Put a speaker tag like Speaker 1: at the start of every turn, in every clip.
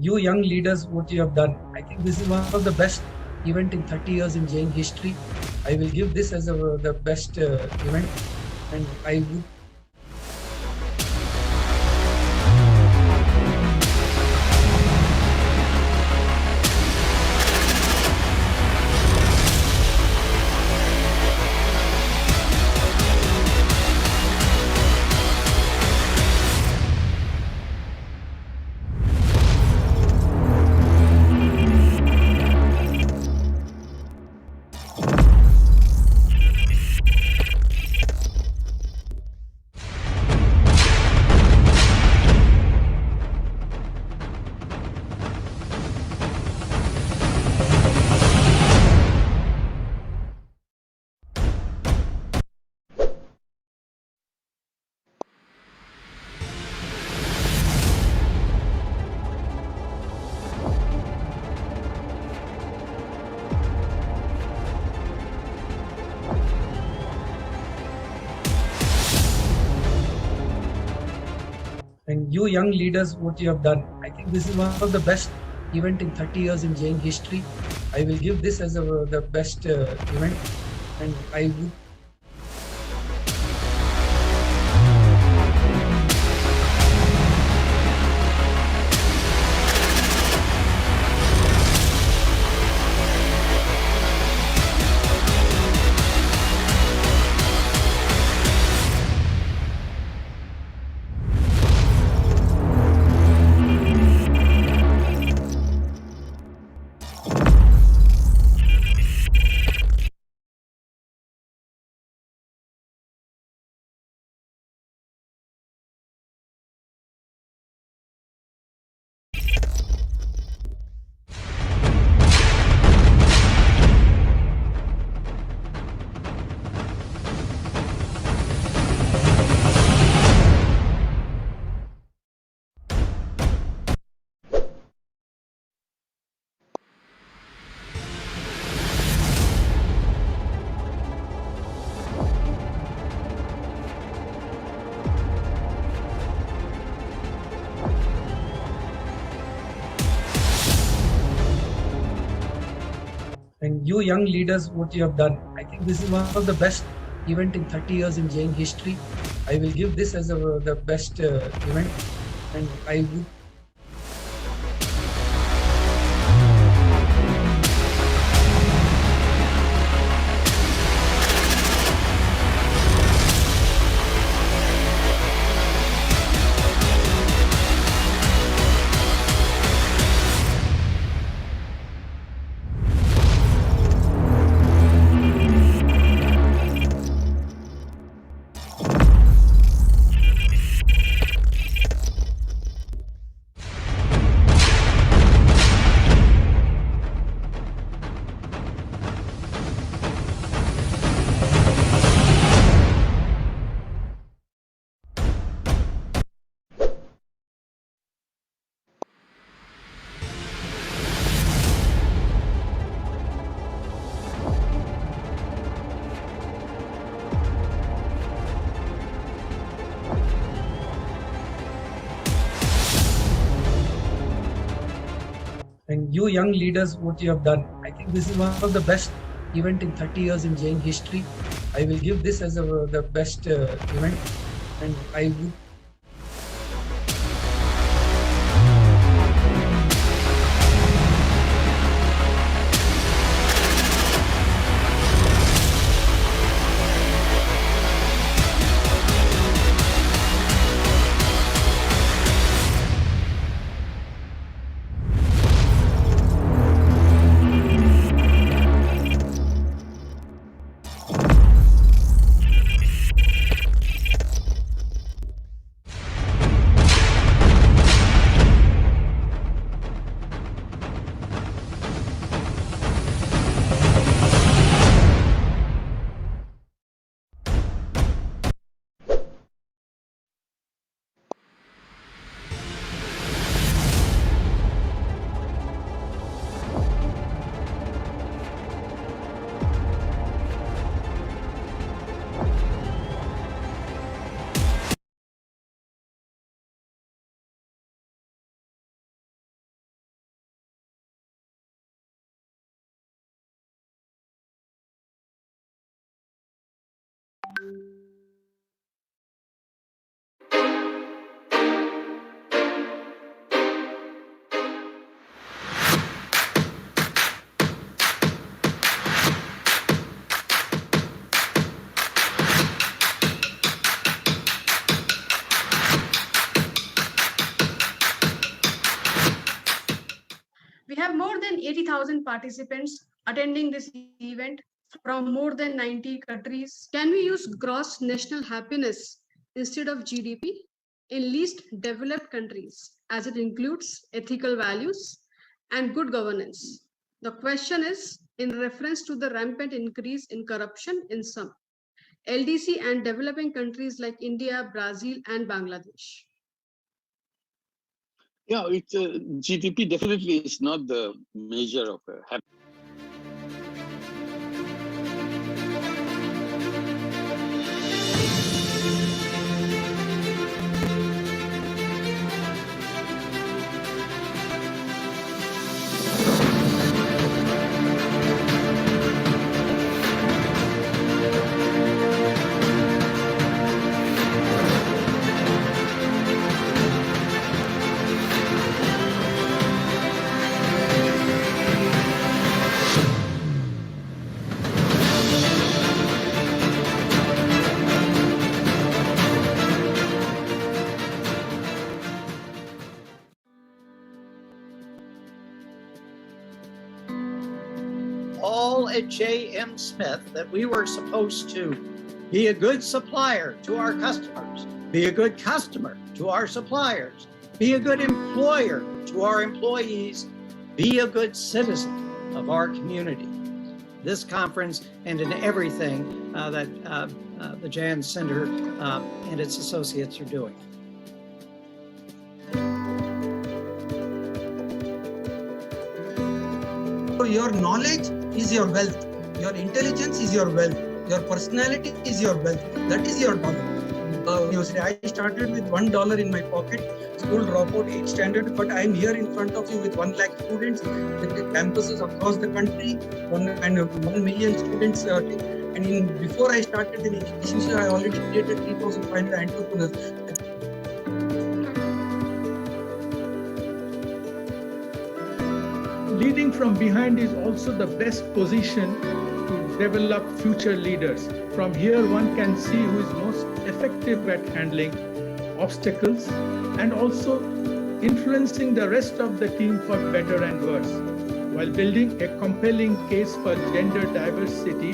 Speaker 1: you young leaders, what you have done. I think this is one of the best event in 30 years in Jain history. I will give this as the best event, and I would. And you young leaders, what you have done. I think this is one of the best event in 30 years in Jain history. I will give this as the best event, and I would. And you young leaders, what you have done. I think this is one of the best event in 30 years in Jain history. I will give this as the best event, and I would. And you young leaders, what you have done. I think this is one of the best event in 30 years in Jain history. I will give this as the best event, and I would.
Speaker 2: We have more than 80,000 participants attending this event from more than 90 countries. Can we use gross national happiness instead of GDP in least developed countries, as it includes ethical values and good governance? The question is in reference to the rampant increase in corruption in some LDC and developing countries like India, Brazil, and Bangladesh.
Speaker 3: Yeah, GDP definitely is not the measure of happiness.
Speaker 4: All at J.M. Smith that we were supposed to be a good supplier to our customers, be a good customer to our suppliers, be a good employer to our employees, be a good citizen of our community. This conference and in everything that the Jan Center and its associates are doing.
Speaker 1: Your knowledge is your wealth. Your intelligence is your wealth. Your personality is your wealth. That is your dollar. I started with $1 in my pocket, school dropout, 8th standard, but I'm here in front of you with 1 lakh students, with campuses across the country, 1 million students. Before I started in education, I already created 3,500 entrepreneurs.
Speaker 5: Leading from behind is also the best position to develop future leaders. From here, one can see who is most effective at handling obstacles and also influencing the rest of the team for better and worse. While building a compelling case for gender diversity,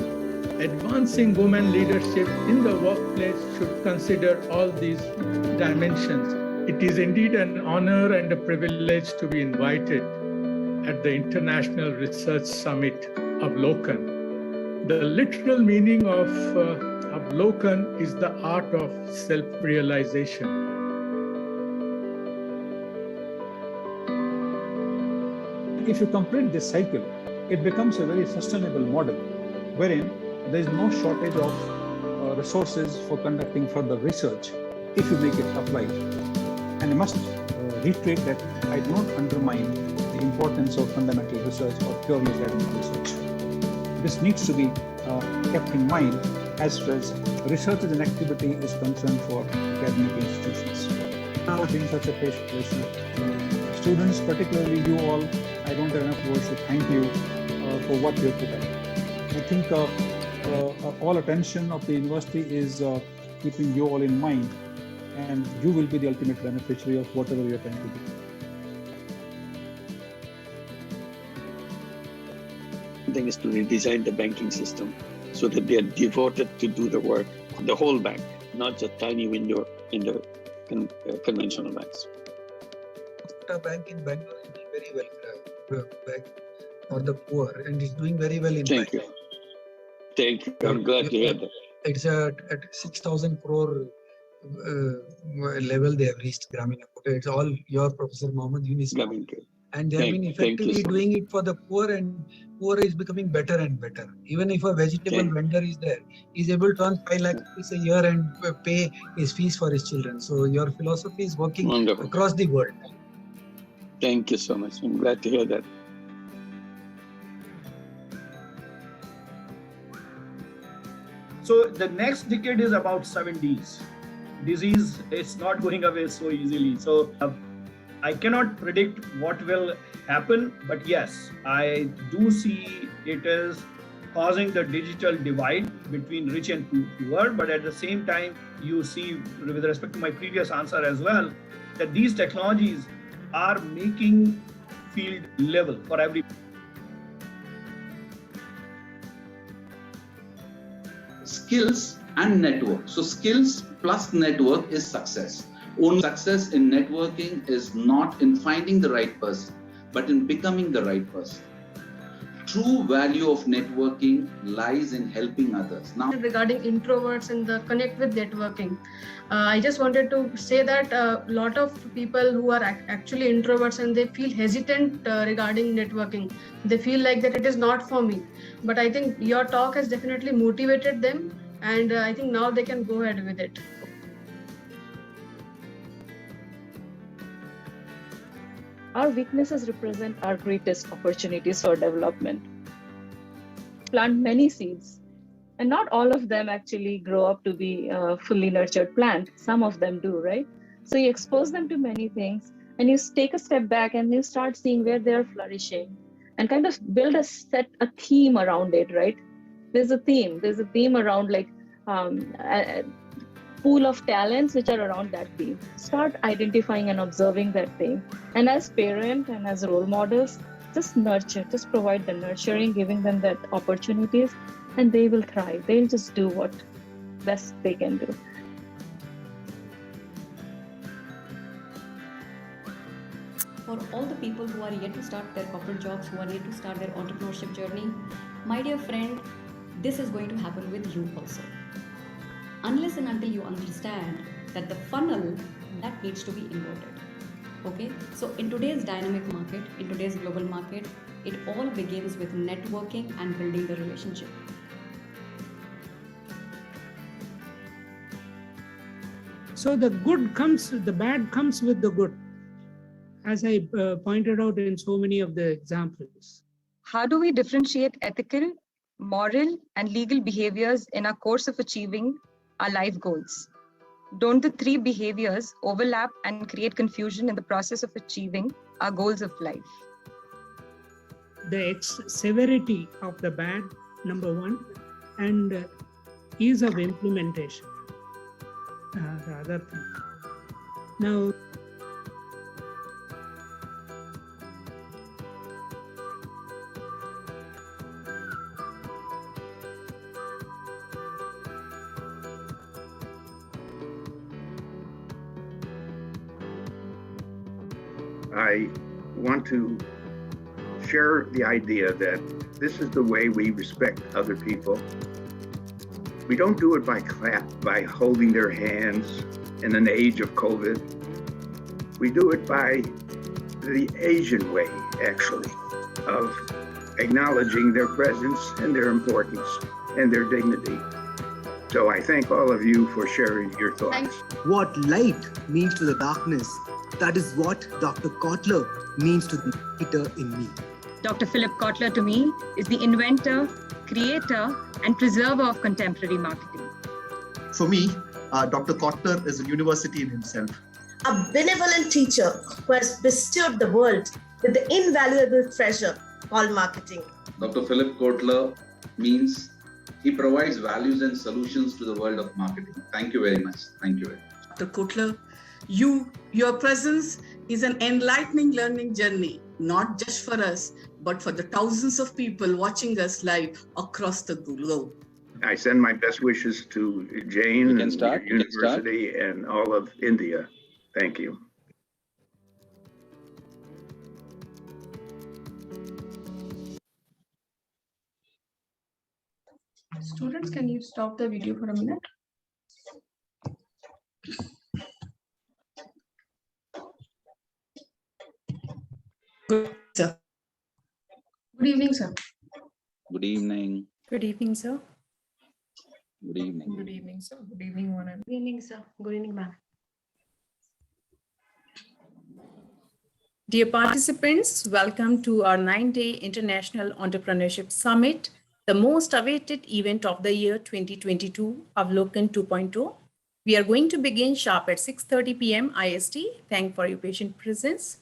Speaker 5: advancing women leadership in the workplace should consider all these dimensions. It is indeed an honor and a privilege to be invited at the International Research Summit AVLOKAN. The literal meaning of AVLOKAN is the art of self-realization.
Speaker 6: If you complete this cycle, it becomes a very sustainable model, wherein there is no shortage of resources for conducting further research if you make it applied. And I must reiterate that I do not undermine the importance of fundamental research or purely academic research. This needs to be kept in mind as far as research as an activity is concerned for academic institutions. Now, being such a patient students, particularly you all, I don't have enough words to thank you for what you have put out. I think all attention of the university is keeping you all in mind, and you will be the ultimate beneficiary of whatever you are trying to do.
Speaker 3: Thing is to redesign the banking system so that they are devoted to do the work of the whole bank, not just tiny window in the conventional banks.
Speaker 1: The bank in Bangalore is doing very well bank for the poor, and it's doing very well in
Speaker 3: Thank you. Thank you. I'm glad to hear that.
Speaker 1: It's at 6,000 crore level they have reached, Grameen. It's all your Professor Mohammed Yunis. And they have been effectively doing it for the poor, and poor is becoming better and better. Even if a vegetable vendor is there, he's able to earn 5 lakh rupees a year and pay his fees for his children. So your philosophy is working across the world.
Speaker 3: Thank you so much. I'm glad to hear that.
Speaker 4: So the next decade is about 7Ds. Disease is not going away so easily. So I cannot predict what will happen, but yes, I do see it is causing the digital divide between rich and poor. But at the same time, you see, with respect to my previous answer as well, that these technologies are making field level for every.
Speaker 7: Skills and network. So skills plus network is success. Only success in networking is not in finding the right person, but in becoming the right person. True value of networking lies in helping others. Now,
Speaker 2: regarding introverts and the connect with networking, I just wanted to say that a lot of people who are actually introverts and they feel hesitant regarding networking. They feel like that it is not for me. But I think your talk has definitely motivated them, and I think now they can go ahead with it.
Speaker 8: Our weaknesses represent our greatest opportunities for development. Plant many seeds, and not all of them actually grow up to be a fully nurtured plant. Some of them do, right? So you expose them to many things, and you take a step back and you start seeing where they're flourishing and kind of build a theme around it, right? There's a theme around like a pool of talents which are around that theme. Start identifying and observing that theme. And as parent and as role models, just nurture, just provide the nurturing, giving them that opportunities, and they will thrive. They'll just do what best they can do.
Speaker 9: For all the people who are yet to start their corporate jobs, who are yet to start their entrepreneurship journey, my dear friend, this is going to happen with you also. Unless and until you understand that the funnel that needs to be inverted. Okay, so in today's dynamic market, in today's global market, it all begins with networking and building the relationship.
Speaker 1: So the bad comes with the good, as I pointed out in so many of the examples.
Speaker 10: How do we differentiate ethical, moral, and legal behaviors in our course of achieving our life goals? Don't the three behaviors overlap and create confusion in the process of achieving our goals of life?
Speaker 1: The severity of the bad, number one, and ease of implementation, the other thing. Now,
Speaker 11: I want to share the idea that this is the way we respect other people. We don't do it by holding their hands in an age of COVID. We do it by the Asian way, actually, of acknowledging their presence and their importance and their dignity. So I thank all of you for sharing your thoughts.
Speaker 12: What light means to the darkness, that is what Dr. Kotler means to the marketer in me.
Speaker 10: Dr. Philip Kotler to me is the inventor, creator, and preserver of contemporary marketing.
Speaker 12: For me, Dr. Kotler is a university in himself.
Speaker 13: A benevolent teacher who has bestowed the world with the invaluable treasure called marketing.
Speaker 7: Dr. Philip Kotler means he provides values and solutions to the world of marketing. Thank you very much. Thank you very much.
Speaker 14: Dr. Kotler, your presence is an enlightening learning journey, not just for us, but for the thousands of people watching us live across the globe.
Speaker 11: I send my best wishes to Jane and the university and all of India. Thank you.
Speaker 2: Students, can you stop the video for a minute?
Speaker 14: Good, sir.
Speaker 2: Good evening, sir.
Speaker 7: Good evening.
Speaker 15: Good evening, sir.
Speaker 7: Good evening.
Speaker 15: Good evening, sir. Good evening, one and
Speaker 2: Good evening, sir. Good evening, ma'am.
Speaker 15: Dear participants, welcome to our 9-day International Entrepreneurship Summit, the most awaited event of the year 2022, AVLOKAN 2.0. We are going to begin sharp at 6:30 p.m. IST. Thank for your patient presence.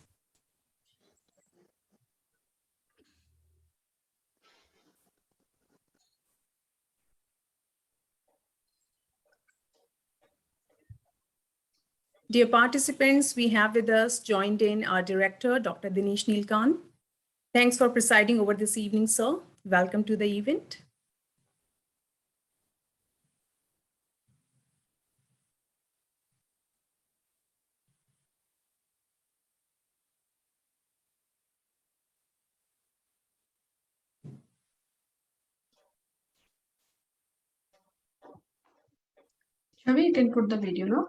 Speaker 15: Dear participants, we have with us joined in our director, Dr. Dinesh Nilkan. Thanks for presiding over this evening, sir. Welcome to the event.
Speaker 2: Shavi, you can put the video now.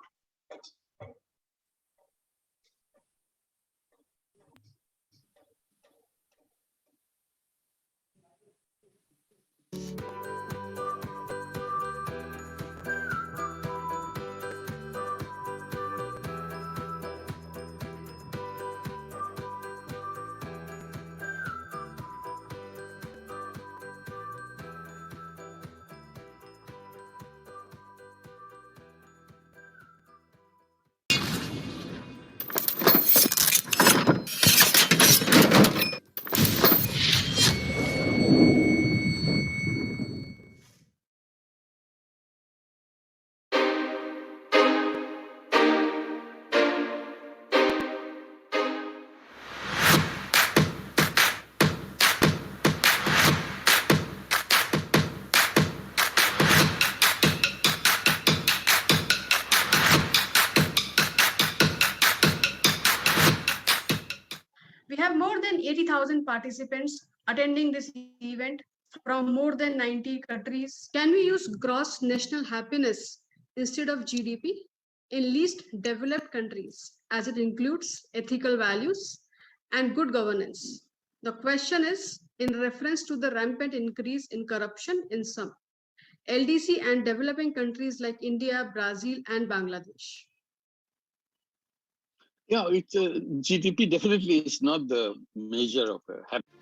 Speaker 2: We have more than 80,000 participants attending this event from more than 90 countries. Can we use gross national happiness instead of GDP in least developed countries, as it includes ethical values and good governance? The question is in reference to the rampant increase in corruption in some LDC and developing countries like India, Brazil, and Bangladesh.
Speaker 3: Yeah, GDP definitely is not the measure of happiness.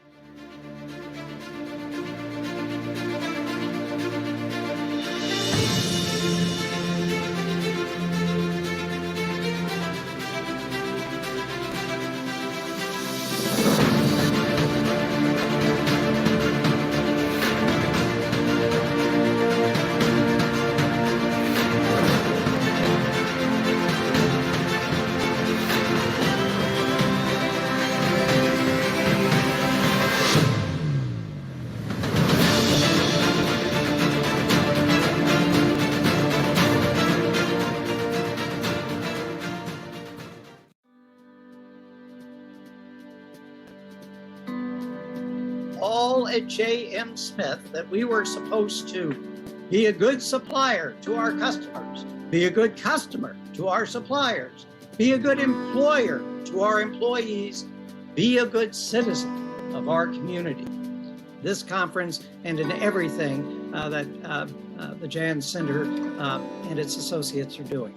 Speaker 4: All at J.M. Smith that we were supposed to be a good supplier to our customers, be a good customer to our suppliers, be a good employer to our employees, be a good citizen of our community. This conference and in everything that the Jan Center and its associates are doing.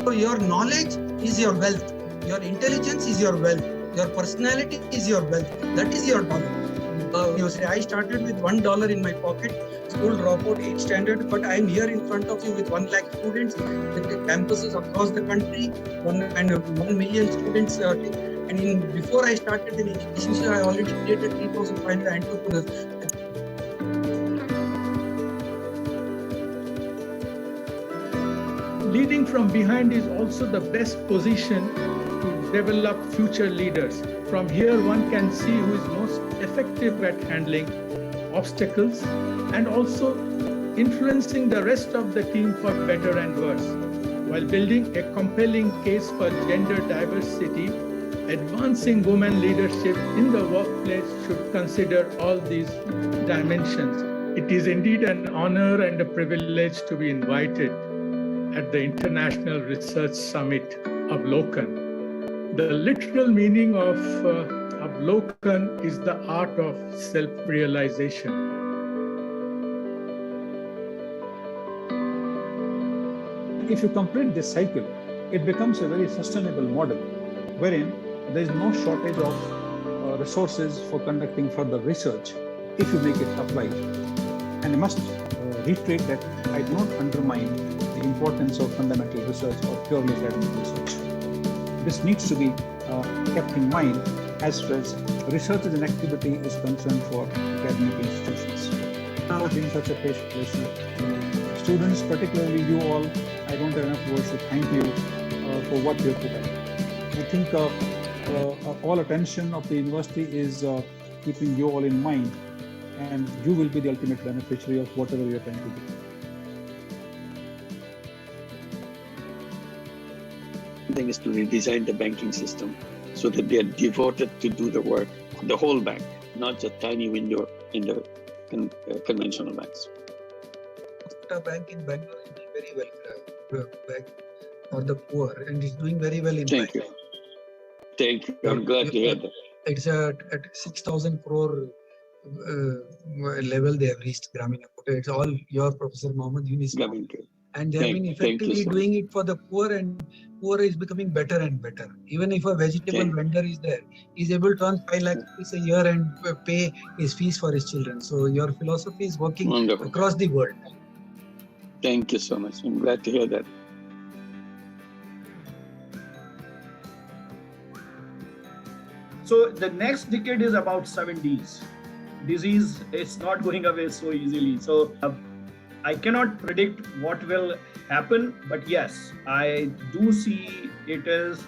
Speaker 1: So your knowledge is your wealth. Your intelligence is your wealth. Your personality is your wealth. That is your dollar. I started with $1 in my pocket, school dropout, 8th standard, but I am here in front of you with 1 lakh students, with the campuses across the country, 1 million students. And before I started in education, I already created 3,500 entrepreneurs.
Speaker 5: Leading from behind is also the best position to develop future leaders. From here, one can see who is most effective at handling obstacles and also influencing the rest of the team for better and worse. While building a compelling case for gender diversity, advancing women leadership in the workplace should consider all these dimensions. It is indeed an honor and a privilege to be invited at the International Research Summit AVLOKAN. The literal meaning of AVLOKAN is the art of self-realization.
Speaker 6: If you complete this cycle, it becomes a very sustainable model wherein there is no shortage of resources for conducting further research if you make it applied. And I must reiterate that I do not undermine the importance of fundamental research or purely academic research. This needs to be kept in mind as far as research as an activity is concerned for academic institutions. In such a place, students, particularly you all, I don't have enough words to thank you for what you have put out. I think all attention of the university is keeping you all in mind, and you will be the ultimate beneficiary of whatever you are trying to do.
Speaker 3: The thing is to redesign the banking system so that they are devoted to do the work, the whole bank, not just tiny window in the conventional banks.
Speaker 1: The bank in Bangalore is doing very well bank for the poor, and is doing very well in
Speaker 3: Thank you. Thank you. I'm glad to hear that.
Speaker 1: It's at 6,000 crore level they have reached, Grameen. It's all your Professor Mohammed Yunus. And they have been effectively doing it for the poor, and poor is becoming better and better. Even if a vegetable vendor is there, he's able to earn 5 lakh rupees a year and pay his fees for his children. So your philosophy is working across the world.
Speaker 3: Thank you so much. I'm glad to hear that.
Speaker 16: So the next decade is about 7 Ds. Disease is not going away so easily. So I cannot predict what will happen, but yes, I do see it is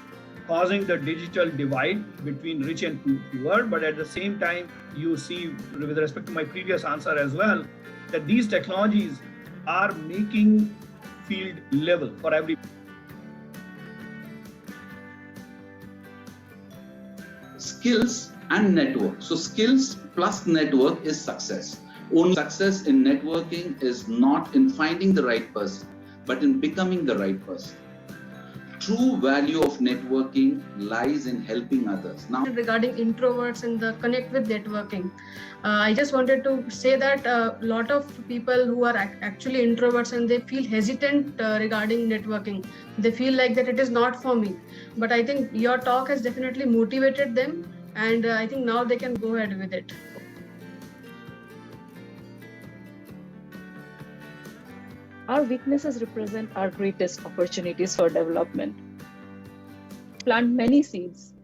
Speaker 16: causing the digital divide between rich and poor. But at the same time, you see, with respect to my previous answer as well, that these technologies are making field level for every.
Speaker 7: Skills and network. So skills plus network is success. Only success in networking is not in finding the right person, but in becoming the right person. True value of networking lies in helping others. Now,
Speaker 2: regarding introverts and the connect with networking, I just wanted to say that a lot of people who are actually introverts and they feel hesitant regarding networking. They feel like that it is not for me. But I think your talk has definitely motivated them, and I think now they can go ahead with it.
Speaker 8: Our weaknesses represent our greatest opportunities for development. Plant many seeds,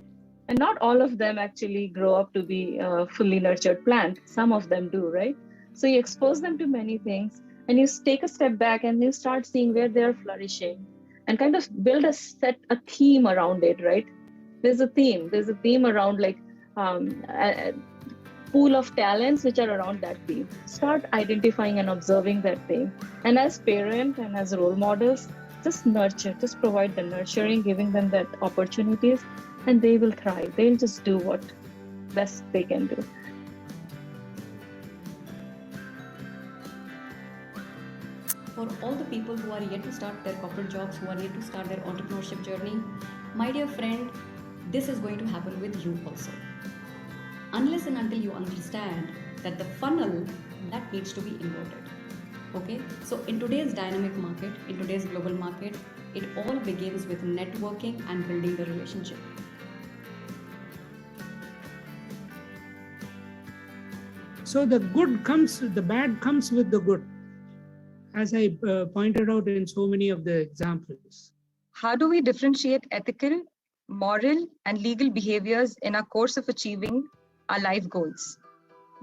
Speaker 8: and not all of them actually grow up to be a fully nurtured plant. Some of them do, right? So you expose them to many things, and you take a step back and you start seeing where they're flourishing, and kind of build a theme around it, right? There's a theme around like pool of talents which are around that theme. Start identifying and observing that thing. And as parent and as role models, just nurture, just provide the nurturing, giving them that opportunities, and they will thrive. They'll just do what best they can do.
Speaker 9: For all the people who are yet to start their corporate jobs, who are yet to start their entrepreneurship journey, my dear friend, this is going to happen with you also. Unless and until you understand that the funnel that needs to be inverted. Okay, so in today's dynamic market, in today's global market, it all begins with networking and building the relationship.
Speaker 17: So the bad comes with the good, as I pointed out in so many of the examples.
Speaker 10: How do we differentiate ethical, moral, and legal behaviors in our course of achieving our life goals?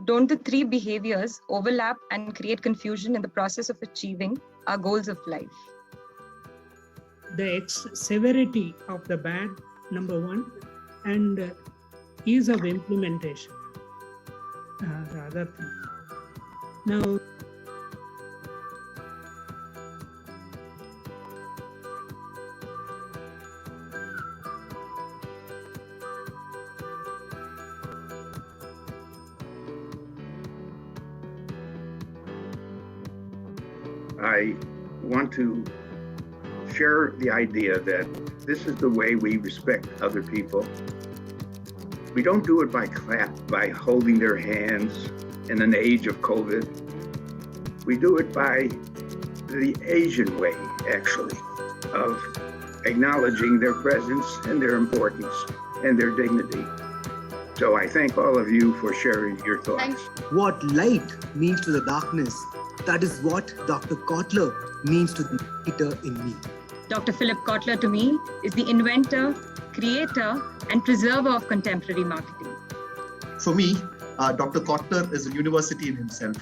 Speaker 10: Don't the three behaviors overlap and create confusion in the process of achieving our goals of life?
Speaker 17: The severity of the bad, number one, and ease of implementation, the other thing. Now,
Speaker 11: I want to share the idea that this is the way we respect other people. We don't do it by holding their hands in an age of COVID. We do it by the Asian way, actually, of acknowledging their presence and their importance. and their dignity. So I thank all of you for sharing your thoughts.
Speaker 12: What light means to the darkness, that is what Dr. Kotler means to the marketer in me.
Speaker 10: Dr. Philip Kotler to me is the inventor, creator, and preserver of contemporary marketing.
Speaker 18: For me, Dr. Kotler is a university in himself.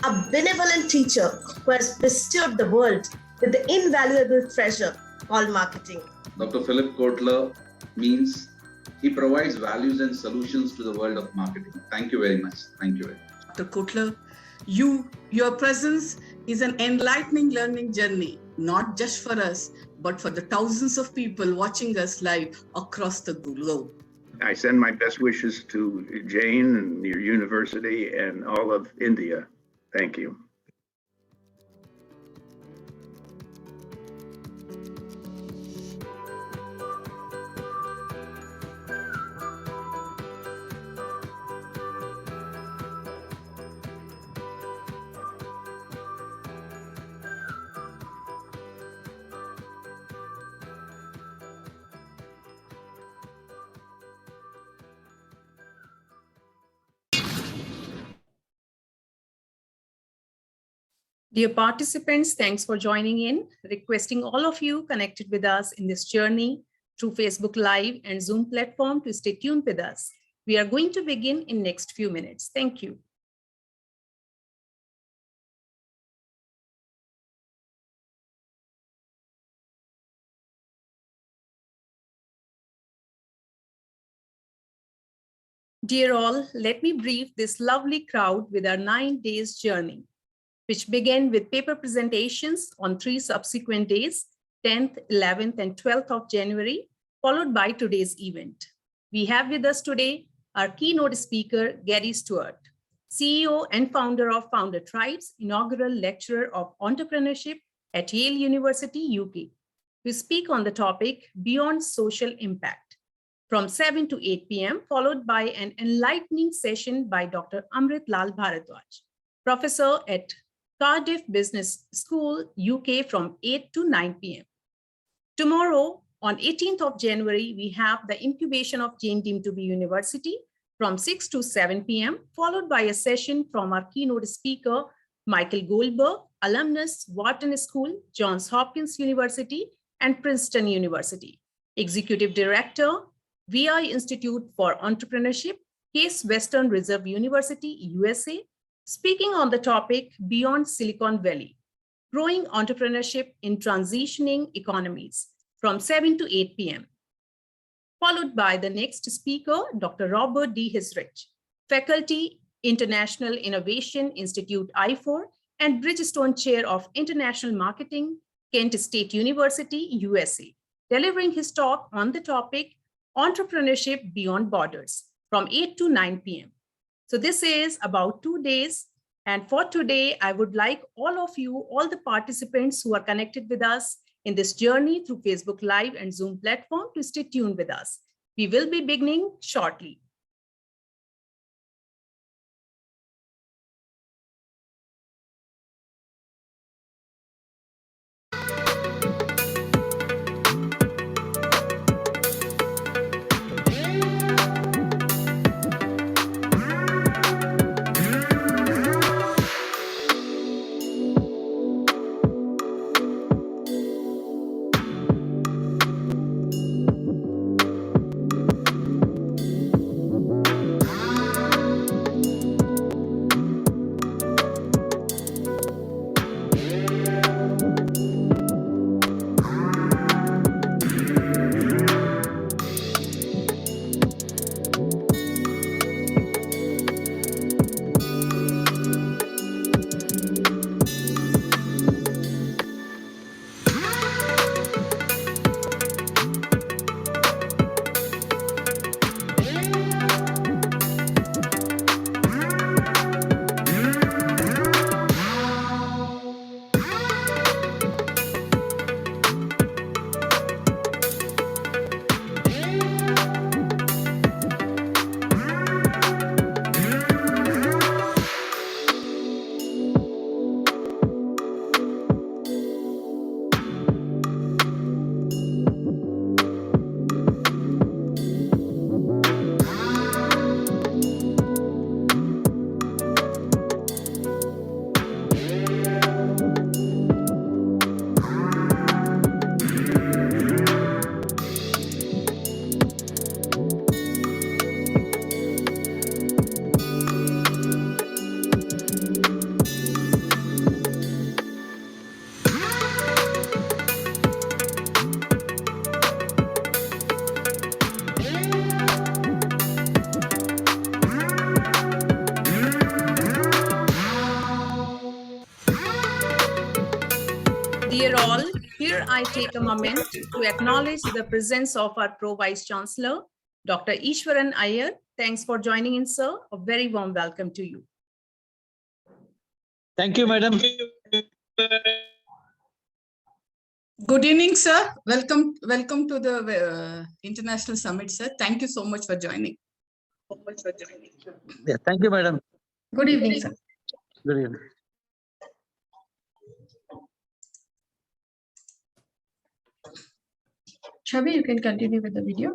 Speaker 13: A benevolent teacher who has bestowed the world with the invaluable treasure called marketing.
Speaker 7: Dr. Philip Kotler means he provides values and solutions to the world of marketing. Thank you very much. Thank you very much.
Speaker 14: Dr. Kotler, your presence is an enlightening learning journey, not just for us, but for the thousands of people watching us live across the globe.
Speaker 11: I send my best wishes to Jane and your university and all of India. Thank you.
Speaker 15: Dear participants, thanks for joining in. Requesting all of you connected with us in this journey through Facebook Live and Zoom platform to stay tuned with us. We are going to begin in next few minutes. Thank you. Dear all, let me brief this lovely crowd with our 9 days journey, which began with paper presentations on 3 subsequent days, 10th, 11th, and 12th of January, followed by today's event. We have with us today our keynote speaker, Gary Stewart, CEO and founder of Founder Tribes, inaugural lecturer of entrepreneurship at Yale University, UK, to speak on the topic Beyond Social Impact from 7 to 8 p.m., followed by an enlightening session by Dr. Amrit Lal Bharadwaj, professor at Cardiff Business School, UK, from 8 to 9 p.m. Tomorrow, on 18th of January, we have the incubation of Jane deemed to be University from 6 to 7 p.m., followed by a session from our keynote speaker, Michael Goldberg, alumnus, Wharton School, Johns Hopkins University, and Princeton University, Executive Director, VI Institute for Entrepreneurship, Case Western Reserve University, USA, speaking on the topic Beyond Silicon Valley, Growing Entrepreneurship in Transitioning Economies from 7 to 8 p.m. Followed by the next speaker, Dr. Robert D. Hisrich, Faculty, International Innovation Institute I4 and Bridgestone Chair of International Marketing, Kent State University, USA, delivering his talk on the topic Entrepreneurship Beyond Borders from 8 to 9 p.m. So this is about 2 days. And for today, I would like all of you, all the participants who are connected with us in this journey through Facebook Live and Zoom platform to stay tuned with us. We will be beginning shortly. I take a moment to acknowledge the presence of our Pro Vice Chancellor, Dr. Ishwaran Iyer. Thanks for joining in, sir. A very warm welcome to you.
Speaker 19: Thank you, madam.
Speaker 14: Good evening, sir. Welcome to the International Summit, sir. Thank you so much for joining.
Speaker 19: Yeah, thank you, madam.
Speaker 2: Good evening, sir.
Speaker 19: Good evening.
Speaker 2: Chavi, you can continue with the video.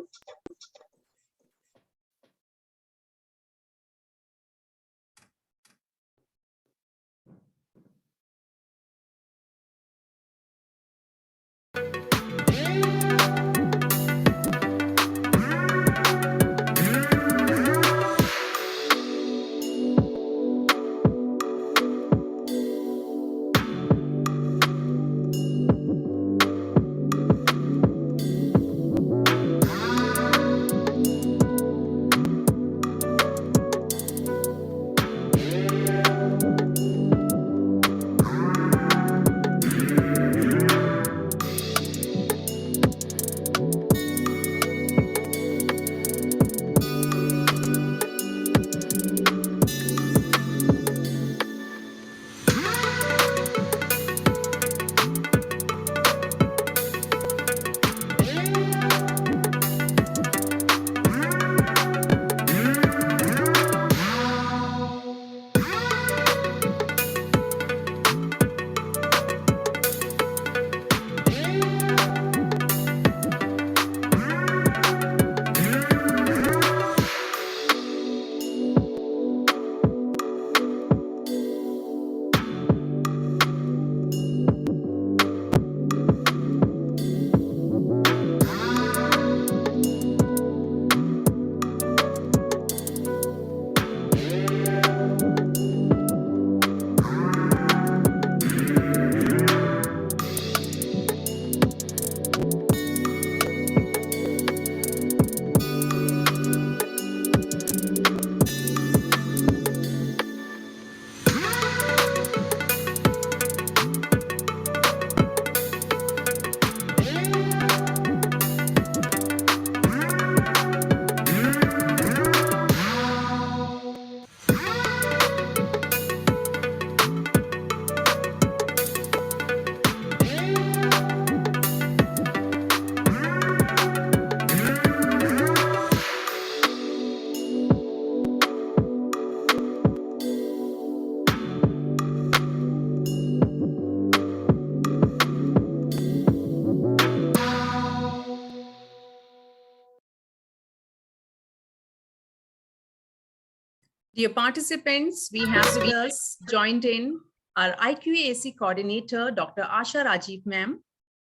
Speaker 15: Dear participants, we have with us joined in our IQAC coordinator, Dr. Asha Rajiv ma'am.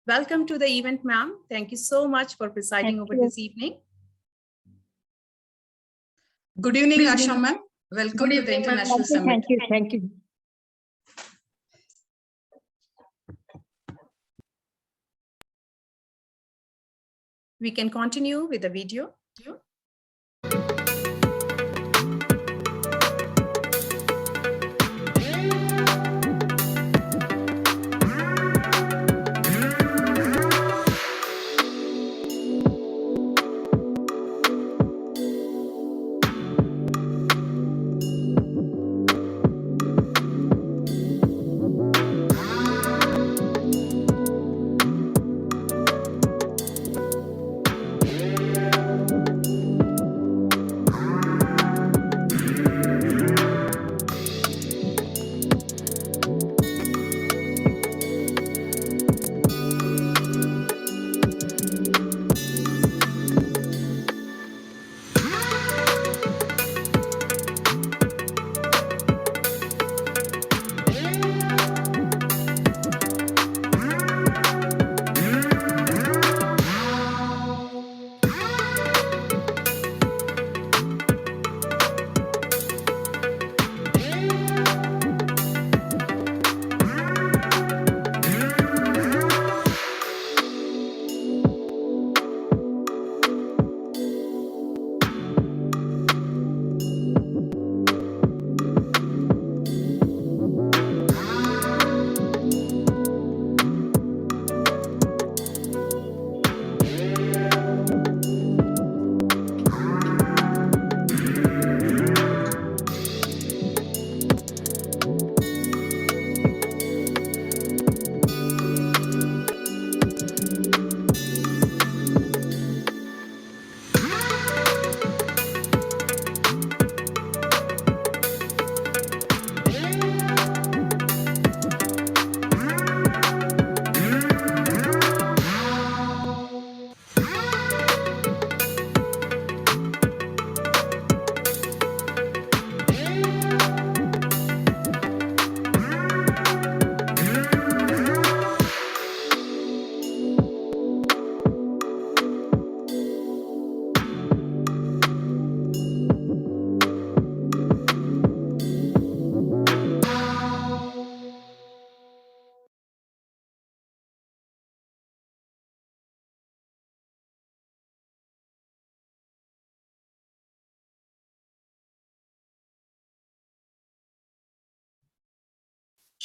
Speaker 15: Welcome to the event, ma'am. Thank you so much for presiding over this evening.
Speaker 14: Good evening, Asha ma'am. Welcome to the International Summit.
Speaker 20: Thank you.
Speaker 15: We can continue with the video.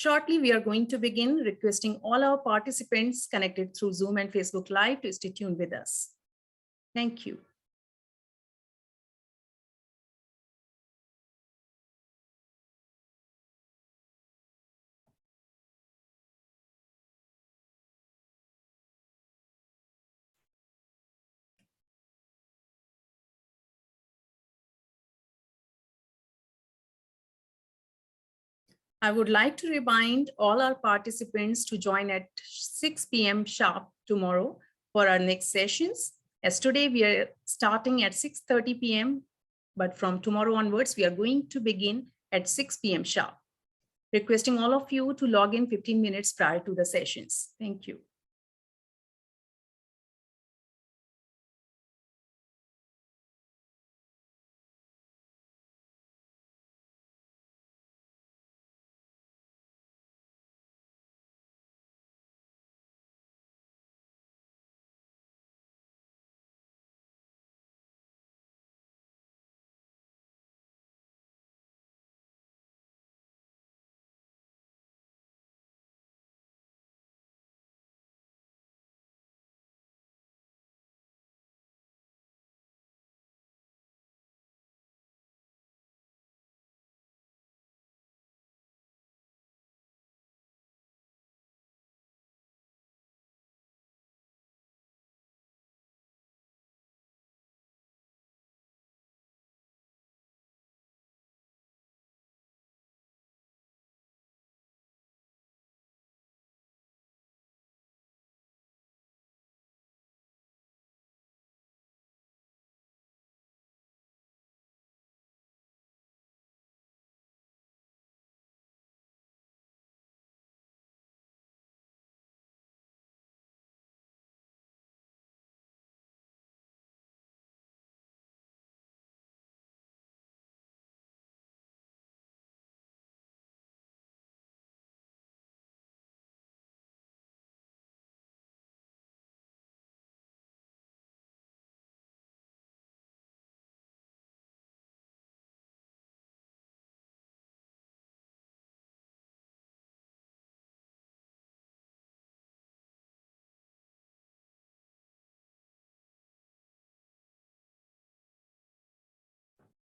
Speaker 15: Shortly, we are going to begin, requesting all our participants connected through Zoom and Facebook Live to stay tuned with us. Thank you. I would like to remind all our participants to join at 6 p.m. sharp tomorrow for our next sessions. As today we are starting at 6:30 p.m., but from tomorrow onwards, we are going to begin at 6 p.m. sharp. Requesting all of you to log in 15 minutes prior to the sessions. Thank you.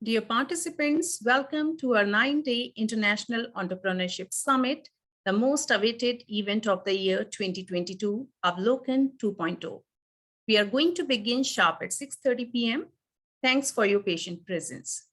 Speaker 15: Dear participants, welcome to our 9-day International Entrepreneurship Summit, the most awaited event of the year 2022, AVLOKAN 2.0. We are going to begin sharp at 6:30 p.m. Thanks for your patient presence.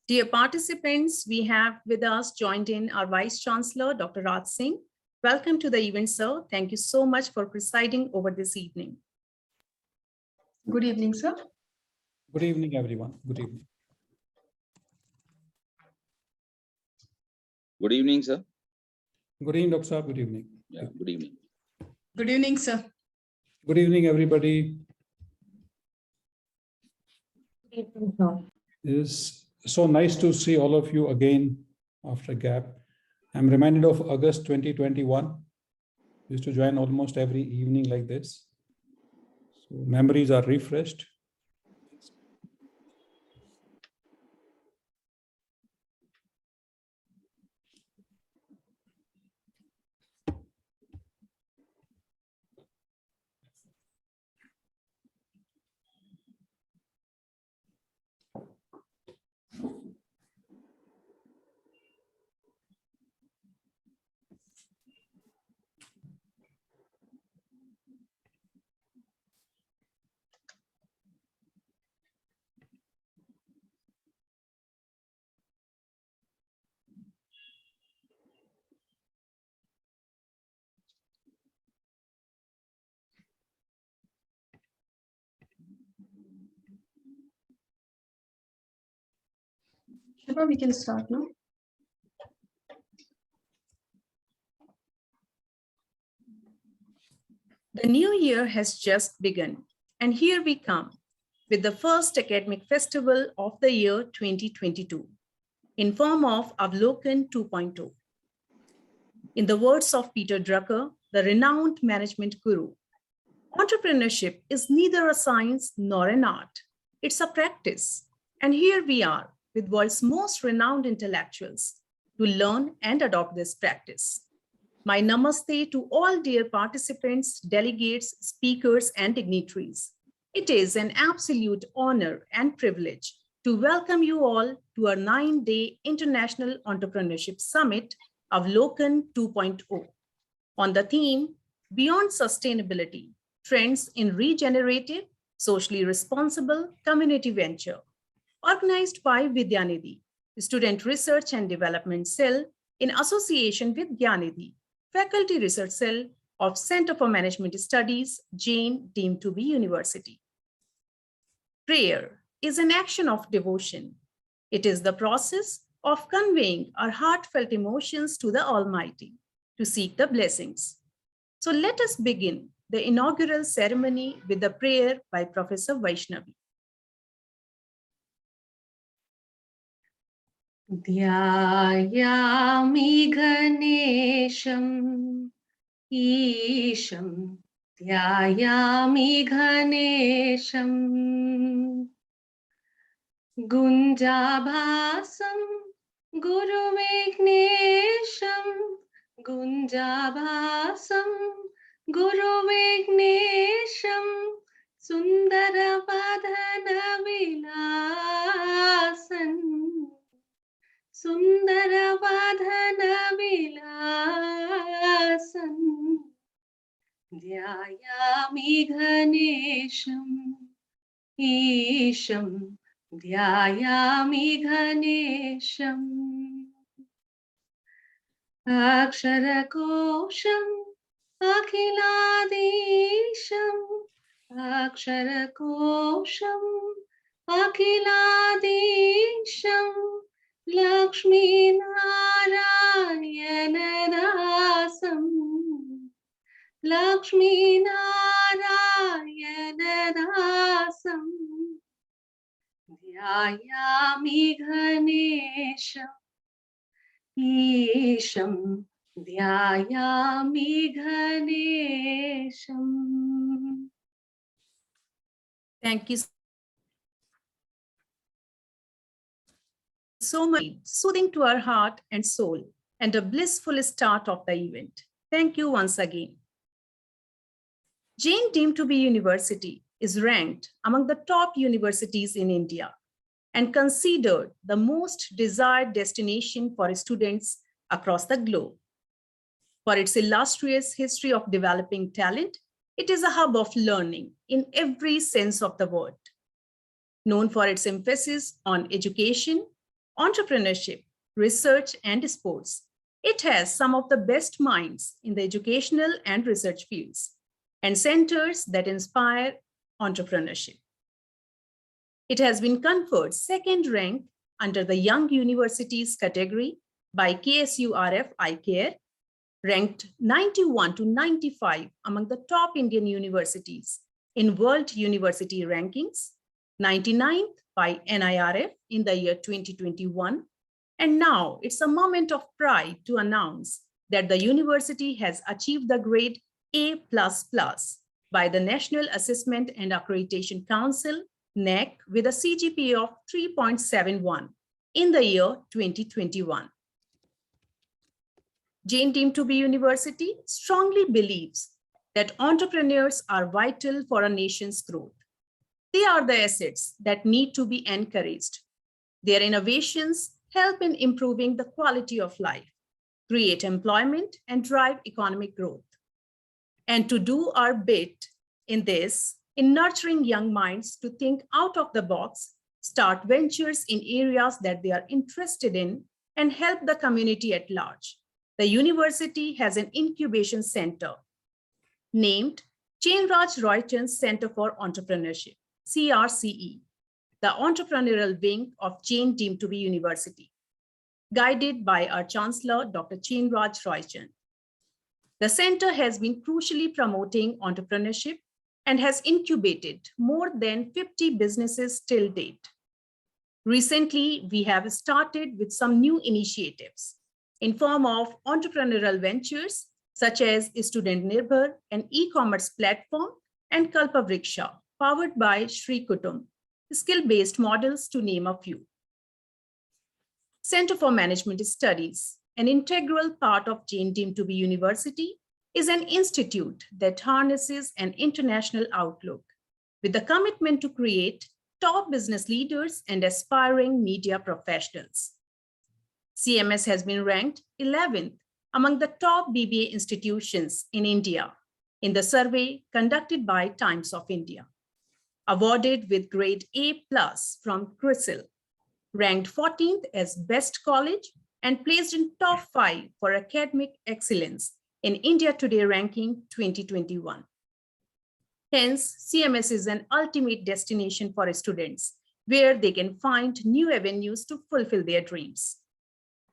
Speaker 15: Dear participants, we have with us joined in our Vice Chancellor, Dr. Raj Singh. Welcome to the event, sir. Thank you so much for presiding over this evening.
Speaker 19: Good evening, sir.
Speaker 6: Good evening, everyone. Good evening.
Speaker 20: Good evening, sir.
Speaker 6: Good evening, Dr. Saab. Good evening.
Speaker 20: Yeah, good evening.
Speaker 14: Good evening, sir.
Speaker 6: Good evening, everybody.
Speaker 19: Good evening, sir.
Speaker 6: It is so nice to see all of you again after a gap. I'm reminded of August 2021. I used to join almost every evening like this. So memories are refreshed.
Speaker 2: Shiva, we can start now.
Speaker 15: The new year has just begun, and here we come with the first academic festival of the year 2022 in form of AVLOKAN 2.0. In the words of Peter Drucker, the renowned management guru, entrepreneurship is neither a science nor an art. It's a practice. And here we are with world's most renowned intellectuals to learn and adopt this practice. My namaste to all dear participants, delegates, speakers, and dignitaries. It is an absolute honor and privilege to welcome you all to our 9-day International Entrepreneurship Summit of AVLOKAN 2.0 on the theme Beyond Sustainability, Trends in Regenerative, Socially Responsible Community Venture, organized by Vidyanidhi, Student Research and Development Cell in association with Gyanidhi, Faculty Research Cell of Center for Management Studies, Jain, deemed to be University. Prayer is an action of devotion. It is the process of conveying our heartfelt emotions to the Almighty to seek the blessings. So let us begin the inaugural ceremony with the prayer by Professor Vaishnavi.
Speaker 20: Dhyayami Ganesham Isham Dhyayami Ganesham Gunjabhasam Guru Vignesham Gunjabhasam Guru Vignesham Sundaravadhana Vilasan Sundaravadhana Vilasan Dhyayami Ganesham Isham Dhyayami Ganesham Aksharakosham Akhiladesham Aksharakosham Akhiladesham Lakshmi Narayana Dasam Lakshmi Narayana Dasam Dhyayami Ganesham Isham Dhyayami Ganesham.
Speaker 15: Thank you so much, soothing to our heart and soul, and a blissful start of the event. Thank you once again. Jain deemed to be University is ranked among the top universities in India and considered the most desired destination for students across the globe. For its illustrious history of developing talent, it is a hub of learning in every sense of the word. Known for its emphasis on education, entrepreneurship, research, and sports, it has some of the best minds in the educational and research fields and centers that inspire entrepreneurship. It has been conferred second rank under the Young Universities category by KSURF iCare, ranked 91 to 95 among the top Indian universities in World University Rankings, 99th by NIRF in the year 2021. And now it's a moment of pride to announce that the university has achieved the grade A++ by the National Assessment and Accreditation Council, NAC, with a CGPA of 3.71 in the year 2021. Jain deemed to be University strongly believes that entrepreneurs are vital for a nation's growth. They are the assets that need to be encouraged. Their innovations help in improving the quality of life, create employment, and drive economic growth. And to do our bit in this, in nurturing young minds to think out of the box, start ventures in areas that they are interested in, and help the community at large. The university has an incubation center named Chainraj Royton Center for Entrepreneurship, CRCE. the entrepreneurial wing of Jain deemed to be university, guided by our Chancellor, Dr. Chenraj Roychand. The center has been crucially promoting entrepreneurship and has incubated more than 50 businesses till date. Recently, we have started with some new initiatives in form of entrepreneurial ventures such as Student Nirbhar, an e-commerce platform, and Kalpavriksha, powered by Shri Kutum, skill-based models to name a few. Center for Management Studies, an integral part of Jain deemed to be university, is an institute that harnesses an international outlook with the commitment to create top business leaders and aspiring media professionals. CMS has been ranked 11th among the top BBA institutions in India in the survey conducted by Times of India, awarded with grade A+ from CRISIL, ranked 14th as best college and placed in top 5 for academic excellence in India Today ranking 2021. Hence, CMS is an ultimate destination for students where they can find new avenues to fulfill their dreams.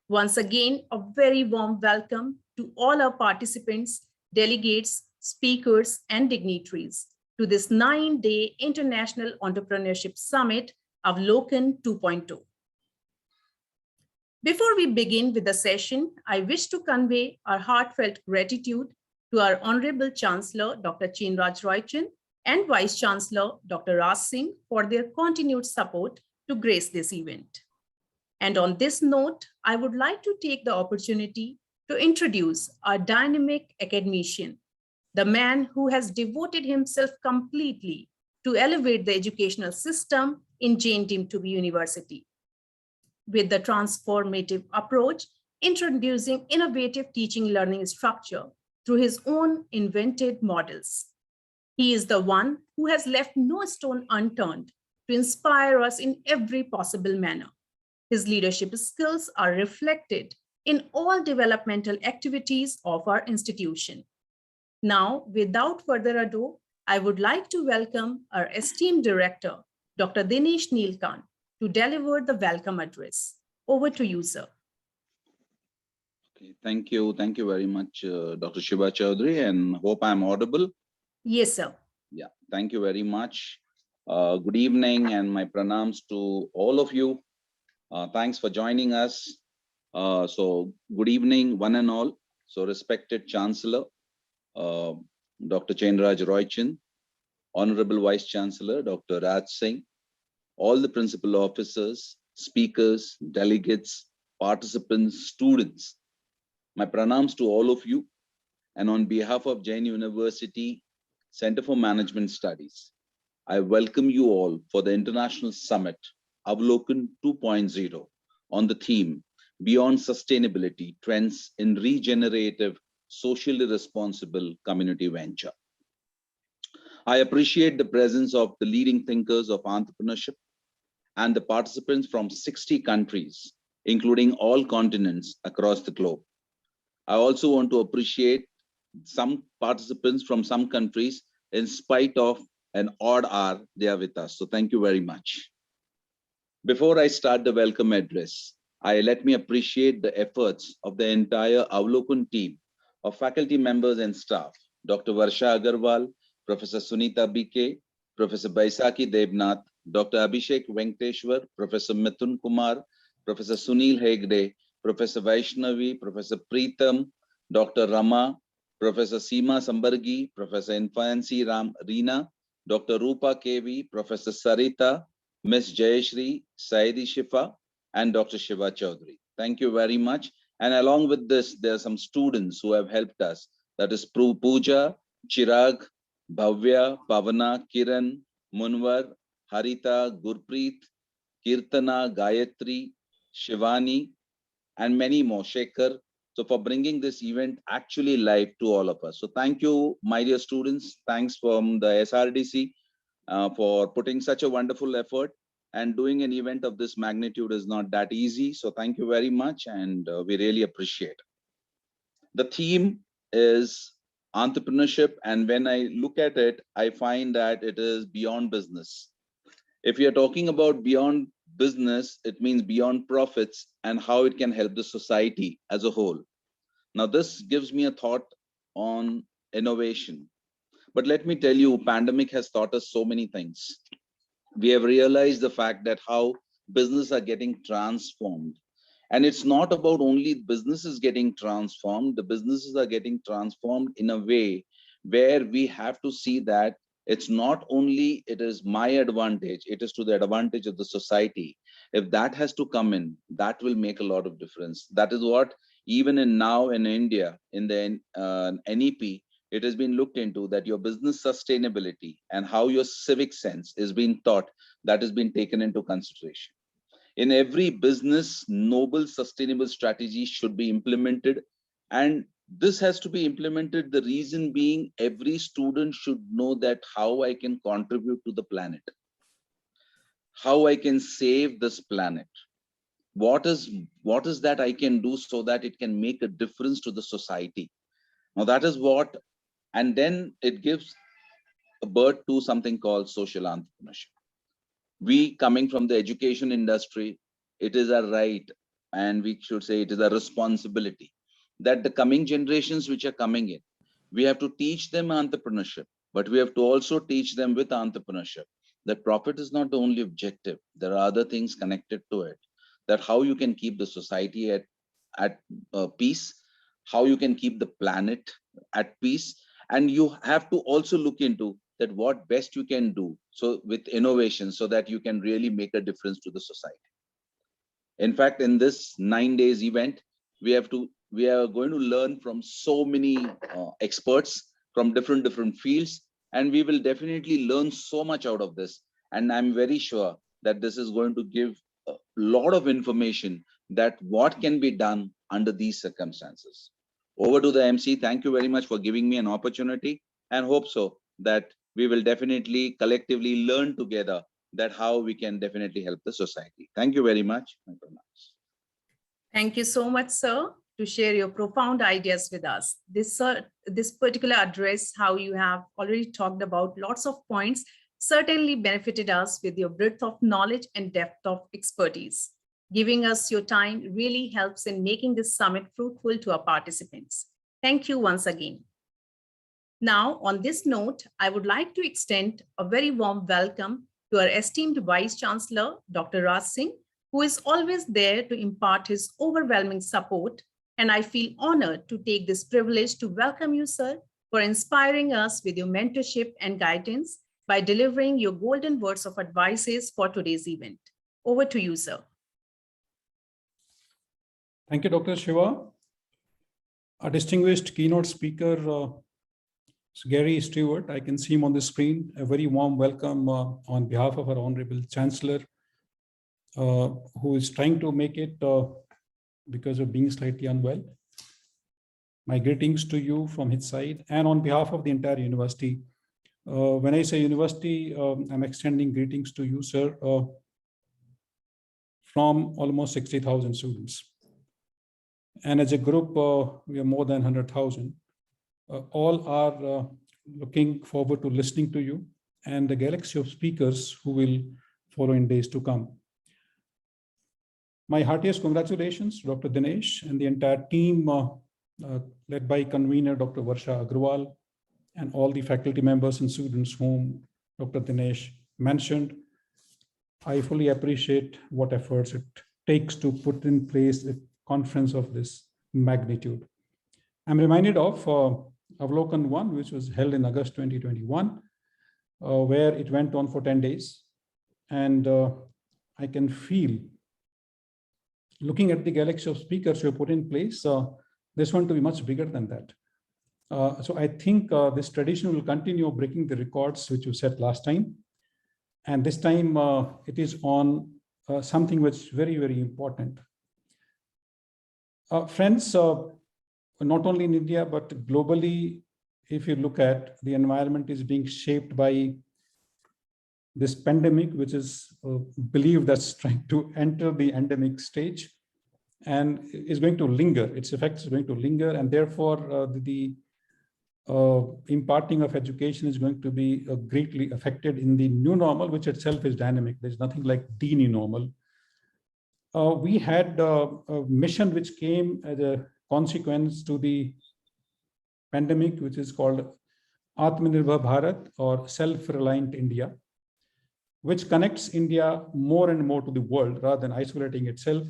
Speaker 15: Once again, a very warm welcome to all our participants, delegates, speakers, and dignitaries to this 9-day International Entrepreneurship Summit of AVLOKAN 2.0. Before we begin with the session, I wish to convey our heartfelt gratitude to our Honorable Chancellor, Dr. Chenraj Roychand, and Vice Chancellor, Dr. Raj Singh, for their continued support to grace this event. And on this note, I would like to take the opportunity to introduce our dynamic academician, the man who has devoted himself completely to elevate the educational system in Jain deemed to be university, with the transformative approach, introducing innovative teaching learning structure through his own invented models. He is the one who has left no stone unturned to inspire us in every possible manner. His leadership skills are reflected in all developmental activities of our institution. Now, without further ado, I would like to welcome our esteemed director, Dr. Dinesh Neelkan, to deliver the welcome address. Over to you, sir.
Speaker 21: Okay, thank you. Thank you very much, Dr. Shiva Chaudhary, and hope I'm audible.
Speaker 15: Yes, sir.
Speaker 21: Yeah, thank you very much. Good evening and my pranams to all of you. Thanks for joining us. So good evening, one and all. So respected Chancellor, Dr. Chenraj Roychand, Honorable Vice Chancellor, Dr. Raj Singh, all the principal officers, speakers, delegates, participants, students. My pranams to all of you. And on behalf of Jain University Center for Management Studies, I welcome you all for the International Summit, AVLOKAN 2.0, on the theme, Beyond Sustainability, Trends in Regenerative, Socially Responsible Community Venture. I appreciate the presence of the leading thinkers of entrepreneurship and the participants from 60 countries, including all continents across the globe. I also want to appreciate some participants from some countries, in spite of an odd hour, they are with us. So thank you very much. Before I start the welcome address, let me appreciate the efforts of the entire AVLOKAN team of faculty members and staff, Dr. Varsha Agarwal, Professor Sunita BK, Professor Baisakhi Debnath, Dr. Abhishek Venkateshwar, Professor Mithun Kumar, Professor Sunil Hegde, Professor Vaishnavi, Professor Preetham, Dr. Rama, Professor Seema Sambargi, Professor Infancy Ram Reena, Dr. Rupa KV, Professor Sarita, Ms. Jayashri, Saidi Shifa, and Dr. Shiva Chaudhary. Thank you very much. And along with this, there are some students who have helped us. That is Pooja, Chirag, Bhavya, Pavana, Kiran, Munwar, Harita, Gurpreet, Kirtana, Gayatri, Shivani, and many more, Shekhar. So for bringing this event actually live to all of us. So thank you, my dear students. Thanks from the SRDC for putting such a wonderful effort, and doing an event of this magnitude is not that easy. So thank you very much, and we really appreciate. The theme is entrepreneurship, and when I look at it, I find that it is beyond business. If you're talking about beyond business, it means beyond profits and how it can help the society as a whole. Now, this gives me a thought on innovation. But let me tell you, pandemic has taught us so many things. We have realized the fact that how business are getting transformed. And it's not about only businesses getting transformed. The businesses are getting transformed in a way where we have to see that it's not only it is my advantage, it is to the advantage of the society. If that has to come in, that will make a lot of difference. That is what even in now in India, in the NEP, it has been looked into, that your business sustainability and how your civic sense is being taught, that has been taken into consideration. In every business, noble sustainable strategy should be implemented, and this has to be implemented. The reason being, every student should know that how I can contribute to the planet, how I can save this planet, what is that I can do so that it can make a difference to the society. Now that is what, and then it gives a birth to something called social entrepreneurship. We coming from the education industry, it is a right, and we should say it is a responsibility, that the coming generations which are coming in, we have to teach them entrepreneurship, but we have to also teach them with entrepreneurship that profit is not the only objective. There are other things connected to it, that how you can keep the society at peace, how you can keep the planet at peace, and you have to also look into that what best you can do so with innovation, so that you can really make a difference to the society. In fact, in this 9 days event, we are going to learn from so many experts from different fields, and we will definitely learn so much out of this. And I'm very sure that this is going to give a lot of information that what can be done under these circumstances. Over to the MC. Thank you very much for giving me an opportunity, and hope so that we will definitely collectively learn together that how we can definitely help the society. Thank you very much.
Speaker 15: Thank you so much, sir, to share your profound ideas with us. This particular address, how you have already talked about lots of points, certainly benefited us with your breadth of knowledge and depth of expertise. Giving us your time really helps in making this summit fruitful to our participants. Thank you once again. Now, on this note, I would like to extend a very warm welcome to our esteemed Vice Chancellor, Dr. Raj Singh, who is always there to impart his overwhelming support. And I feel honored to take this privilege to welcome you, sir, for inspiring us with your mentorship and guidance by delivering your golden words of advices for today's event. Over to you, sir.
Speaker 6: Thank you, Dr. Shiva. A distinguished keynote speaker, Gary Stewart, I can see him on the screen. A very warm welcome on behalf of our Honorable Chancellor, who is trying to make it because of being slightly unwell. My greetings to you from his side and on behalf of the entire university. When I say university, I'm extending greetings to you, sir, from almost 60,000 students. And as a group, we are more than 100,000. All are looking forward to listening to you and the galaxy of speakers who will follow in days to come. My heartiest congratulations, Dr. Dinesh and the entire team led by convener Dr. Varsha Agrawal and all the faculty members and students whom Dr. Dinesh mentioned. I fully appreciate what efforts it takes to put in place a conference of this magnitude. I'm reminded of AVLOKAN 1, which was held in August 2021, where it went on for 10 days. And I can feel, looking at the galaxy of speakers who have put in place, this one to be much bigger than that. So I think this tradition will continue breaking the records which you set last time. And this time it is on something which is very, very important. Friends, not only in India, but globally, if you look at the environment is being shaped by this pandemic, which is believed that's trying to enter the endemic stage and is going to linger. Its effects are going to linger, and therefore the imparting of education is going to be greatly affected in the new normal, which itself is dynamic. There's nothing like the new normal. We had a mission which came as a consequence to the pandemic, which is called Atmanirbhar Bharat, or Self-Reliant India, which connects India more and more to the world rather than isolating itself.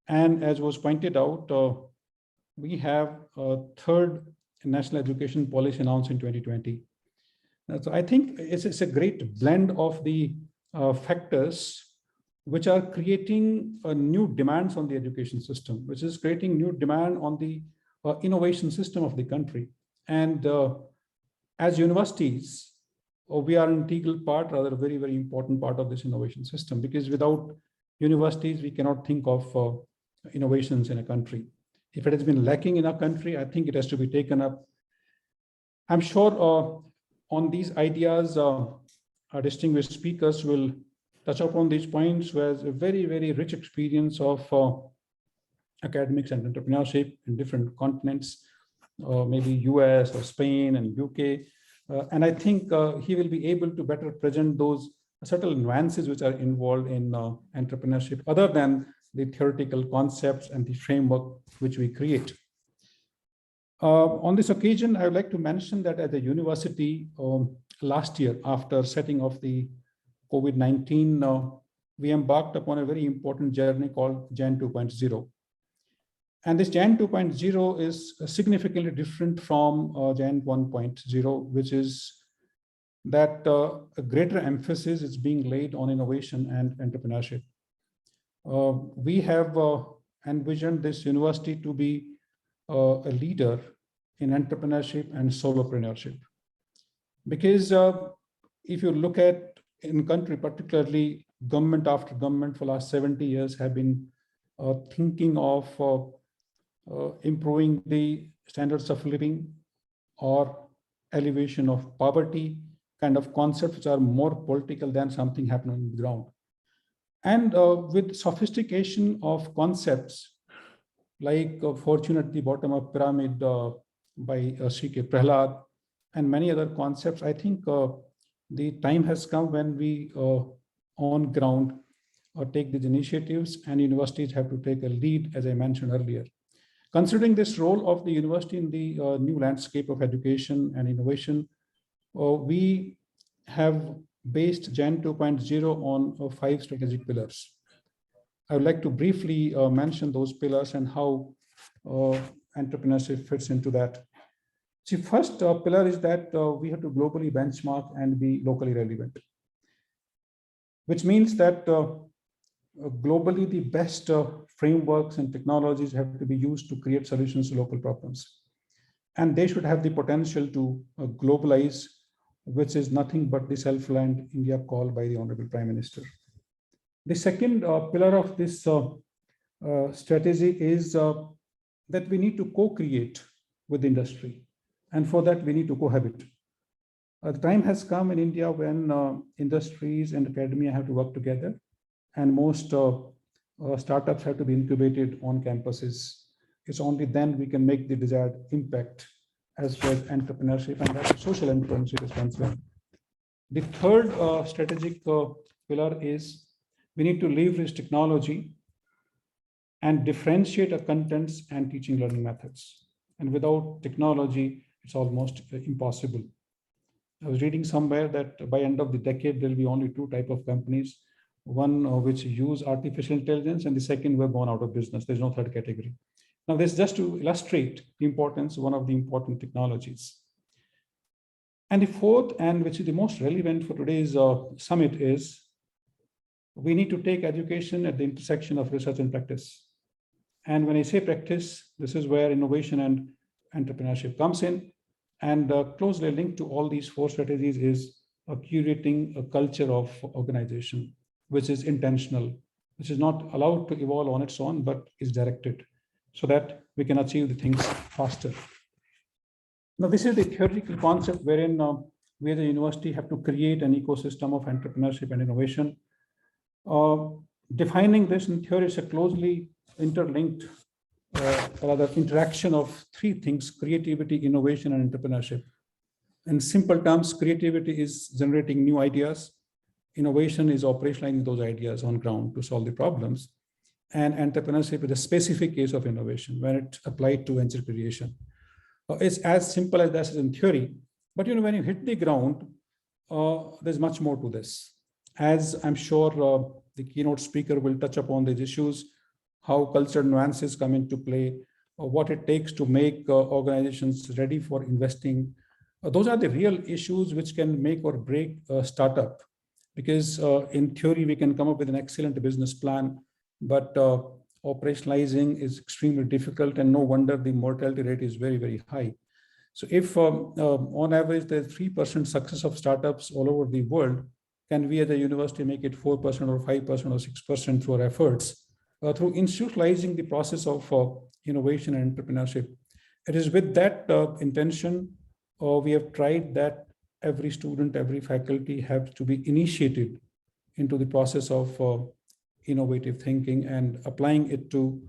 Speaker 6: And as was pointed out, we have a third national education policy announced in 2020. So I think it's a great blend of the factors which are creating new demands on the education system, which is creating new demand on the innovation system of the country. And as universities, we are an integral part, rather a very, very important part of this innovation system, because without universities, we cannot think of innovations in a country. If it has been lacking in our country, I think it has to be taken up. I'm sure on these ideas, our distinguished speakers will touch upon these points, where a very, very rich experience of academics and entrepreneurship in different continents, maybe US or Spain and UK. And I think he will be able to better present those subtle nuances which are involved in entrepreneurship, other than the theoretical concepts and the framework which we create. On this occasion, I would like to mention that at the university last year, after setting off the COVID-19, we embarked upon a very important journey called Jan 2.0. And this Jan 2.0 is significantly different from Jan 1.0, which is that a greater emphasis is being laid on innovation and entrepreneurship. We have envisioned this university to be a leader in entrepreneurship and solopreneurship. Because if you look at in country, particularly government after government for the last 70 years have been thinking of improving the standards of living or elevation of poverty, kind of concepts which are more political than something happening on the ground. And with sophistication of concepts like fortune at the bottom of pyramid by C.K. Prahlad and many other concepts, I think the time has come when we on ground take these initiatives, and universities have to take a lead, as I mentioned earlier. Considering this role of the university in the new landscape of education and innovation, we have based Jan 2.0 on 5 strategic pillars. I would like to briefly mention those pillars and how entrepreneurship fits into that. The first pillar is that we have to globally benchmark and be locally relevant, which means that globally the best frameworks and technologies have to be used to create solutions to local problems. And they should have the potential to globalize, which is nothing but the self-reliant India call by the Honorable Prime Minister. The second pillar of this strategy is that we need to co-create with industry. And for that, we need to cohabit. The time has come in India when industries and academia have to work together, and most startups have to be incubated on campuses. It's only then we can make the desired impact as far as entrepreneurship and as social entrepreneurship is concerned. The third strategic pillar is we need to leverage technology and differentiate our contents and teaching learning methods. And without technology, it's almost impossible. I was reading somewhere that by end of the decade, there'll be only 2 types of companies, one which use artificial intelligence and the second were gone out of business. There's no third category. Now this is just to illustrate the importance, one of the important technologies. And the fourth, and which is the most relevant for today's summit, is we need to take education at the intersection of research and practice. And when I say practice, this is where innovation and entrepreneurship comes in. And closely linked to all these 4 strategies is curating a culture of organization, which is intentional, which is not allowed to evolve on its own, but is directed so that we can achieve the things faster. Now, this is the theoretical concept wherein we as a university have to create an ecosystem of entrepreneurship and innovation. Defining this in theory is a closely interlinked rather interaction of three things: creativity, innovation, and entrepreneurship. In simple terms, creativity is generating new ideas. Innovation is operationalizing those ideas on ground to solve the problems. And entrepreneurship is a specific case of innovation when it's applied to venture creation. It's as simple as that in theory, but when you hit the ground, there's much more to this. As I'm sure the keynote speaker will touch upon these issues, how cultural nuances come into play, what it takes to make organizations ready for investing. Those are the real issues which can make or break a startup. Because in theory, we can come up with an excellent business plan, but operationalizing is extremely difficult, and no wonder the mortality rate is very, very high. So if on average, there's 3% success of startups all over the world, can we as a university make it 4% or 5% or 6% through our efforts, through institutionalizing the process of innovation and entrepreneurship? It is with that intention, we have tried that every student, every faculty has to be initiated into the process of innovative thinking and applying it to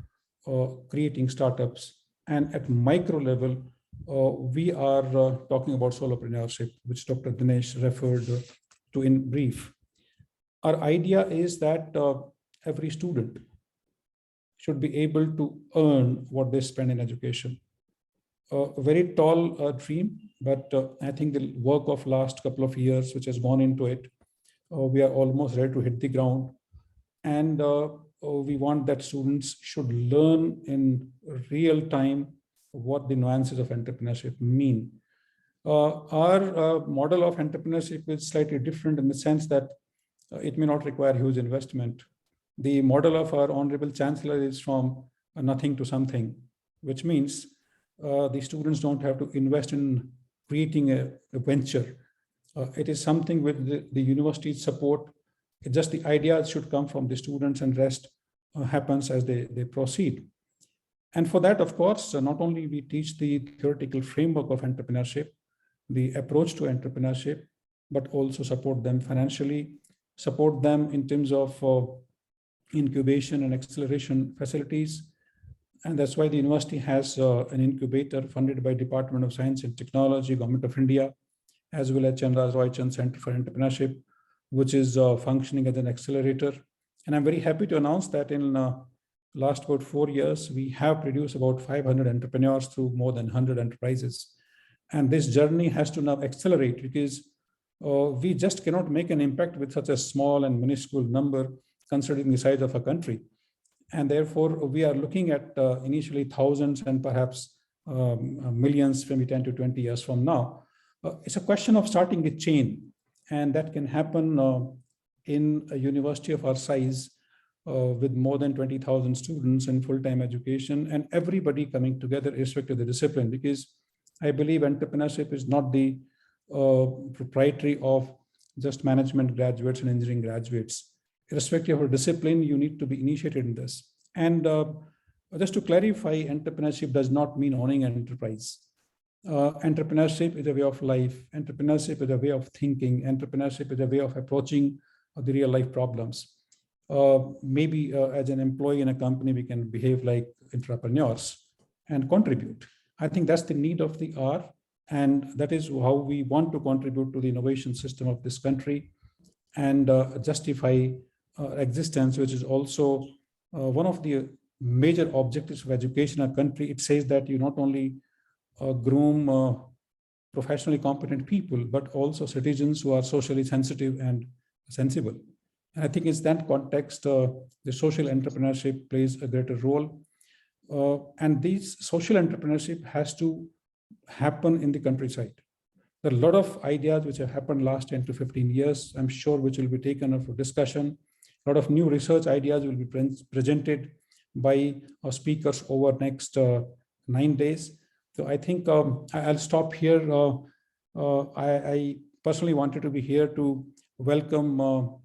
Speaker 6: creating startups. And at micro level, we are talking about solopreneurship, which Dr. Dinesh referred to in brief. Our idea is that every student should be able to earn what they spend in education. A very tall dream, but I think the work of last couple of years, which has gone into it, we are almost ready to hit the ground. And we want that students should learn in real time what the nuances of entrepreneurship mean. Our model of entrepreneurship is slightly different in the sense that it may not require huge investment. The model of our Honorable Chancellor is from nothing to something, which means the students don't have to invest in creating a venture. It is something with the university's support. It's just the ideas should come from the students, and rest happens as they proceed. And for that, of course, not only we teach the theoretical framework of entrepreneurship, the approach to entrepreneurship, but also support them financially, support them in terms of incubation and acceleration facilities. And that's why the university has an incubator funded by Department of Science and Technology, Government of India, as well as Chandra Roy Chand Center for Entrepreneurship, which is functioning as an accelerator. And I'm very happy to announce that in last about 4 years, we have produced about 500 entrepreneurs through more than 100 enterprises. And this journey has to now accelerate, because we just cannot make an impact with such a small and minuscule number considering the size of a country. And therefore, we are looking at initially thousands and perhaps millions, maybe 10 to 20 years from now. It's a question of starting a chain, and that can happen in a university of our size with more than 20,000 students in full-time education, and everybody coming together irrespective of the discipline, because I believe entrepreneurship is not the proprietary of just management graduates and engineering graduates. Irrespective of discipline, you need to be initiated in this. And just to clarify, entrepreneurship does not mean owning an enterprise. Entrepreneurship is a way of life. Entrepreneurship is a way of thinking. Entrepreneurship is a way of approaching the real life problems. Maybe as an employee in a company, we can behave like entrepreneurs and contribute. I think that's the need of the hour. And that is how we want to contribute to the innovation system of this country and justify existence, which is also one of the major objectives of education in our country. It says that you not only groom professionally competent people, but also citizens who are socially sensitive and sensible. And I think in that context, the social entrepreneurship plays a greater role. And this social entrepreneurship has to happen in the countryside. There are a lot of ideas which have happened last 10 to 15 years, I'm sure, which will be taken up for discussion. A lot of new research ideas will be presented by our speakers over next 9 days. So I think I'll stop here. I personally wanted to be here to welcome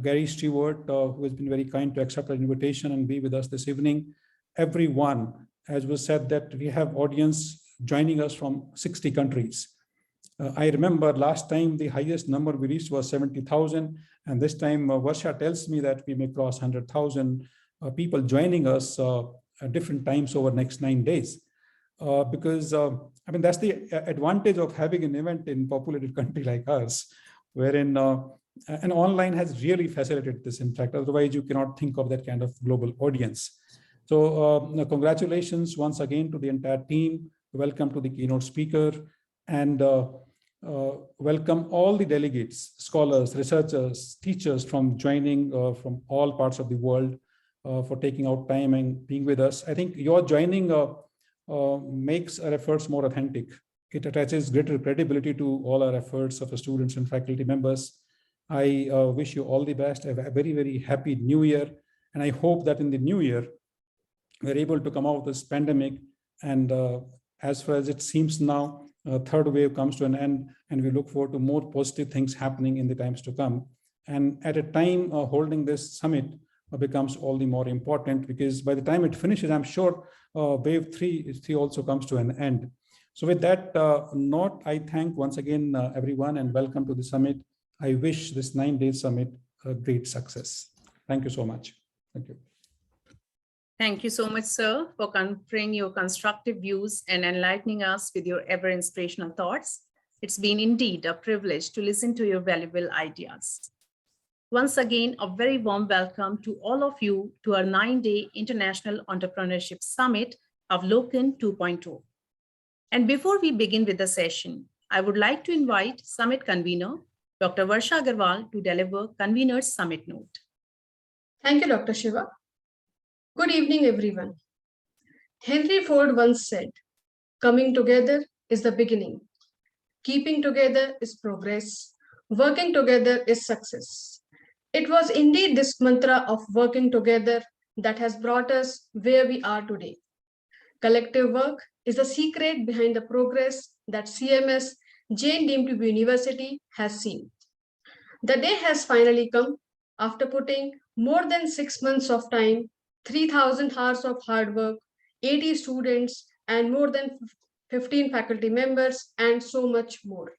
Speaker 6: Gary Stewart, who has been very kind to accept our invitation and be with us this evening. Everyone, as was said, that we have audience joining us from 60 countries. I remember last time the highest number we reached was 70,000, and this time Varsha tells me that we may cross 100,000 people joining us different times over next 9 days. Because I mean, that's the advantage of having an event in populated country like ours, wherein and online has really facilitated this. In fact, otherwise you cannot think of that kind of global audience. So congratulations once again to the entire team. Welcome to the keynote speaker, and welcome all the delegates, scholars, researchers, teachers from joining from all parts of the world for taking out time and being with us. I think your joining makes our efforts more authentic. It attaches greater credibility to all our efforts of the students and faculty members. I wish you all the best. A very, very happy new year. And I hope that in the new year, we're able to come out of this pandemic. And as far as it seems now, third wave comes to an end, and we look forward to more positive things happening in the times to come. And at a time holding this summit becomes all the more important, because by the time it finishes, I'm sure wave three also comes to an end. So with that note, I thank once again everyone, and welcome to the summit. I wish this 9-day summit a great success. Thank you so much. Thank you.
Speaker 15: Thank you so much, sir, for conferring your constructive views and enlightening us with your ever-inspirational thoughts. It's been indeed a privilege to listen to your valuable ideas. Once again, a very warm welcome to all of you to our 9-day International Entrepreneurship Summit of AVLOKAN 2.0. And before we begin with the session, I would like to invite Summit Convener, Dr. Varsha Agarwal, to deliver Convener's Summit Note.
Speaker 2: Thank you, Dr. Shiva. Good evening, everyone. Henry Ford once said, "Coming together is the beginning. Keeping together is progress. Working together is success." It was indeed this mantra of working together that has brought us where we are today. Collective work is the secret behind the progress that CMS, Jain deemed to be university, has seen. The day has finally come after putting more than 6 months of time, 3,000 hours of hard work, 80 students, and more than 15 faculty members, and so much more.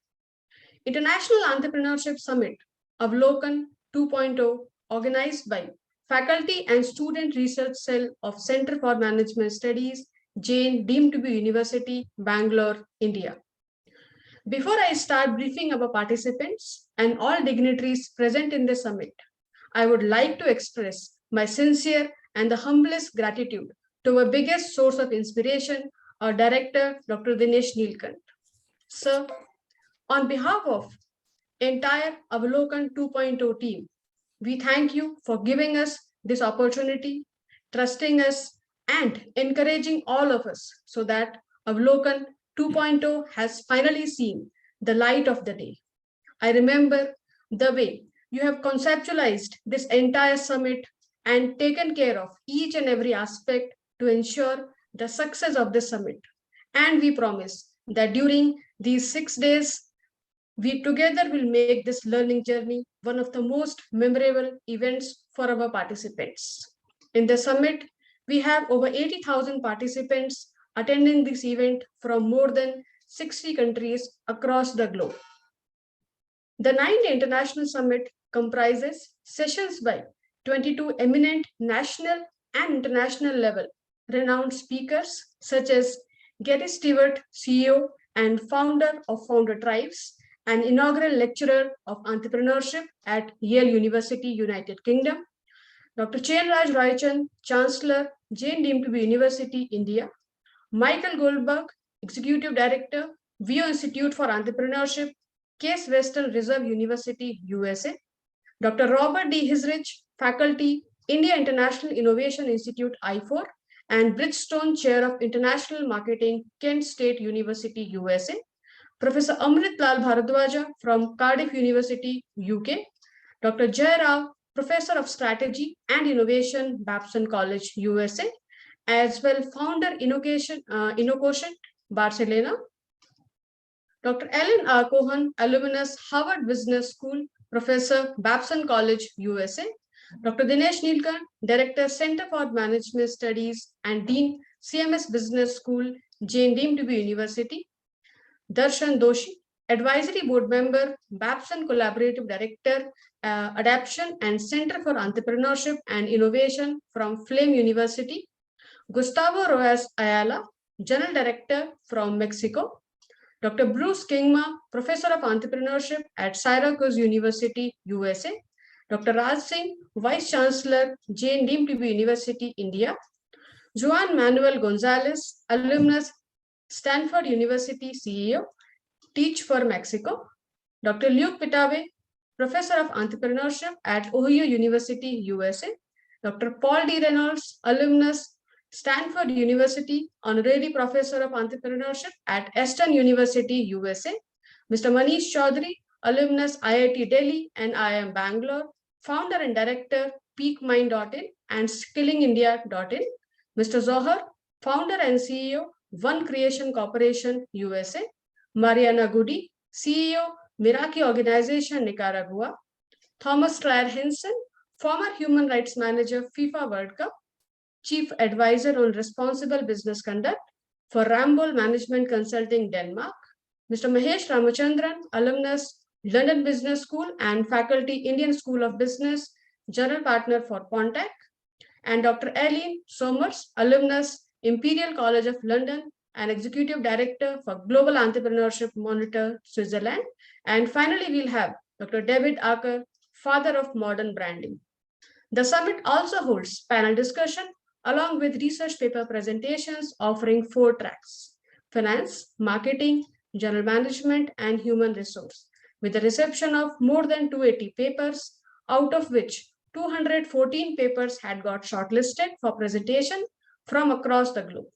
Speaker 2: International Entrepreneurship Summit of AVLOKAN 2.0, organized by Faculty and Student Research Cell of Center for Management Studies, Jain deemed to be University, Bangalore, India. Before I start briefing our participants and all dignitaries present in the summit, I would like to express my sincere and the humblest gratitude to our biggest source of inspiration, our director, Dr. Dinesh Neelkant. Sir, on behalf of entire AVLOKAN 2.0 team, we thank you for giving us this opportunity, trusting us, and encouraging all of us so that AVLOKAN 2.0 has finally seen the light of the day. I remember the way you have conceptualized this entire summit and taken care of each and every aspect to ensure the success of the summit. And we promise that during these 6 days, we together will make this learning journey one of the most memorable events for our participants. In the summit, we have over 80,000 participants attending this event from more than 60 countries across the globe. The 9th International Summit comprises sessions by 22 eminent national and international level renowned speakers such as Gary Stewart, CEO and founder of Founder Tribes, an inaugural lecturer of entrepreneurship at Yale University, United Kingdom, Dr. Chainraj Roychand, Chancellor, Jain deemed to be University, India, Michael Goldberg, Executive Director, VO Institute for Entrepreneurship, Case Western Reserve University, USA, Dr. Robert D. Hisrich, Faculty, India International Innovation Institute, I4, and Bridgestone Chair of International Marketing, Kent State University, USA, Professor Amrit Lal Bharadwaja from Cardiff University, UK, Dr. Jay Rao, Professor of Strategy and Innovation, Babson College, USA, as well founder Innovation, Barcelona, Dr. Ellen R. Cohen, alumnus, Harvard Business School, Professor, Babson College, USA, Dr. Dinesh Neelkant, Director, Center for Management Studies and Dean, CMS Business School, Jain deemed to be University, Darshan Doshi, Advisory Board Member, Babson Collaborative Director, Adaptation and Center for Entrepreneurship and Innovation from Flame University, Gustavo Rojas Ayala, General Director from Mexico. Dr. Bruce Kingma, Professor of Entrepreneurship at Syracuse University, USA. Dr. Raj Singh, Vice Chancellor, Jain deemed to be University, India. Juan Manuel Gonzalez, alumnus, Stanford University CEO, teach for Mexico. Dr. Luke Pitave, Professor of Entrepreneurship at Ohio University, USA. Dr. Paul D. Reynolds, alumnus, Stanford University, Honorary Professor of Entrepreneurship at Eastern University, USA. Mr. Manish Chaudhary, alumnus, IIT Delhi and IIM Bangalore, founder and director, peakmind.in and skillingindia.in. Mr. Zohar, founder and CEO, One Creation Corporation, USA. Mariana Goody, CEO, Miraki Organization, Nicaragua. Thomas Trier Henson, former Human Rights Manager, FIFA World Cup, Chief Advisor on Responsible Business Conduct for Ramboll Management Consulting, Denmark. Mr. Mahesh Ramachandran, alumnus, London Business School and faculty, Indian School of Business, General Partner for Pontac. And Dr. Eileen Somers, alumnus, Imperial College of London and Executive Director for Global Entrepreneurship Monitor, Switzerland. And finally, we'll have Dr. David Acker, father of modern branding. The summit also holds panel discussion along with research paper presentations offering 4 tracks: finance, marketing, general management, and human resource, with the reception of more than 280 papers, out of which 214 papers had got shortlisted for presentation from across the globe.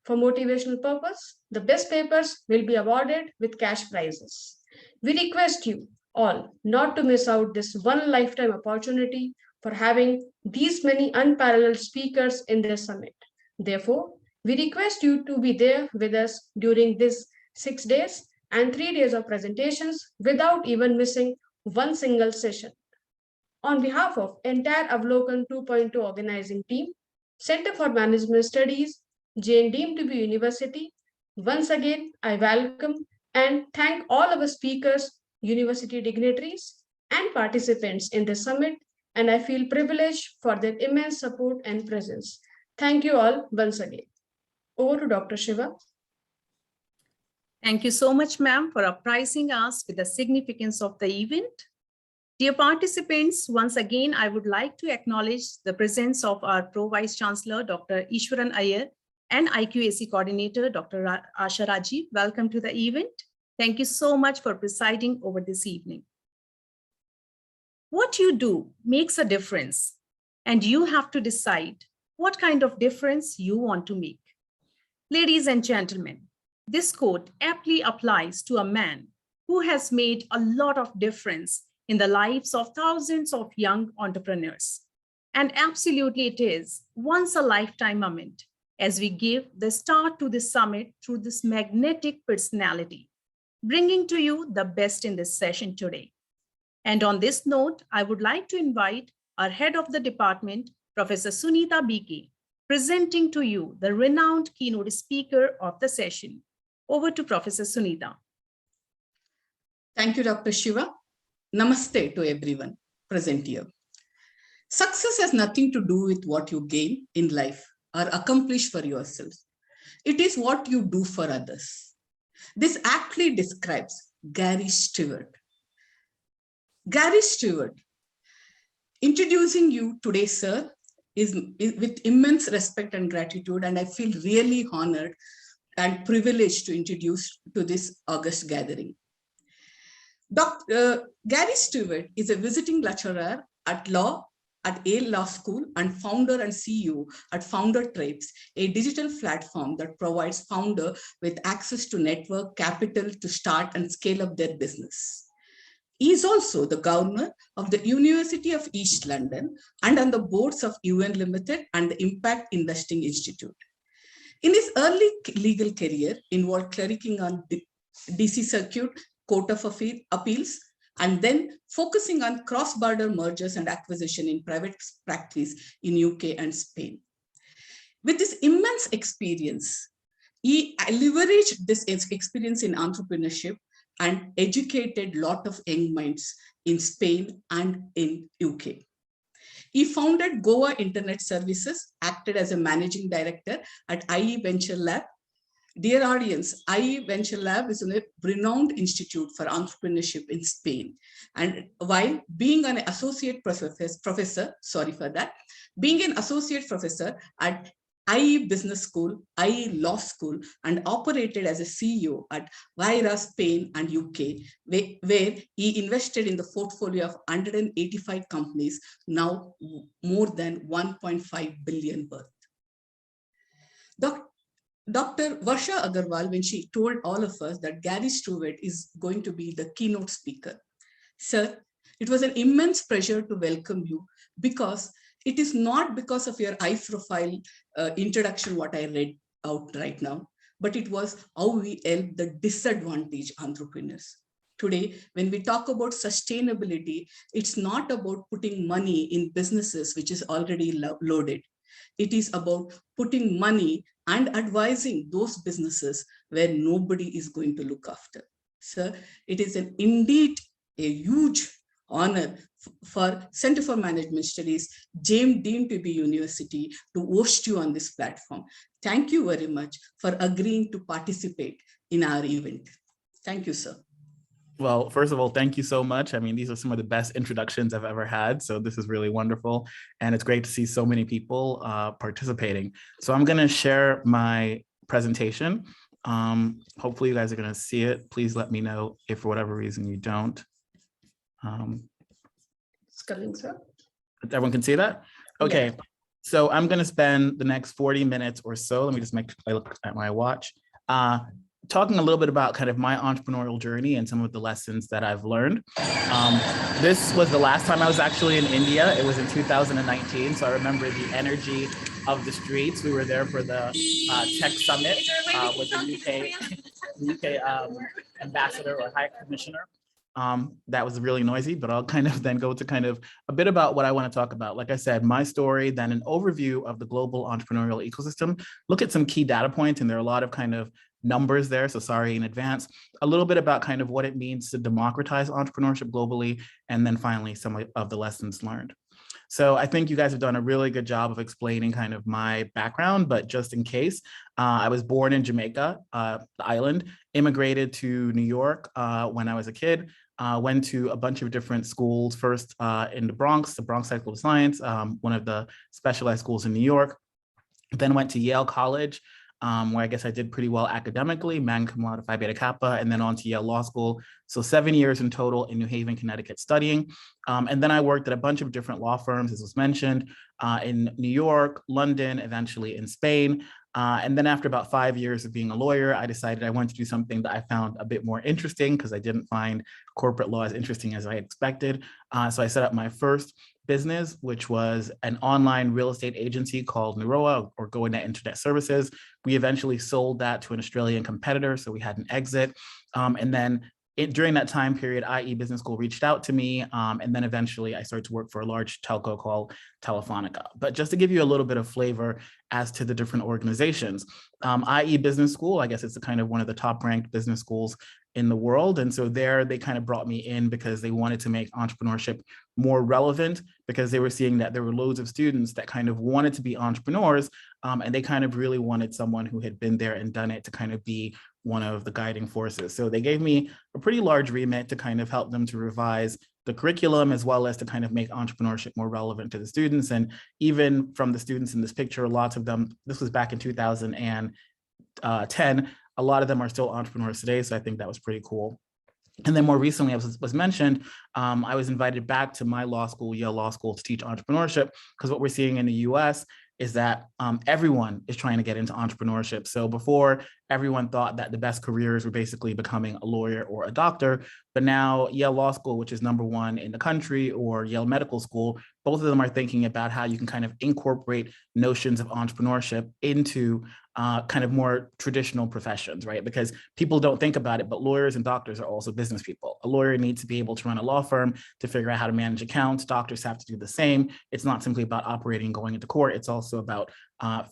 Speaker 2: For motivational purpose, the best papers will be awarded with cash prizes. We request you all not to miss out this one lifetime opportunity for having these many unparalleled speakers in this summit. Therefore, we request you to be there with us during these 6 days and 3 days of presentations without even missing one single session. On behalf of entire AVLOKAN 2.2 organizing team, Center for Management Studies, Jain deemed to be University, once again, I welcome and thank all our speakers, university dignitaries, and participants in the summit, and I feel privileged for their immense support and presence. Thank you all once again. Over to Dr. Shiva.
Speaker 15: Thank you so much, ma'am, for apprising us with the significance of the event. Dear participants, once again, I would like to acknowledge the presence of our Pro Vice Chancellor, Dr. Ishwaran Iyer, and IQAC Coordinator, Dr. Asha Raji. Welcome to the event. Thank you so much for presiding over this evening. What you do makes a difference, and you have to decide what kind of difference you want to make. Ladies and gentlemen, this quote aptly applies to a man who has made a lot of difference in the lives of thousands of young entrepreneurs. And absolutely it is once a lifetime moment as we give the start to this summit through this magnetic personality, bringing to you the best in this session today. And on this note, I would like to invite our head of the department, Professor Sunita BK, presenting to you the renowned keynote speaker of the session. Over to Professor Sunita.
Speaker 14: Thank you, Dr. Shiva. Namaste to everyone present here. Success has nothing to do with what you gain in life or accomplish for yourself. It is what you do for others. This aptly describes Gary Stewart. Gary Stewart, introducing you today, sir, is with immense respect and gratitude, and I feel really honored and privileged to introduce to this august gathering. Gary Stewart is a visiting lecturer at law at Yale Law School and founder and CEO at Founder Trapes, a digital platform that provides founder with access to network capital to start and scale up their business. He is also the governor of the University of East London and on the boards of UN Limited and the Impact Investing Institute. In his early legal career, involved clerking on DC Circuit Court of Appeals, and then focusing on cross-border mergers and acquisition in private practice in UK and Spain. With this immense experience, he leveraged this experience in entrepreneurship and educated a lot of young minds in Spain and in UK. He founded Goa Internet Services, acted as a managing director at IE Venture Lab. Dear audience, IE Venture Lab is a renowned institute for entrepreneurship in Spain. And while being an associate professor, sorry for that, being an associate professor at IE Business School, IE Law School, and operated as a CEO at Vaira, Spain and UK, where he invested in the portfolio of 185 companies, now more than 1.5 billion worth. Dr. Varsha Agarwal, when she told all of us that Gary Stewart is going to be the keynote speaker. Sir, it was an immense pleasure to welcome you, because it is not because of your high profile introduction what I read out right now, but it was how we help the disadvantaged entrepreneurs. Today, when we talk about sustainability, it's not about putting money in businesses which is already loaded. It is about putting money and advising those businesses where nobody is going to look after. Sir, it is indeed a huge honor for Center for Management Studies, James Dean to be University, to host you on this platform. Thank you very much for agreeing to participate in our event. Thank you, sir.
Speaker 4: Well, first of all, thank you so much. I mean, these are some of the best introductions I've ever had. So this is really wonderful. And it's great to see so many people participating. So I'm going to share my presentation. Hopefully you guys are going to see it. Please let me know if for whatever reason you don't.
Speaker 19: It's coming, sir.
Speaker 4: Everyone can see that? Okay.
Speaker 19: Yeah.
Speaker 4: So I'm going to spend the next 40 minutes or so. Let me just look at my watch. Talking a little bit about kind of my entrepreneurial journey and some of the lessons that I've learned. This was the last time I was actually in India. It was in 2019. So I remember the energy of the streets. We were there for the tech summit with the UK ambassador or high commissioner. That was really noisy, but I'll kind of then go to kind of a bit about what I want to talk about. Like I said, my story, then an overview of the global entrepreneurial ecosystem, look at some key data points, and there are a lot of kind of numbers there, so sorry in advance. A little bit about kind of what it means to democratize entrepreneurship globally, and then finally some of the lessons learned. So I think you guys have done a really good job of explaining kind of my background, but just in case, I was born in Jamaica, the island, immigrated to New York when I was a kid, went to a bunch of different schools, first in the Bronx School of Science, one of the specialized schools in New York, then went to Yale College, where I guess I did pretty well academically, magna cum laude, Phi Beta Kappa, and then on to Yale Law School. So 7 years in total in New Haven, Connecticut studying. And then I worked at a bunch of different law firms, as was mentioned, in New York, London, eventually in Spain. And then after about 5 years of being a lawyer, I decided I wanted to do something that I found a bit more interesting, because I didn't find corporate law as interesting as I expected. So I set up my first business, which was an online real estate agency called Nuroa, or GoNet Internet Services. We eventually sold that to an Australian competitor, so we had an exit. And then during that time period, IE Business School reached out to me, and then eventually I started to work for a large telco called Telefonica. But just to give you a little bit of flavor as to the different organizations, IE Business School, I guess it's kind of one of the top ranked business schools in the world. And so there they kind of brought me in because they wanted to make entrepreneurship more relevant, because they were seeing that there were loads of students that kind of wanted to be entrepreneurs, and they kind of really wanted someone who had been there and done it to kind of be one of the guiding forces. So they gave me a pretty large remit to kind of help them to revise the curriculum, as well as to kind of make entrepreneurship more relevant to the students. And even from the students in this picture, lots of them, this was back in 2010, a lot of them are still entrepreneurs today. So I think that was pretty cool. And then more recently, as was mentioned, I was invited back to my law school, Yale Law School, to teach entrepreneurship, because what we're seeing in the US is that everyone is trying to get into entrepreneurship. So before, everyone thought that the best careers were basically becoming a lawyer or a doctor, but now Yale Law School, which is #1 in the country, or Yale Medical School, both of them are thinking about how you can kind of incorporate notions of entrepreneurship into kind of more traditional professions, right? Because people don't think about it, but lawyers and doctors are also business people. A lawyer needs to be able to run a law firm to figure out how to manage accounts. Doctors have to do the same. It's not simply about operating and going into court. It's also about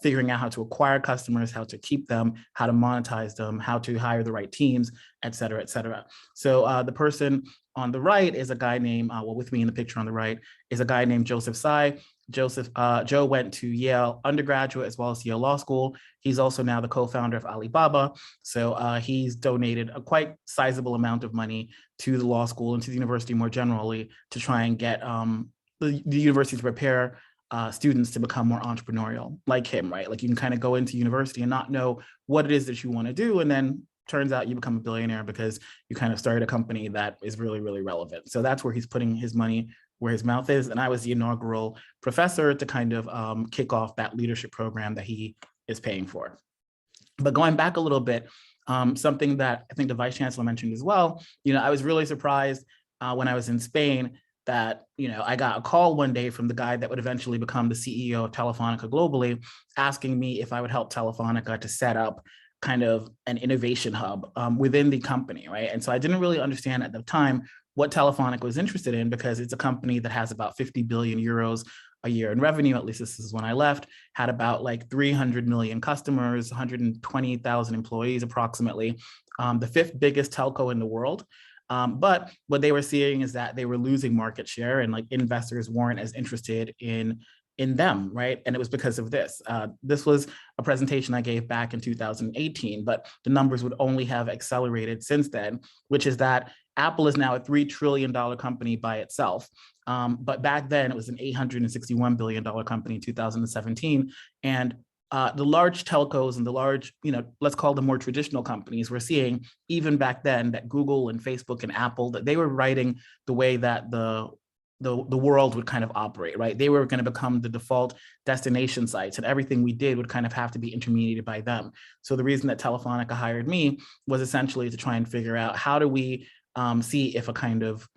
Speaker 4: figuring out how to acquire customers, how to keep them, how to monetize them, how to hire the right teams, et cetera, et cetera. So the person on the right is a guy named, well, with me in the picture on the right is a guy named Joseph Tsai. Joe went to Yale undergraduate as well as Yale Law School. He's also now the co-founder of Alibaba. So he's donated a quite sizable amount of money to the law school and to the university more generally to try and get the university to prepare students to become more entrepreneurial like him, right? Like you can kind of go into university and not know what it is that you want to do. And then turns out you become a billionaire because you kind of started a company that is really, really relevant. So that's where he's putting his money where his mouth is. And I was the inaugural professor to kind of kick off that leadership program that he is paying for. But going back a little bit, something that I think the Vice Chancellor mentioned as well, I was really surprised when I was in Spain that, I got a call one day from the guy that would eventually become the CEO of Telefonica globally, asking me if I would help Telefonica to set up kind of an innovation hub within the company, right? And so I didn't really understand at the time what Telefonica was interested in because it's a company that has about 50 billion euros a year in revenue, at least this is when I left, had about like 300 million customers, 120,000 employees approximately, the 5th biggest telco in the world. But what they were seeing is that they were losing market share and like investors weren't as interested in them, right? And it was because of this. This was a presentation I gave back in 2018, but the numbers would only have accelerated since then, which is that Apple is now a $3 trillion company by itself. But back then it was an $861 billion company in 2017. And the large telcos and the large, let's call them more traditional companies, we're seeing even back then that Google and Facebook and Apple, that they were writing the way that the world would kind of operate, right? They were going to become the default destination sites and everything we did would kind of have to be intermediated by them. So the reason that Telefonica hired me was essentially to try and figure out how do we see if a kind of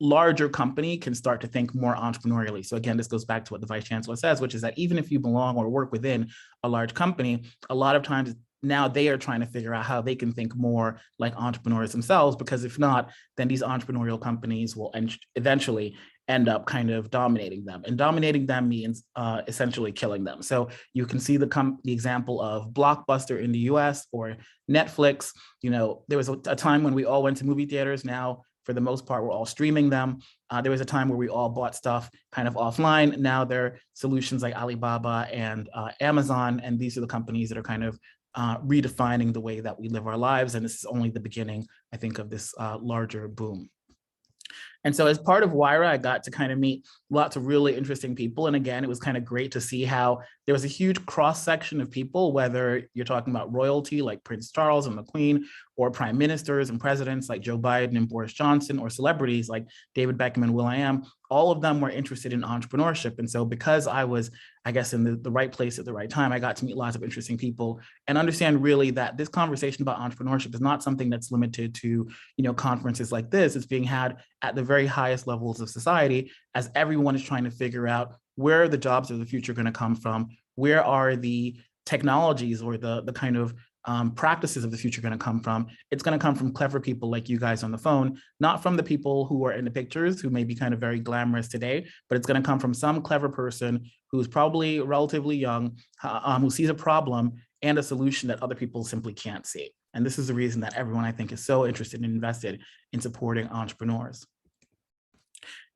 Speaker 4: larger company can start to think more entrepreneurially. So again, this goes back to what the Vice Chancellor says, which is that even if you belong or work within a large company, a lot of times now they are trying to figure out how they can think more like entrepreneurs themselves, because if not, then these entrepreneurial companies will eventually end up kind of dominating them. And dominating them means essentially killing them. So you can see the example of Blockbuster in the US or Netflix. There was a time when we all went to movie theaters. Now, for the most part, we're all streaming them. There was a time where we all bought stuff kind of offline. Now there are solutions like Alibaba and Amazon, and these are the companies that are kind of redefining the way that we live our lives. And this is only the beginning, I think, of this larger boom. And so as part of Wayra, I got to kind of meet lots of really interesting people. And again, it was kind of great to see how there was a huge cross section of people, whether you're talking about royalty like Prince Charles and the Queen, or prime ministers and presidents like Joe Biden and Boris Johnson, or celebrities like David Beckham and will.i.am. All of them were interested in entrepreneurship. And so because I was, I guess, in the right place at the right time, I got to meet lots of interesting people and understand really that this conversation about entrepreneurship is not something that's limited to, conferences like this. It's being had at the very highest levels of society as everyone is trying to figure out where are the jobs of the future going to come from, where are the technologies or the kind of practices of the future going to come from. It's going to come from clever people like you guys on the phone, not from the people who are in the pictures who may be kind of very glamorous today, but it's going to come from some clever person who's probably relatively young, who sees a problem and a solution that other people simply can't see. And this is the reason that everyone, I think, is so interested and invested in supporting entrepreneurs.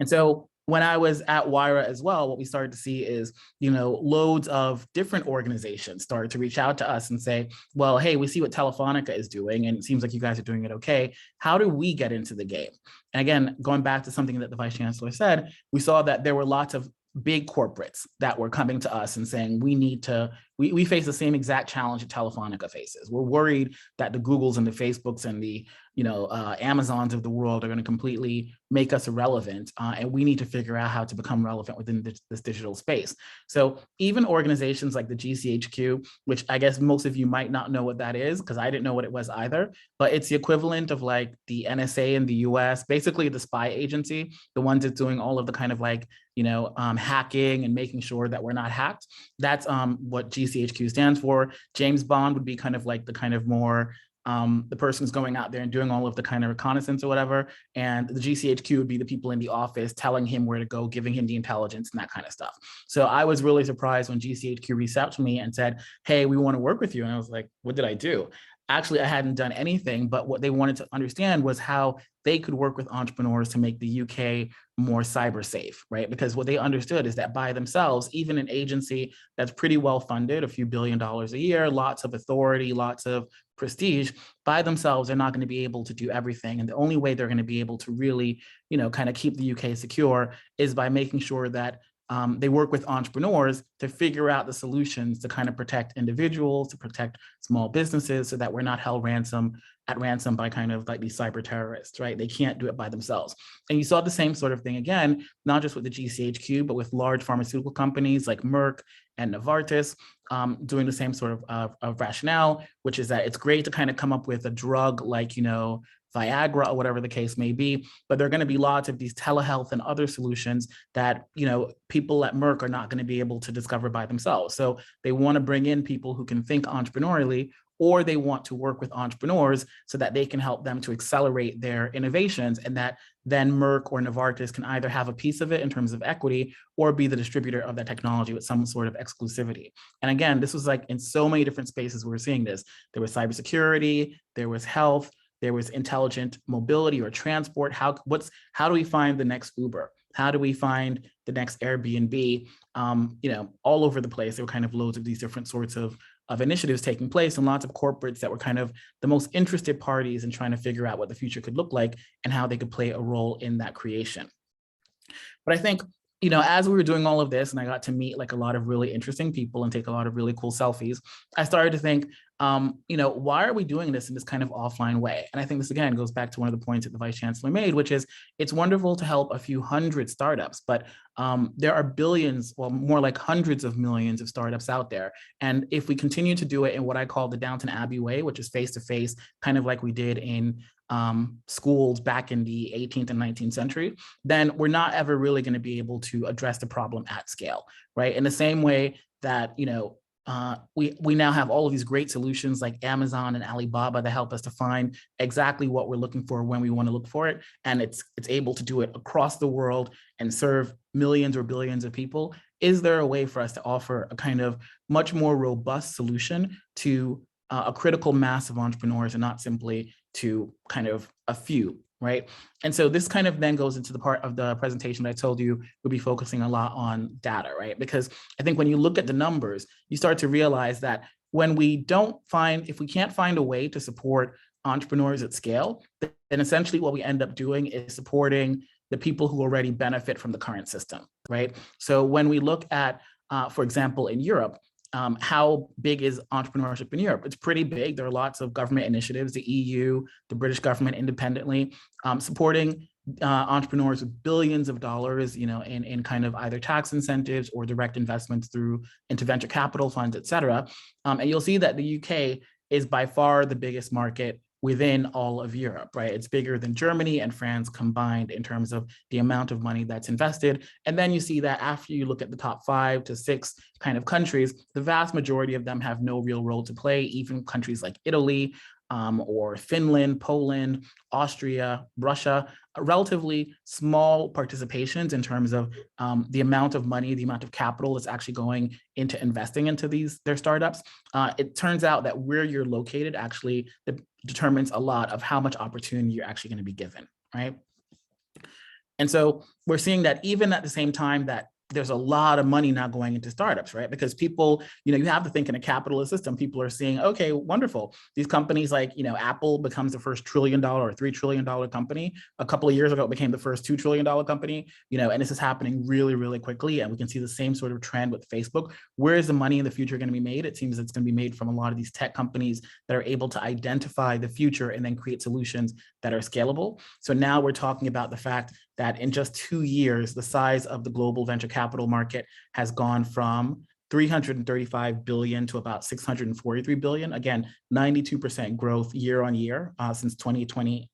Speaker 4: And so when I was at Wayra as well, what we started to see is, loads of different organizations started to reach out to us and say, well, hey, we see what Telefonica is doing, and it seems like you guys are doing it okay. How do we get into the game? And again, going back to something that the Vice Chancellor said, we saw that there were lots of big corporates that were coming to us and saying, we face the same exact challenge that Telefonica faces. We're worried that the Googles and the Facebooks and the Amazons of the world are going to completely make us irrelevant, and we need to figure out how to become relevant within this digital space. So even organizations like the GCHQ, which I guess most of you might not know what that is, because I didn't know what it was either, but it's the equivalent of like the NSA in the US, basically the spy agency, the ones that's doing all of the kind of like, hacking and making sure that we're not hacked. That's what GCHQ stands for. James Bond would be kind of like the kind of more the person's going out there and doing all of the kind of reconnaissance or whatever, and the GCHQ would be the people in the office telling him where to go, giving him the intelligence and that kind of stuff. So I was really surprised when GCHQ reached out to me and said, hey, we want to work with you. And I was like, what did I do? Actually, I hadn't done anything, but what they wanted to understand was how they could work with entrepreneurs to make the UK more cyber safe, right? Because what they understood is that by themselves, even an agency that's pretty well funded, a few $1 billion a year, lots of authority, lots of prestige, by themselves, they're not going to be able to do everything. And the only way they're going to be able to really, kind of keep the UK secure is by making sure that they work with entrepreneurs to figure out the solutions to kind of protect individuals, to protect small businesses, so that we're not held at ransom by kind of like these cyber terrorists, right? They can't do it by themselves. And you saw the same sort of thing again, not just with the GCHQ, but with large pharmaceutical companies like Merck and Novartis, doing the same sort of rationale, which is that it's great to kind of come up with a drug like, Viagra or whatever the case may be, but there are going to be lots of these telehealth and other solutions that, people at Merck are not going to be able to discover by themselves. So they want to bring in people who can think entrepreneurially, or they want to work with entrepreneurs so that they can help them to accelerate their innovations, and that then Merck or Novartis can either have a piece of it in terms of equity or be the distributor of that technology with some sort of exclusivity. And again, this was like in so many different spaces we were seeing this. There was cybersecurity, there was health, there was intelligent mobility or transport. How do we find the next Uber? How do we find the next Airbnb? All over the place, there were kind of loads of these different sorts of initiatives taking place, and lots of corporates that were kind of the most interested parties in trying to figure out what the future could look like and how they could play a role in that creation. But I think, as we were doing all of this and I got to meet like a lot of really interesting people and take a lot of really cool selfies, I started to think, why are we doing this in this kind of offline way? And I think this, again, goes back to one of the points that the Vice Chancellor made, which is it's wonderful to help a few hundred startups, but there are billions, well, more like hundreds of millions of startups out there. And if we continue to do it in what I call the Downton Abbey way, which is face-to-face, kind of like we did in schools back in the 18th and 19th century, then we're not ever really going to be able to address the problem at scale, right? In the same way that, we now have all of these great solutions like Amazon and Alibaba that help us to find exactly what we're looking for when we want to look for it. And it's able to do it across the world and serve millions or billions of people. Is there a way for us to offer a kind of much more robust solution to a critical mass of entrepreneurs and not simply to kind of a few, right? And so this kind of then goes into the part of the presentation that I told you we'll be focusing a lot on data, right? Because I think when you look at the numbers, you start to realize that if we can't find a way to support entrepreneurs at scale, then essentially what we end up doing is supporting the people who already benefit from the current system, right? So when we look at, for example, in Europe, how big is entrepreneurship in Europe? It's pretty big. There are lots of government initiatives, the EU, the British government independently, supporting entrepreneurs with billions of dollars, in kind of either tax incentives or direct investments into venture capital funds, et cetera. And you'll see that the UK is by far the biggest market within all of Europe, right? It's bigger than Germany and France combined in terms of the amount of money that's invested. And then you see that after you look at the top 5 to 6 kind of countries, the vast majority of them have no real role to play, even countries like Italy, or Finland, Poland, Austria, Russia, relatively small participations in terms of the amount of money, the amount of capital that's actually going into investing into their startups. It turns out that where you're located actually determines a lot of how much opportunity you're actually going to be given, right? And so we're seeing that even at the same time that there's a lot of money now going into startups, right? Because people, you have to think in a capitalist system, people are seeing, okay, wonderful. These companies like, Apple becomes the first $1 trillion or $3 trillion company. A couple of years ago, it became the first $2 trillion company, and this is happening really, really quickly. And we can see the same sort of trend with Facebook. Where is the money in the future going to be made? It seems it's going to be made from a lot of these tech companies that are able to identify the future and then create solutions that are scalable. So now we're talking about the fact that in just 2 years, the size of the global venture capital market has gone from 335 billion to about 643 billion. Again, 92% growth year on year since 2020.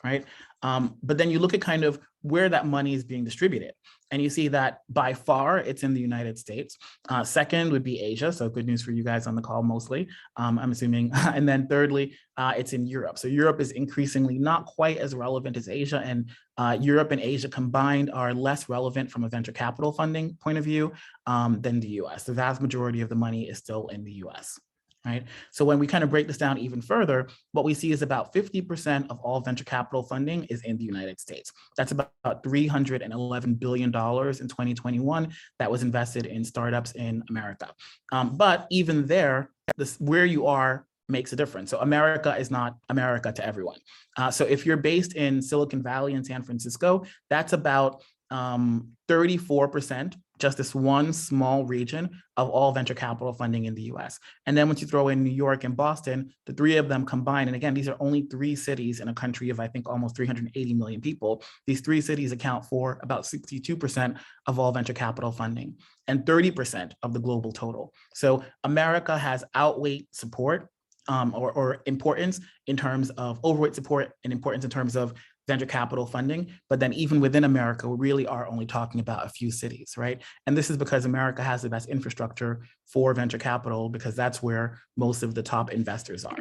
Speaker 4: right? But then you look at kind of where that money is being distributed. And you see that by far it's in the United States. Second would be Asia. So good news for you guys on the call mostly, I'm assuming. And then thirdly, it's in Europe. So Europe is increasingly not quite as relevant as Asia, and Europe and Asia combined are less relevant from a venture capital funding point of view than the US. The vast majority of the money is still in the US. Right. So when we kind of break this down even further, what we see is about 50% of all venture capital funding is in the United States. That's about $311 billion in 2021 that was invested in startups in America. But even there, where you are makes a difference. So America is not America to everyone. So if you're based in Silicon Valley and San Francisco, that's about 34%, just this one small region of all venture capital funding in the US. And then once you throw in New York and Boston, the three of them combined, and again, these are only 3 cities in a country of, I think, almost 380 million people. These 3 cities account for about 62% of all venture capital funding and 30% of the global total. So America has outweight support or importance in terms of overweight support and importance in terms of venture capital funding. But then even within America, we really are only talking about a few cities, right? And this is because America has the best infrastructure for venture capital, because that's where most of the top investors are.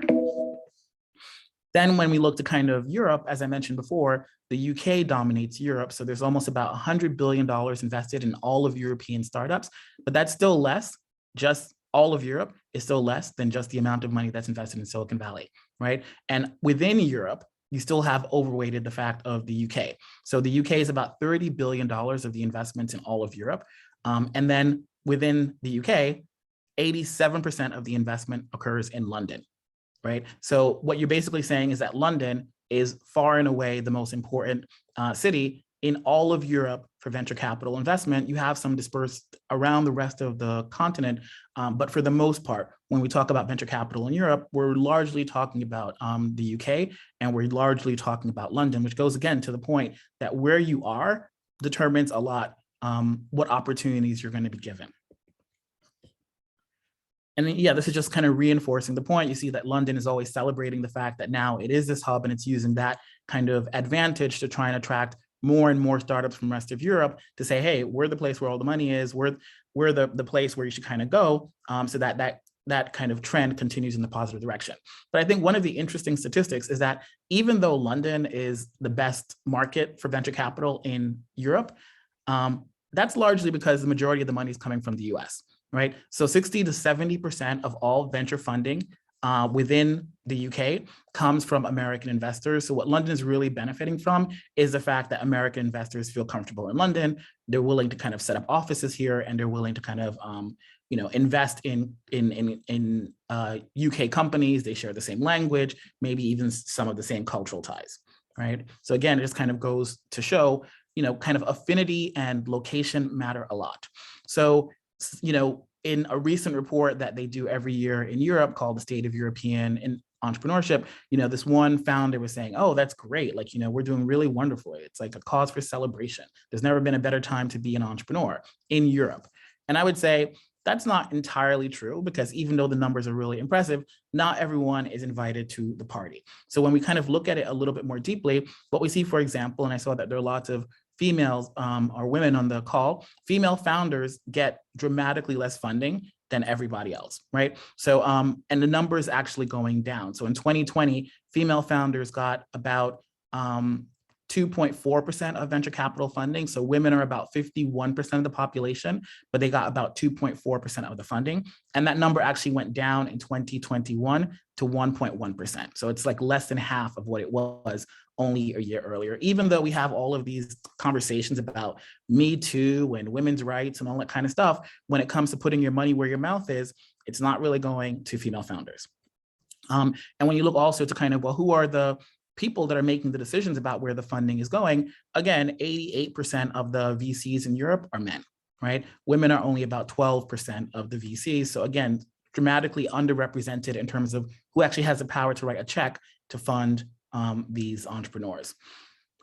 Speaker 4: Then when we look to kind of Europe, as I mentioned before, the UK dominates Europe. So there's almost about $100 billion invested in all of European startups, but that's still less, just all of Europe is still less than just the amount of money that's invested in Silicon Valley, right? And within Europe, you still have overweighted the fact of the UK. So the UK is about $30 billion of the investments in all of Europe. And then within the UK, 87% of the investment occurs in London, right? So what you're basically saying is that London is far and away the most important city in all of Europe for venture capital investment. You have some dispersed around the rest of the continent, but for the most part, when we talk about venture capital in Europe, we're largely talking about the UK, and we're largely talking about London, which goes again to the point that where you are determines a lot what opportunities you're going to be given. And then, yeah, this is just kind of reinforcing the point. You see that London is always celebrating the fact that now it is this hub, and it's using that kind of advantage to try and attract more and more startups from the rest of Europe to say, hey, we're the place where all the money is. We're the place where you should kind of go, so that kind of trend continues in the positive direction. But I think one of the interesting statistics is that even though London is the best market for venture capital in Europe, that's largely because the majority of the money is coming from the US, right? So 60 to 70% of all venture funding within the UK comes from American investors. So what London is really benefiting from is the fact that American investors feel comfortable in London. They're willing to kind of set up offices here, and they're willing to kind of invest in UK companies. They share the same language, maybe even some of the same cultural ties, right? So again, it just kind of goes to show, kind of affinity and location matter a lot. So, in a recent report that they do every year in Europe called the State of European Entrepreneurship, this one founder was saying, oh, that's great. Like, we're doing really wonderfully. It's like a cause for celebration. There's never been a better time to be an entrepreneur in Europe. And I would say that's not entirely true, because even though the numbers are really impressive, not everyone is invited to the party. So when we kind of look at it a little bit more deeply, what we see, for example, and I saw that there are lots of females or women on the call, female founders get dramatically less funding than everybody else, right? So, and the number is actually going down. So in 2020, female founders got about 2.4% of venture capital funding. So women are about 51% of the population, but they got about 2.4% of the funding. And that number actually went down in 2021 to 1.1%. So it's like less than half of what it was only a year earlier, even though we have all of these conversations about Me Too and women's rights and all that kind of stuff. When it comes to putting your money where your mouth is, it's not really going to female founders. And when you look also to kind of, well, who are the people that are making the decisions about where the funding is going? Again, 88% of the VCs in Europe are men, right? Women are only about 12% of the VCs. So again, dramatically underrepresented in terms of who actually has the power to write a check to fund these entrepreneurs.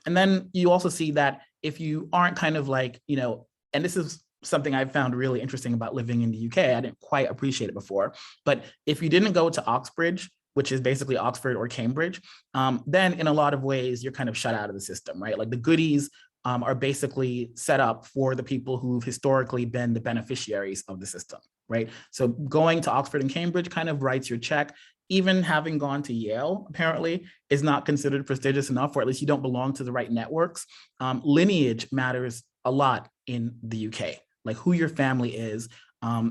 Speaker 4: And then you also see that if you aren't kind of like, and this is something I've found really interesting about living in the UK, I didn't quite appreciate it before, but if you didn't go to Oxbridge which is basically Oxford or Cambridge, then in a lot of ways, you're kind of shut out of the system, right? Like the goodies are basically set up for the people who've historically been the beneficiaries of the system, right? So going to Oxford and Cambridge kind of writes your check. Even having gone to Yale, apparently, is not considered prestigious enough, or at least you don't belong to the right networks. Lineage matters a lot in the UK. Like who your family is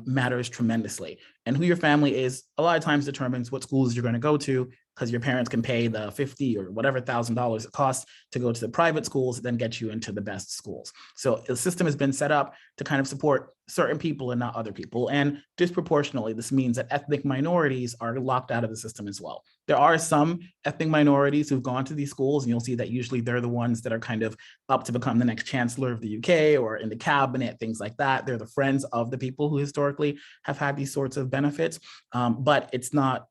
Speaker 4: matters tremendously. And who your family is a lot of times determines what schools you're going to go to, because your parents can pay the $50 or whatever $1,000 it costs to go to the private schools, then get you into the best schools. So the system has been set up to kind of support certain people and not other people. And disproportionately, this means that ethnic minorities are locked out of the system as well. There are some ethnic minorities who've gone to these schools, and you'll see that usually they're the ones that are kind of up to become the next chancellor of the UK or in the cabinet, things like that. They're the friends of the people who historically have had these sorts of benefits, but it's not,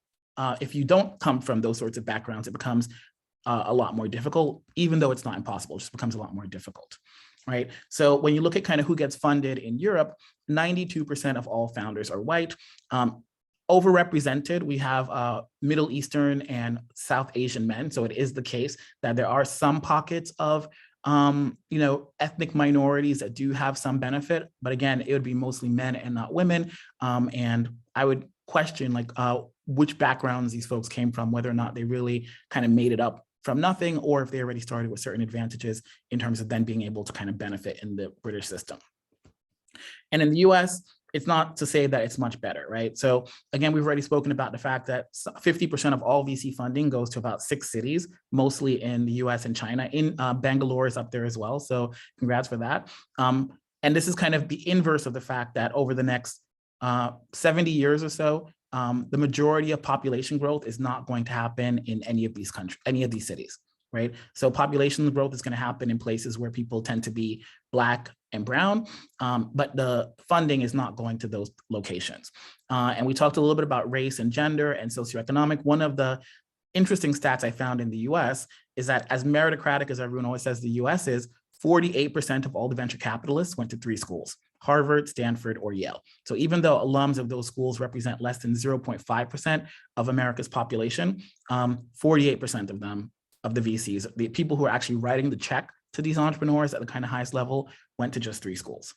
Speaker 4: if you don't come from those sorts of backgrounds, it becomes a lot more difficult, even though it's not impossible, it just becomes a lot more difficult, right? So when you look at kind of who gets funded in Europe, 92% of all founders are white. Overrepresented, we have Middle Eastern and South Asian men. So it is the case that there are some pockets of ethnic minorities that do have some benefit, but again, it would be mostly men and not women. And I would question like which backgrounds these folks came from, whether or not they really kind of made it up from nothing, or if they already started with certain advantages in terms of then being able to kind of benefit in the British system. And in the US, it's not to say that it's much better, right? So again, we've already spoken about the fact that 50% of all VC funding goes to about 6 cities, mostly in the US and China. In Bangalore is up there as well, so congrats for that. And this is kind of the inverse of the fact that over the next 70 years or so, the majority of population growth is not going to happen in any of these countries, any of these cities, right? So population growth is going to happen in places where people tend to be Black and brown, but the funding is not going to those locations. And we talked a little bit about race and gender and socioeconomic. One of the interesting stats I found in the US is that as meritocratic as everyone always says the US is, 48% of all the venture capitalists went to 3 schools, Harvard, Stanford, or Yale. So even though alums of those schools represent less than 0.5% of America's population, 48% of them, of the VCs, the people who are actually writing the check to these entrepreneurs at the kind of highest level, went to just 3 schools.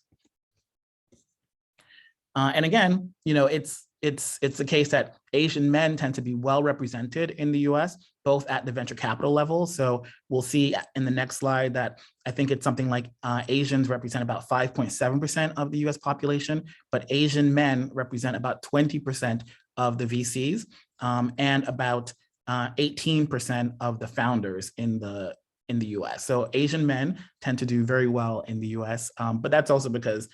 Speaker 4: And again, it's the case that Asian men tend to be well represented in the US, both at the venture capital level. So we'll see in the next slide that I think it's something like Asians represent about 5.7% of the US population, but Asian men represent about 20% of the VCs and about 18% of the founders in the US. So Asian men tend to do very well in the US, but that's also because,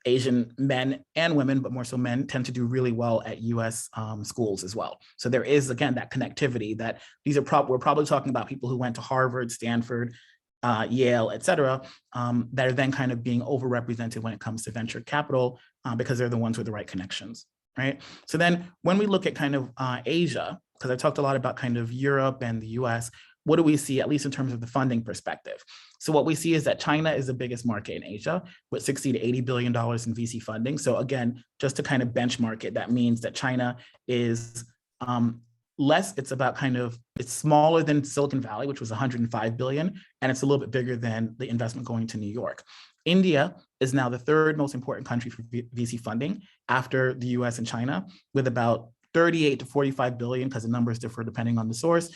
Speaker 4: Asian men and women, but more so men, tend to do really well at US schools as well. So there is, again, that connectivity that these are we're probably talking about people who went to Harvard, Stanford, Yale, et cetera, that are then kind of being overrepresented when it comes to venture capital because they're the ones with the right connections, right? So then when we look at kind of Asia, because I talked a lot about kind of Europe and the US, what do we see, at least in terms of the funding perspective? So what we see is that China is the biggest market in Asia with $60 to $80 billion in VC funding. So again, just to kind of benchmark it, that means that China is it's about it's smaller than Silicon Valley, which was 105 billion, and it's a little bit bigger than the investment going to New York. India is now the 3rd most important country for VC funding after the US and China, with about 38 to 45 billion, because the numbers differ depending on the source,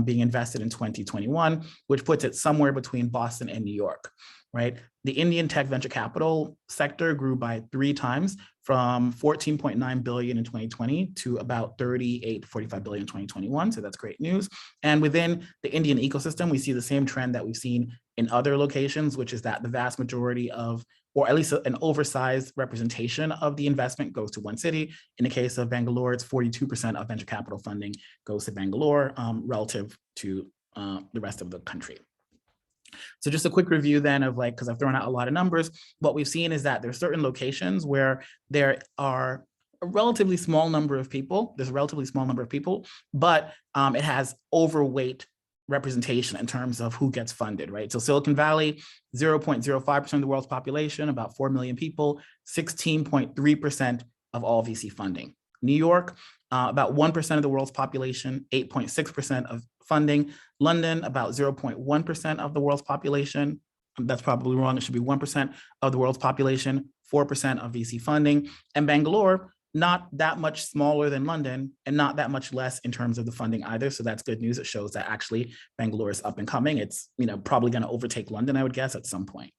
Speaker 4: being invested in 2021, which puts it somewhere between Boston and New York, right? The Indian tech venture capital sector grew by 3 times, from 14.9 billion in 2020 to about 38 to 45 billion in 2021. So that's great news. And within the Indian ecosystem, we see the same trend that we've seen in other locations, which is that the vast majority of, or at least an oversized representation of the investment goes to one city. In the case of Bangalore, it's 42% of venture capital funding goes to Bangalore relative to the rest of the country. So just a quick review then of because I've thrown out a lot of numbers, what we've seen is that there's certain locations where there are a relatively small number of people, but it has overweight representation in terms of who gets funded, right? So Silicon Valley, 0.05% of the world's population, about 4 million people, 16.3% of all VC funding. New York, about 1% of the world's population, 8.6% of funding. London, about 0.1% of the world's population. That's probably wrong. It should be 1% of the world's population, 4% of VC funding. And Bangalore, not that much smaller than London and not that much less in terms of the funding either. So that's good news. It shows that actually Bangalore is up and coming. It's probably going to overtake London, I would guess, at some point.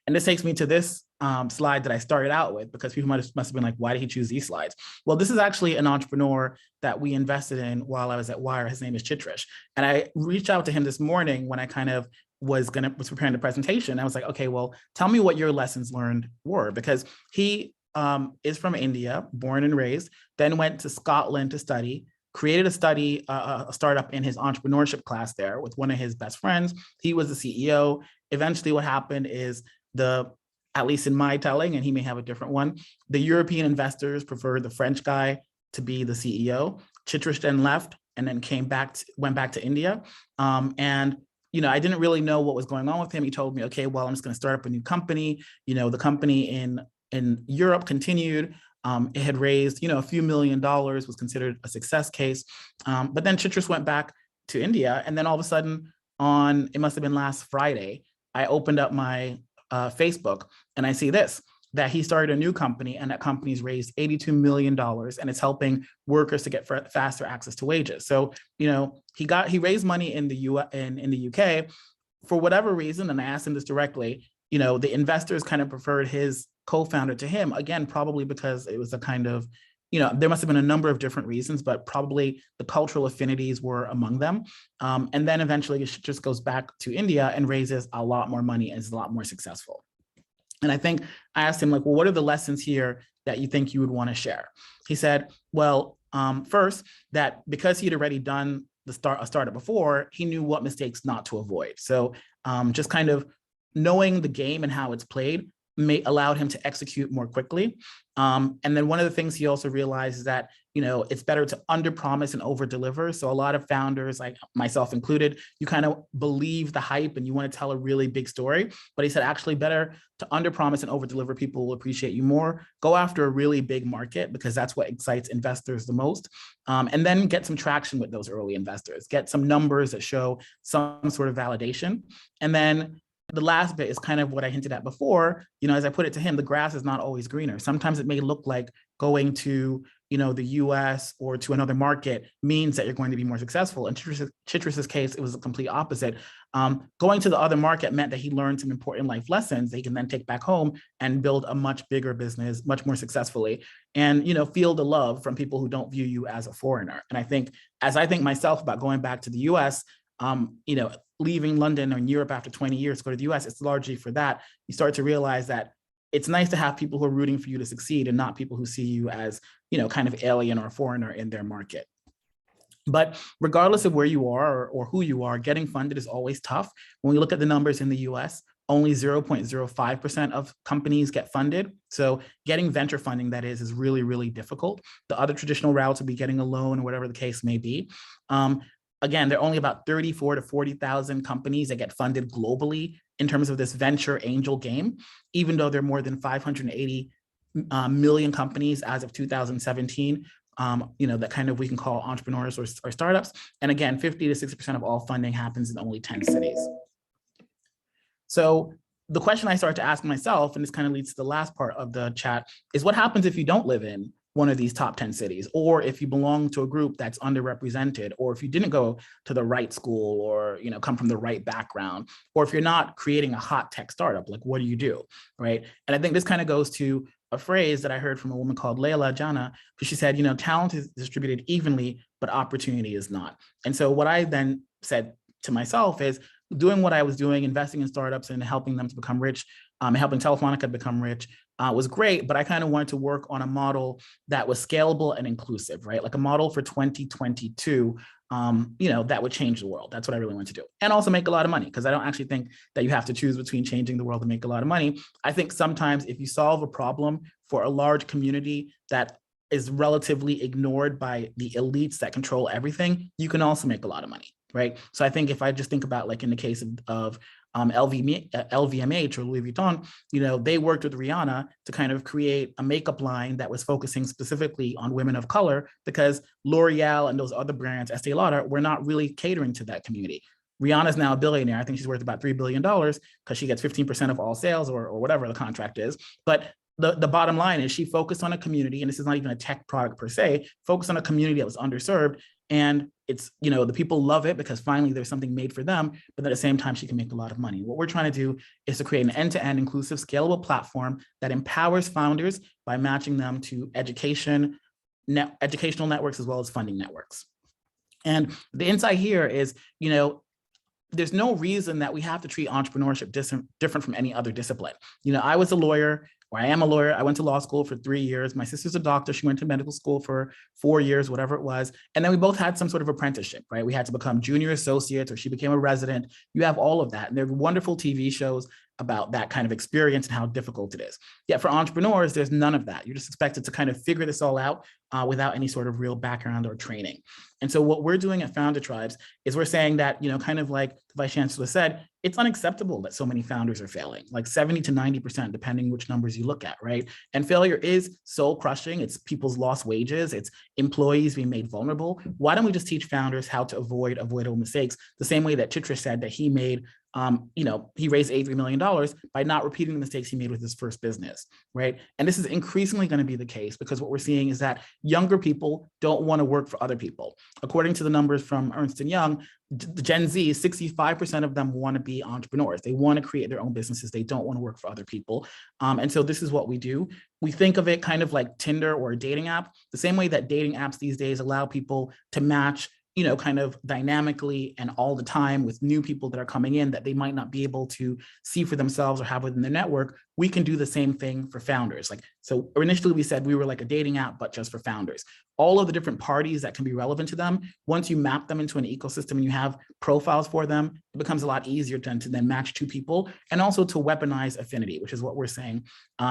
Speaker 4: And this takes me to this slide that I started out with, because people must have been like, why did he choose these slides? Well, this is actually an entrepreneur that we invested in while I was at Wire. His name is Chitrish. And I reached out to him this morning when I kind of was preparing the presentation. I was like, okay, well, tell me what your lessons learned were, because he is from India, born and raised, then went to Scotland to study, created a startup in his entrepreneurship class there with one of his best friends. He was the CEO. Eventually what happened is at least in my telling, and he may have a different one, the European investors preferred the French guy to be the CEO. Chitrish then left and then went back to India. And I didn't really know what was going on with him. He told me, okay, well, I'm just going to start up a new company. The company in Europe continued. It had raised, a few $1 million, was considered a success case. But then Chitrish went back to India. And then all of a sudden it must have been last Friday, I opened up my Facebook and I see this, that he started a new company and that company's raised $82 million and it's helping workers to get faster access to wages. So, he raised money in the UK for whatever reason. And I asked him this directly, the investors kind of preferred his co-founder to him, again, probably because it was a kind of, there must have been a number of different reasons, but probably the cultural affinities were among them. And then eventually it just goes back to India and raises a lot more money and is a lot more successful. And I think I asked him, like, well, what are the lessons here that you think you would want to share? He said, well, first, that because he'd already done a startup before, he knew what mistakes not to avoid. So just kind of knowing the game and how it's played allowed him to execute more quickly. And then one of the things he also realized is that, it's better to underpromise and overdeliver. So a lot of founders, like myself included, you kind of believe the hype and you want to tell a really big story. But he said, actually better to underpromise and overdeliver. People will appreciate you more. Go after a really big market because that's what excites investors the most. And then get some traction with those early investors. Get some numbers that show some sort of validation. And then the last bit is kind of what I hinted at before. As I put it to him, the grass is not always greener. Sometimes it may look like going to, the US or to another market means that you're going to be more successful. In Chitrish's case, it was the complete opposite. Going to the other market meant that he learned some important life lessons that he can then take back home and build a much bigger business, much more successfully, and, feel the love from people who don't view you as a foreigner. And I think, as I think myself about going back to the US, leaving London or Europe after 20 years to go to the US, it's largely for that. You start to realize that it's nice to have people who are rooting for you to succeed and not people who see you as, kind of alien or foreigner in their market. But regardless of where you are or who you are, getting funded is always tough. When we look at the numbers in the US, only 0.05% of companies get funded. So getting venture funding, that is really, really difficult. The other traditional routes would be getting a loan or whatever the case may be. Again, there are only about 34,000 to 40,000 companies that get funded globally in terms of this venture angel game, even though there are more than 580 million companies as of 2017, that kind of we can call entrepreneurs or startups. And again, 50 to 60% of all funding happens in only 10 cities. So the question I started to ask myself, and this kind of leads to the last part of the chat, is what happens if you don't live in one of these top 10 cities, or if you belong to a group that's underrepresented, or if you didn't go to the right school or, come from the right background, or if you're not creating a hot tech startup, like what do you do, right? And I think this kind of goes to a phrase that I heard from a woman called Leila Jana, because she said, talent is distributed evenly, but opportunity is not. And so what I then said to myself is, doing what I was doing, investing in startups and helping them to become rich, helping Telefonica become rich, was great, but I kind of wanted to work on a model that was scalable and inclusive, right? Like a model for 2022, that would change the world. That's what I really wanted to do. And also make a lot of money, because I don't actually think that you have to choose between changing the world and make a lot of money. I think sometimes if you solve a problem for a large community that is relatively ignored by the elites that control everything, you can also make a lot of money, right? So I think if I just think about, like in the case of LVMH or Louis Vuitton, they worked with Rihanna to kind of create a makeup line that was focusing specifically on women of color, because L'Oreal and those other brands, Estee Lauder, were not really catering to that community. Rihanna's now a billionaire. I think she's worth about $3 billion because she gets 15% of all sales or whatever the contract is. But the bottom line is she focused on a community, and this is not even a tech product per se, focused on a community that was underserved. And it's, the people love it because finally there's something made for them, but at the same time, she can make a lot of money. What we're trying to do is to create an end-to-end inclusive, scalable platform that empowers founders by matching them to educational networks as well as funding networks. And the insight here is, there's no reason that we have to treat entrepreneurship different from any other discipline. I was a lawyer, or I am a lawyer. I went to law school for 3 years. My sister's a doctor. She went to medical school for 4 years, whatever it was. And then we both had some sort of apprenticeship, right? We had to become junior associates, or she became a resident. You have all of that. And there are wonderful TV shows about that kind of experience and how difficult it is. Yet for entrepreneurs, there's none of that. You're just expected to kind of figure this all out without any sort of real background or training. And so what we're doing at Founder Tribes is we're saying that, kind of like the Vice Chancellor said, it's unacceptable that so many founders are failing, like 70 to 90%, depending which numbers you look at, right? And failure is soul crushing. It's people's lost wages. It's employees being made vulnerable. Why don't we just teach founders how to avoid avoidable mistakes, the same way that Chitra said that he made he raised $83 million by not repeating the mistakes he made with his first business, right? And this is increasingly going to be the case because what we're seeing is that younger people don't want to work for other people. According to the numbers from Ernst & Young, the Gen Z, 65% of them want to be entrepreneurs. They want to create their own businesses. They don't want to work for other people. And so this is what we do. We think of it kind of like Tinder or a dating app, the same way that dating apps these days allow people to match kind of dynamically and all the time with new people that are coming in that they might not be able to see for themselves or have within their network. We can do the same thing for founders. So initially we said we were like a dating app, but just for founders. All of the different parties that can be relevant to them, once you map them into an ecosystem and you have profiles for them, it becomes a lot easier to then match two people and also to weaponize affinity, which is what we're saying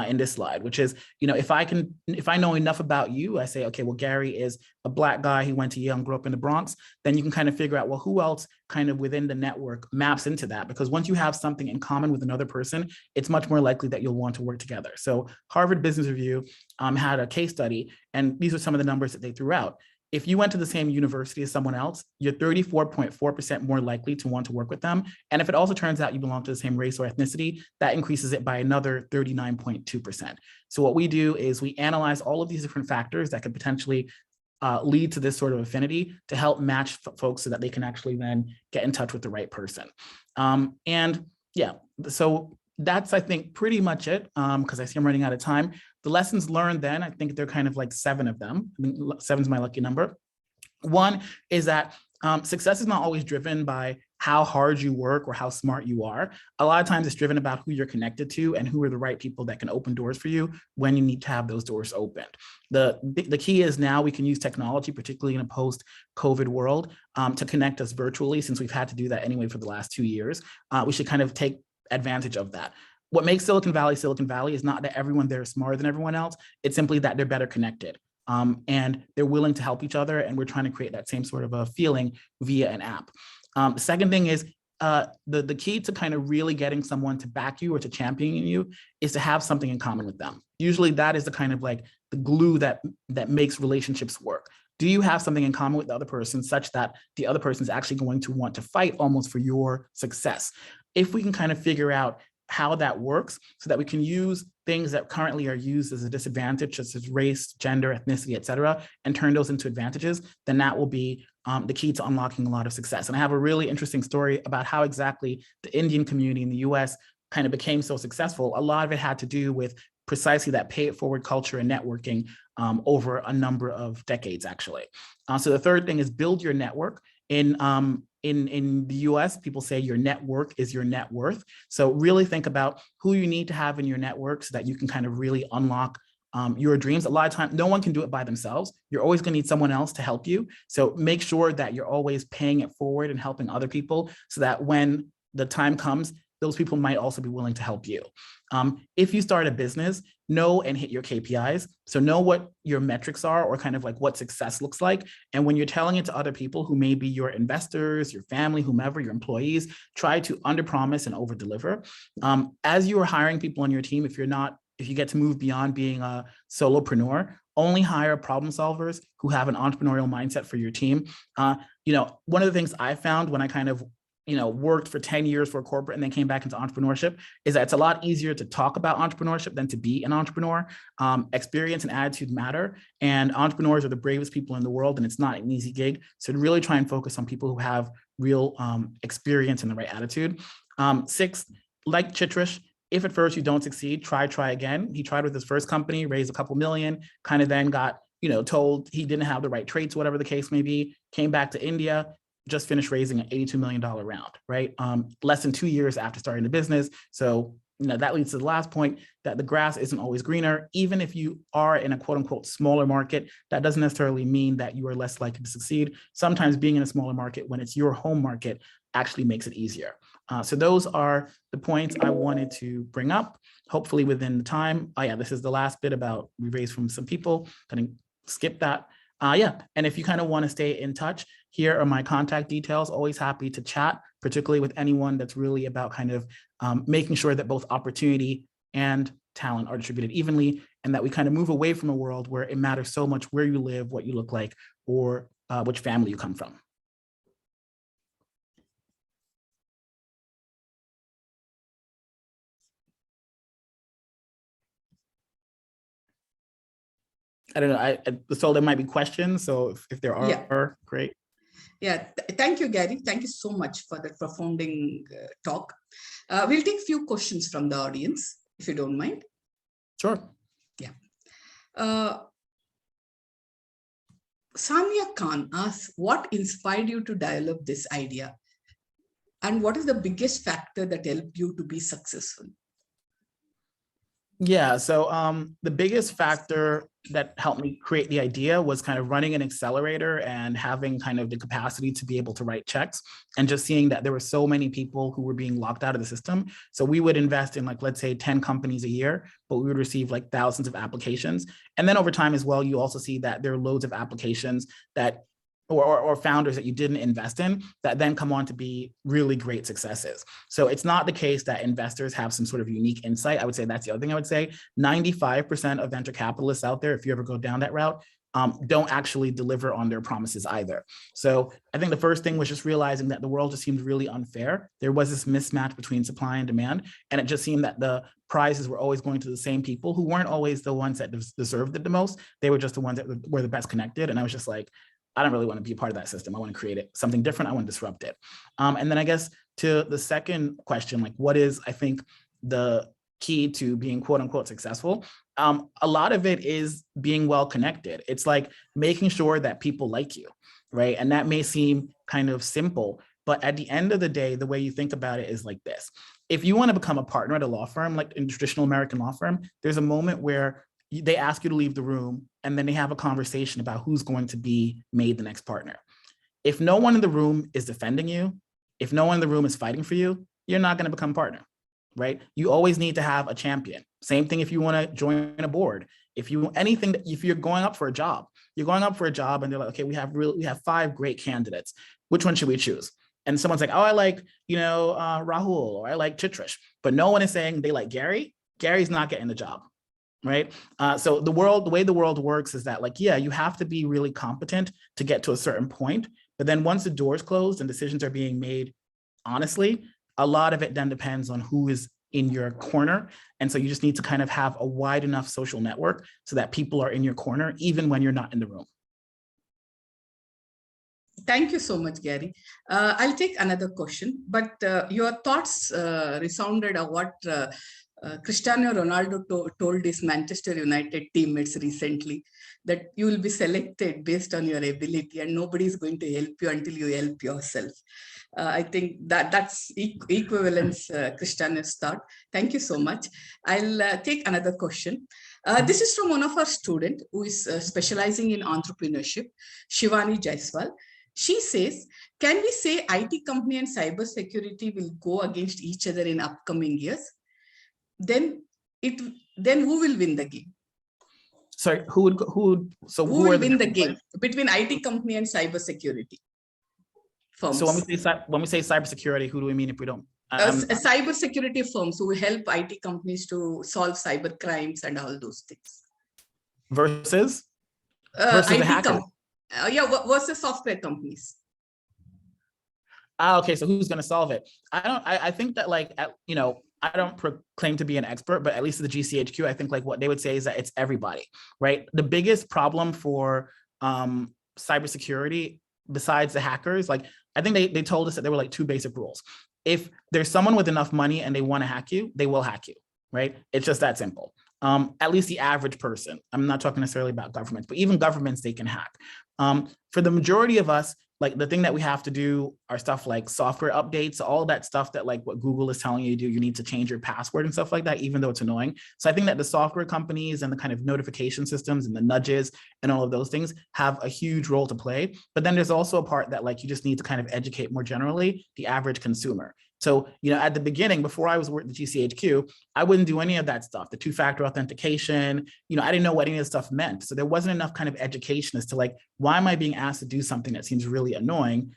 Speaker 4: in this slide, which is, if I know enough about you, I say, okay, well, Gary is a Black guy, he went to Yale and grew up in the Bronx, then you can kind of figure out, well, who else kind of within the network maps into that? Because once you have something in common with another person, it's much more likely that you'll want to work together. So Harvard Business Review had a case study, and these are some of the numbers that they threw out. If you went to the same university as someone else, you're 34.4% more likely to want to work with them. And if it also turns out you belong to the same race or ethnicity, that increases it by another 39.2%. So what we do is we analyze all of these different factors that could potentially lead to this sort of affinity to help match folks so that they can actually then get in touch with the right person. And yeah, so that's, I think, pretty much it, because I see I'm running out of time. The lessons learned then, I think they're kind of like 7 of them. I mean, 7 is my lucky number. One is that success is not always driven by how hard you work or how smart you are. A lot of times it's driven about who you're connected to and who are the right people that can open doors for you when you need to have those doors opened. The key is now we can use technology, particularly in a post-COVID world, to connect us virtually, since we've had to do that anyway for the last 2 years. We should kind of take advantage of that. What makes Silicon Valley is not that everyone there is smarter than everyone else. It's simply that they're better connected. And they're willing to help each other. And we're trying to create that same sort of a feeling via an app. The second thing is the key to kind of really getting someone to back you or to champion you is to have something in common with them. Usually that is the kind of like the glue that makes relationships work. Do you have something in common with the other person such that the other person is actually going to want to fight almost for your success? If we can kind of figure out how that works so that we can use things that currently are used as a disadvantage, such as race, gender, ethnicity, et cetera, and turn those into advantages, then that will be the key to unlocking a lot of success. And I have a really interesting story about how exactly the Indian community in the US kind of became so successful. A lot of it had to do with precisely that pay it forward culture and networking over a number of decades, actually. So the third thing is build your network. In the US, people say your network is your net worth. So really think about who you need to have in your network so that you can kind of really unlock your dreams. A lot of times, no one can do it by themselves. You're always going to need someone else to help you. So make sure that you're always paying it forward and helping other people so that when the time comes, those people might also be willing to help you. If you start a business, know and hit your KPIs. So know what your metrics are, or kind of like what success looks like. And when you're telling it to other people who may be your investors, your family, whomever, your employees, try to underpromise and overdeliver. As you are hiring people on your team, if you get to move beyond being a solopreneur, only hire problem solvers who have an entrepreneurial mindset for your team. One of the things I found when I kind of worked for 10 years for a corporate and then came back into entrepreneurship is that it's a lot easier to talk about entrepreneurship than to be an entrepreneur. Experience and attitude matter, and entrepreneurs are the bravest people in the world, and it's not an easy gig. So to really try and focus on people who have real experience and the right attitude. Sixth, like Chitrish, if at first you don't succeed, try again. He tried with his first company, raised a couple million, kind of then got told he didn't have the right traits, whatever the case may be, came back to India, just finished raising an $82 million round, right? Less than 2 years after starting the business. So, that leads to the last point, that the grass isn't always greener. Even if you are in a quote unquote smaller market, that doesn't necessarily mean that you are less likely to succeed. Sometimes being in a smaller market when it's your home market actually makes it easier. So those are the points I wanted to bring up, hopefully within the time. Oh yeah, this is the last bit about we raised from some people, kind of skip that. And if you kind of want to stay in touch, here are my contact details. Always happy to chat, particularly with anyone that's really about kind of making sure that both opportunity and talent are distributed evenly, and that we kind of move away from a world where it matters so much where you live, what you look like, or which family you come from. I don't know, I was told there might be questions, so if there are, great.
Speaker 14: Yeah, thank you, Gary. Thank you so much for that profounding talk. We'll take a few questions from the audience, if you don't mind.
Speaker 4: Sure.
Speaker 14: Yeah. Samia Khan asks, what inspired you to develop this idea? And what is the biggest factor that helped you to be successful?
Speaker 4: Yeah, so the biggest factor that helped me create the idea was kind of running an accelerator and having kind of the capacity to be able to write checks, and just seeing that there were so many people who were being locked out of the system. So we would invest in, like, let's say 10 companies a year, but we would receive like thousands of applications. And then over time as well, you also see that there are loads of applications that or founders that you didn't invest in that then come on to be really great successes. So it's not the case that investors have some sort of unique insight. I would say that's the other thing I would say. 95% of venture capitalists out there, if you ever go down that route, don't actually deliver on their promises either. So I think the first thing was just realizing that the world just seemed really unfair. There was this mismatch between supply and demand, and it just seemed that the prizes were always going to the same people who weren't always the ones that deserved it the most. They were just the ones that were the best connected. And I was just like, I don't really want to be a part of that system. I want to create it, something different. I want to disrupt it. And then I guess to the second question, like, what is, I think, the key to being quote unquote successful? A lot of it is being well connected. It's like making sure that people like you, right? And that may seem kind of simple, but at the end of the day, the way you think about it is like this. If you want to become a partner at a law firm, like in a traditional American law firm, there's a moment where they ask you to leave the room, and then they have a conversation about who's going to be made the next partner. If no one in the room is defending you, if no one in the room is fighting for you, you're not going to become a partner, right? You always need to have a champion. Same thing if you want to join a board. If you're going up for a job, and they're like, okay, we have 5 great candidates. Which one should we choose? And someone's like, oh, I like, Rahul, or I like Chitrish, but no one is saying they like Gary. Gary's not getting the job. Right. So the way the world works is that, like, yeah, you have to be really competent to get to a certain point. But then once the door's closed and decisions are being made, honestly, a lot of it then depends on who is in your corner. And so you just need to kind of have a wide enough social network so that people are in your corner, even when you're not in the room.
Speaker 14: Thank you so much, Gary. I'll take another question, but your thoughts resounded of what Cristiano Ronaldo told his Manchester United teammates recently, that you will be selected based on your ability and nobody is going to help you until you help yourself. I think that's equivalence, Cristiano's thought. Thank you so much. I'll take another question. This is from one of our students who is specializing in entrepreneurship, Shivani Jaiswal. She says, can we say IT company and cybersecurity will go against each other in upcoming years? Then who will win the game?
Speaker 4: Sorry, who
Speaker 14: who will win the game between IT company and cybersecurity firms?
Speaker 4: So when we say cybersecurity, who do we mean if we don't?
Speaker 14: Cybersecurity firms who help IT companies to solve cyber crimes and all those things.
Speaker 4: Versus
Speaker 14: IT
Speaker 4: the hackers.
Speaker 14: Versus software companies.
Speaker 4: Okay, so who's going to solve it? I think that, like, you know, I don't proclaim to be an expert, but at least at the GCHQ, I think like what they would say is that it's everybody, right? The biggest problem for cybersecurity, besides the hackers, like I think they told us that there were like two basic rules. If there's someone with enough money and they want to hack you, they will hack you, right? It's just that simple. At least the average person. I'm not talking necessarily about governments, but even governments, they can hack. For the majority of us, like the thing that we have to do are stuff like software updates, all that stuff that like what Google is telling you to do, you need to change your password and stuff like that, even though it's annoying. So I think that the software companies and the kind of notification systems and the nudges and all of those things have a huge role to play. But then there's also a part that like you just need to kind of educate more generally the average consumer. So, you know, at the beginning, before I was working at the GCHQ, I wouldn't do any of that stuff, the two-factor authentication, you know, I didn't know what any of this stuff meant. So there wasn't enough kind of education as to like, why am I being asked to do something that seems really annoying?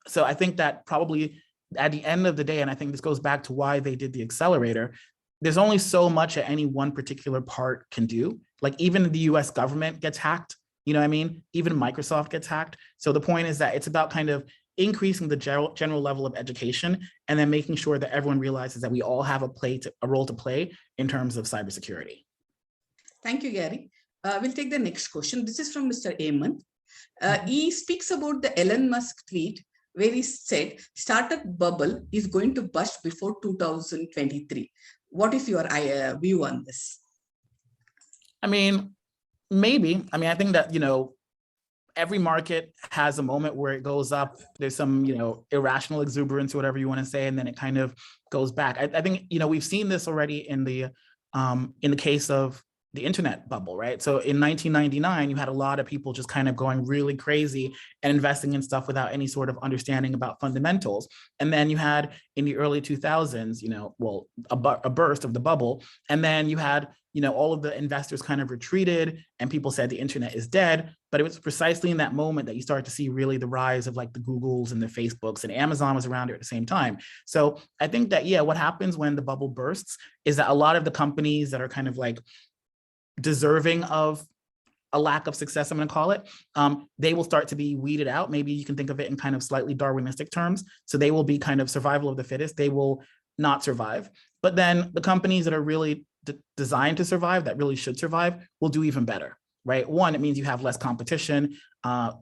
Speaker 4: So I think that probably at the end of the day, and I think this goes back to why they did the accelerator, there's only so much that any one particular part can do. Like even the US government gets hacked, you know what I mean? Even Microsoft gets hacked. So the point is that it's about kind of increasing the general level of education and then making sure that everyone realizes that we all have a role to play in terms of cybersecurity.
Speaker 14: Thank you, Gary. We'll take the next question. This is from Mr. Ayman. He speaks about the Elon Musk tweet where he said, startup bubble is going to burst before 2023. What is your view on this?
Speaker 4: I mean, maybe. I mean, I think that, you know, every market has a moment where it goes up. There's some, you know, irrational exuberance, or whatever you want to say, and then it kind of goes back. I think, you know, we've seen this already in the case of the internet bubble, right? So in 1999, you had a lot of people just kind of going really crazy and investing in stuff without any sort of understanding about fundamentals. And then you had in the early 2000s, you know, well, a burst of the bubble. And then you had, you know, all of the investors kind of retreated and people said the internet is dead. But it was precisely in that moment that you start to see really the rise of like the Googles and the Facebooks, and Amazon was around at the same time. So I think that, yeah, what happens when the bubble bursts is that a lot of the companies that are kind of like deserving of a lack of success, I'm going to call it, they will start to be weeded out. Maybe you can think of it in kind of slightly Darwinistic terms. So they will be kind of survival of the fittest. They will not survive. But then the companies that are really designed to survive, that really should survive, will do even better, right? One, it means you have less competition,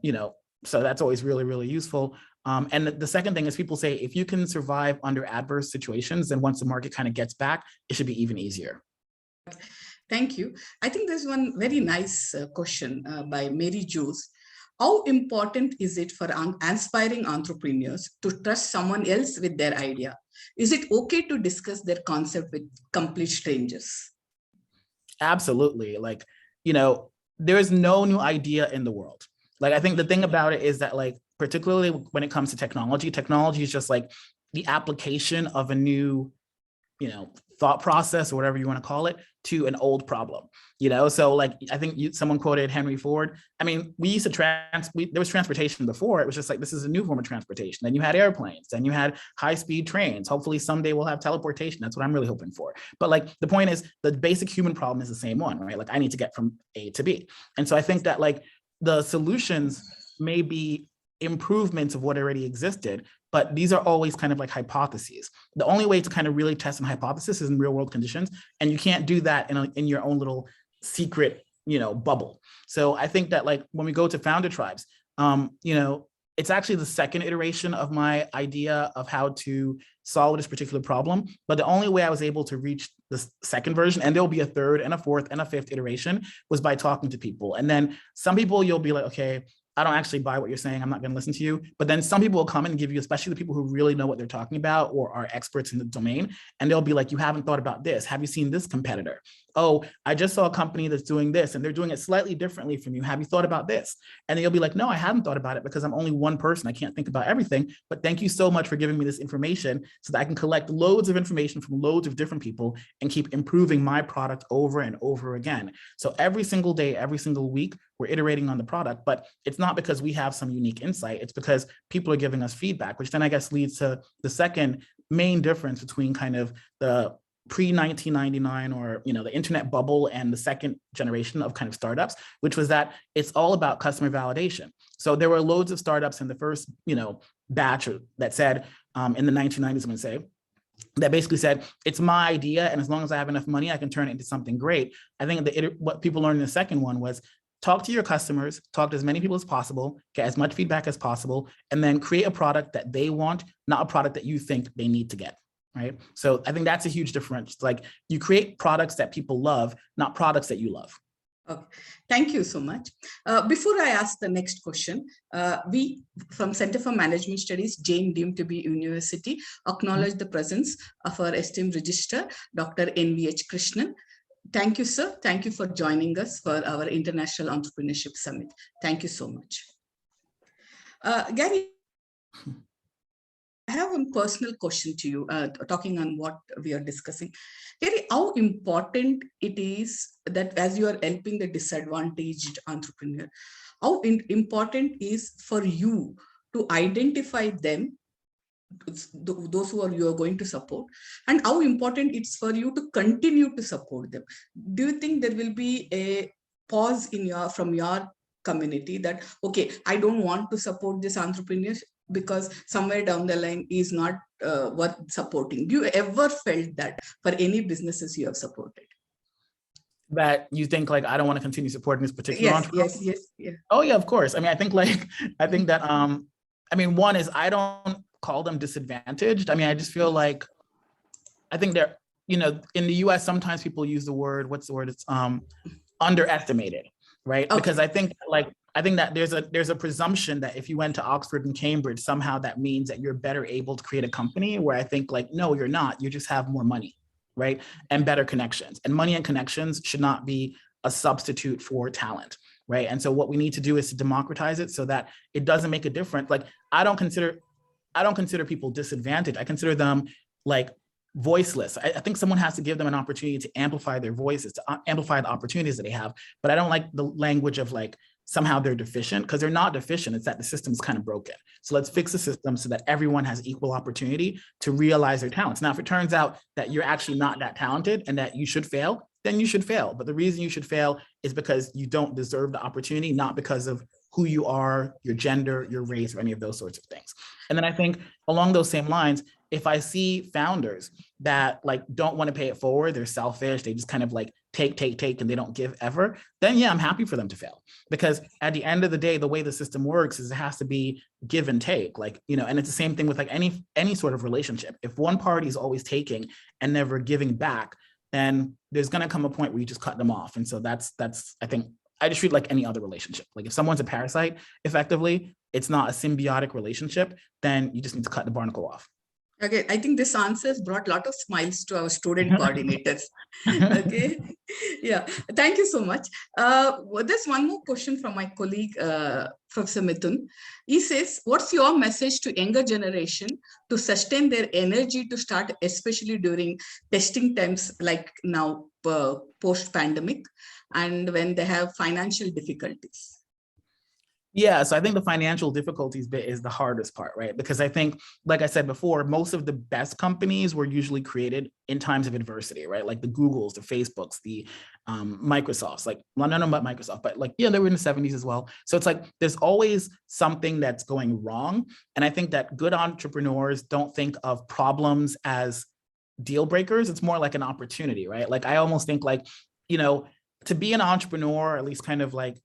Speaker 4: you know, so that's always really, really useful. And the second thing is people say, if you can survive under adverse situations, then once the market kind of gets back, it should be even easier.
Speaker 14: Thank you. I think there's one very nice question by Mary Jules. How important is it for aspiring entrepreneurs to trust someone else with their idea? Is it okay to discuss their concept with complete strangers?
Speaker 4: Absolutely. Like, you know, there is no new idea in the world. Like, I think the thing about it is that, like, particularly when it comes to technology, technology is just like the application of a new, you know, thought process or whatever you want to call it to an old problem, you know? So like, I think someone quoted Henry Ford. I mean, we used to there was transportation before. It was just like, this is a new form of transportation. Then you had airplanes, then you had high-speed trains. Hopefully someday we'll have teleportation. That's what I'm really hoping for. But like, the point is the basic human problem is the same one, right? Like I need to get from A to B. And so I think that like the solutions may be improvements of what already existed, but these are always kind of like hypotheses. The only way to kind of really test an hypothesis is in real world conditions. And you can't do that in your own little secret, you know, bubble. So I think that like when we go to founder tribes, you know, it's actually the second iteration of my idea of how to solve this particular problem. But the only way I was able to reach the second version, and there'll be a third and a fourth and a fifth iteration, was by talking to people. And then some people you'll be like, okay, I don't actually buy what you're saying. I'm not going to listen to you. But then some people will come and give you, especially the people who really know what they're talking about or are experts in the domain. And they'll be like, you haven't thought about this. Have you seen this competitor? oh, I just saw a company that's doing this and they're doing it slightly differently from you. Have you thought about this? And then you'll be like, no, I haven't thought about it because I'm only one person. I can't think about everything, but thank you so much for giving me this information so that I can collect loads of information from loads of different people and keep improving my product over and over again. So every single day, every single week, we're iterating on the product, but it's not because we have some unique insight. It's because people are giving us feedback, which then I guess leads to the second main difference between kind of the pre-1999 or the internet bubble and the second generation of kind of startups, which was that it's all about customer validation. So there were loads of startups in the first batch that said in the 1990s, I'm going to say, that basically said, it's my idea, and as long as I have enough money, I can turn it into something great. I think what people learned in the second one was talk to your customers, talk to as many people as possible, get as much feedback as possible, and then create a product that they want, not a product that you think they need to get, right? So I think that's a huge difference. Like you create products that people love, not products that you love.
Speaker 14: Okay, thank you so much. Before I ask the next question, we from Center for Management Studies, Jain deemed to be University, acknowledge the presence of our esteemed registrar, Dr. NVH Krishnan. Thank you, sir. Thank you for joining us for our International Entrepreneurship Summit. Thank you so much. Gary, I have a personal question to you, talking on what we are discussing. Gary, how important it is that as you are helping the disadvantaged entrepreneur, how important is for you to identify them, those who you are going to support, and how important it's for you to continue to support them? Do you think there will be a pause in from your community that, okay, I don't want to support this entrepreneur because somewhere down the line is not worth supporting? Do you ever felt that for any businesses you have supported?
Speaker 4: That you think like, I don't want to continue supporting this particular entrepreneur?
Speaker 14: Yes.
Speaker 4: Oh yeah, of course. I mean, I think that, I mean, one is I don't call them disadvantaged. I mean, I just feel like, I think they're, in the US, sometimes people use the word, what's the word? It's underestimated, right? Okay. Because I think that there's a presumption that if you went to Oxford and Cambridge, somehow that means that you're better able to create a company, where I think like, no, you're not, you just have more money, right? And better connections. And money and connections should not be a substitute for talent, right? And so what we need to do is to democratize it so that it doesn't make a difference. Like, I don't consider people disadvantaged. I consider them like voiceless. I think someone has to give them an opportunity to amplify their voices, to amplify the opportunities that they have. But I don't like the language of like, somehow they're deficient, because they're not deficient. It's that the system is kind of broken. So let's fix the system so that everyone has equal opportunity to realize their talents. Now, if it turns out that you're actually not that talented and that you should fail, then you should fail. But the reason you should fail is because you don't deserve the opportunity, not because of who you are, your gender, your race, or any of those sorts of things. And then I think along those same lines, if I see founders that like don't want to pay it forward, they're selfish, they just kind of like take, and they don't give ever, then yeah, I'm happy for them to fail. Because at the end of the day, the way the system works is it has to be give and take, like, and it's the same thing with like any sort of relationship. If one party is always taking and never giving back, then there's going to come a point where you just cut them off. And so that's, I think, I just treat like any other relationship. Like if someone's a parasite, effectively, it's not a symbiotic relationship, then you just need to cut the barnacle off.
Speaker 14: Okay, I think this answers brought a lot of smiles to our student coordinators. Okay, yeah, thank you so much. There's one more question from my colleague, Professor Mithun. He says, what's your message to younger generation to sustain their energy to start, especially during testing times like now, post-pandemic, and when they have financial difficulties?
Speaker 4: Yeah, so I think the financial difficulties bit is the hardest part, right? Because I think, like I said before, most of the best companies were usually created in times of adversity, right? Like the Googles, the Facebooks, the Microsofts, like, well, I don't know about Microsoft, but like, yeah, they were in the 70s as well. So it's like, there's always something that's going wrong. And I think that good entrepreneurs don't think of problems as deal breakers. It's more like an opportunity, right? Like, I almost think like, to be an entrepreneur, or at least kind of like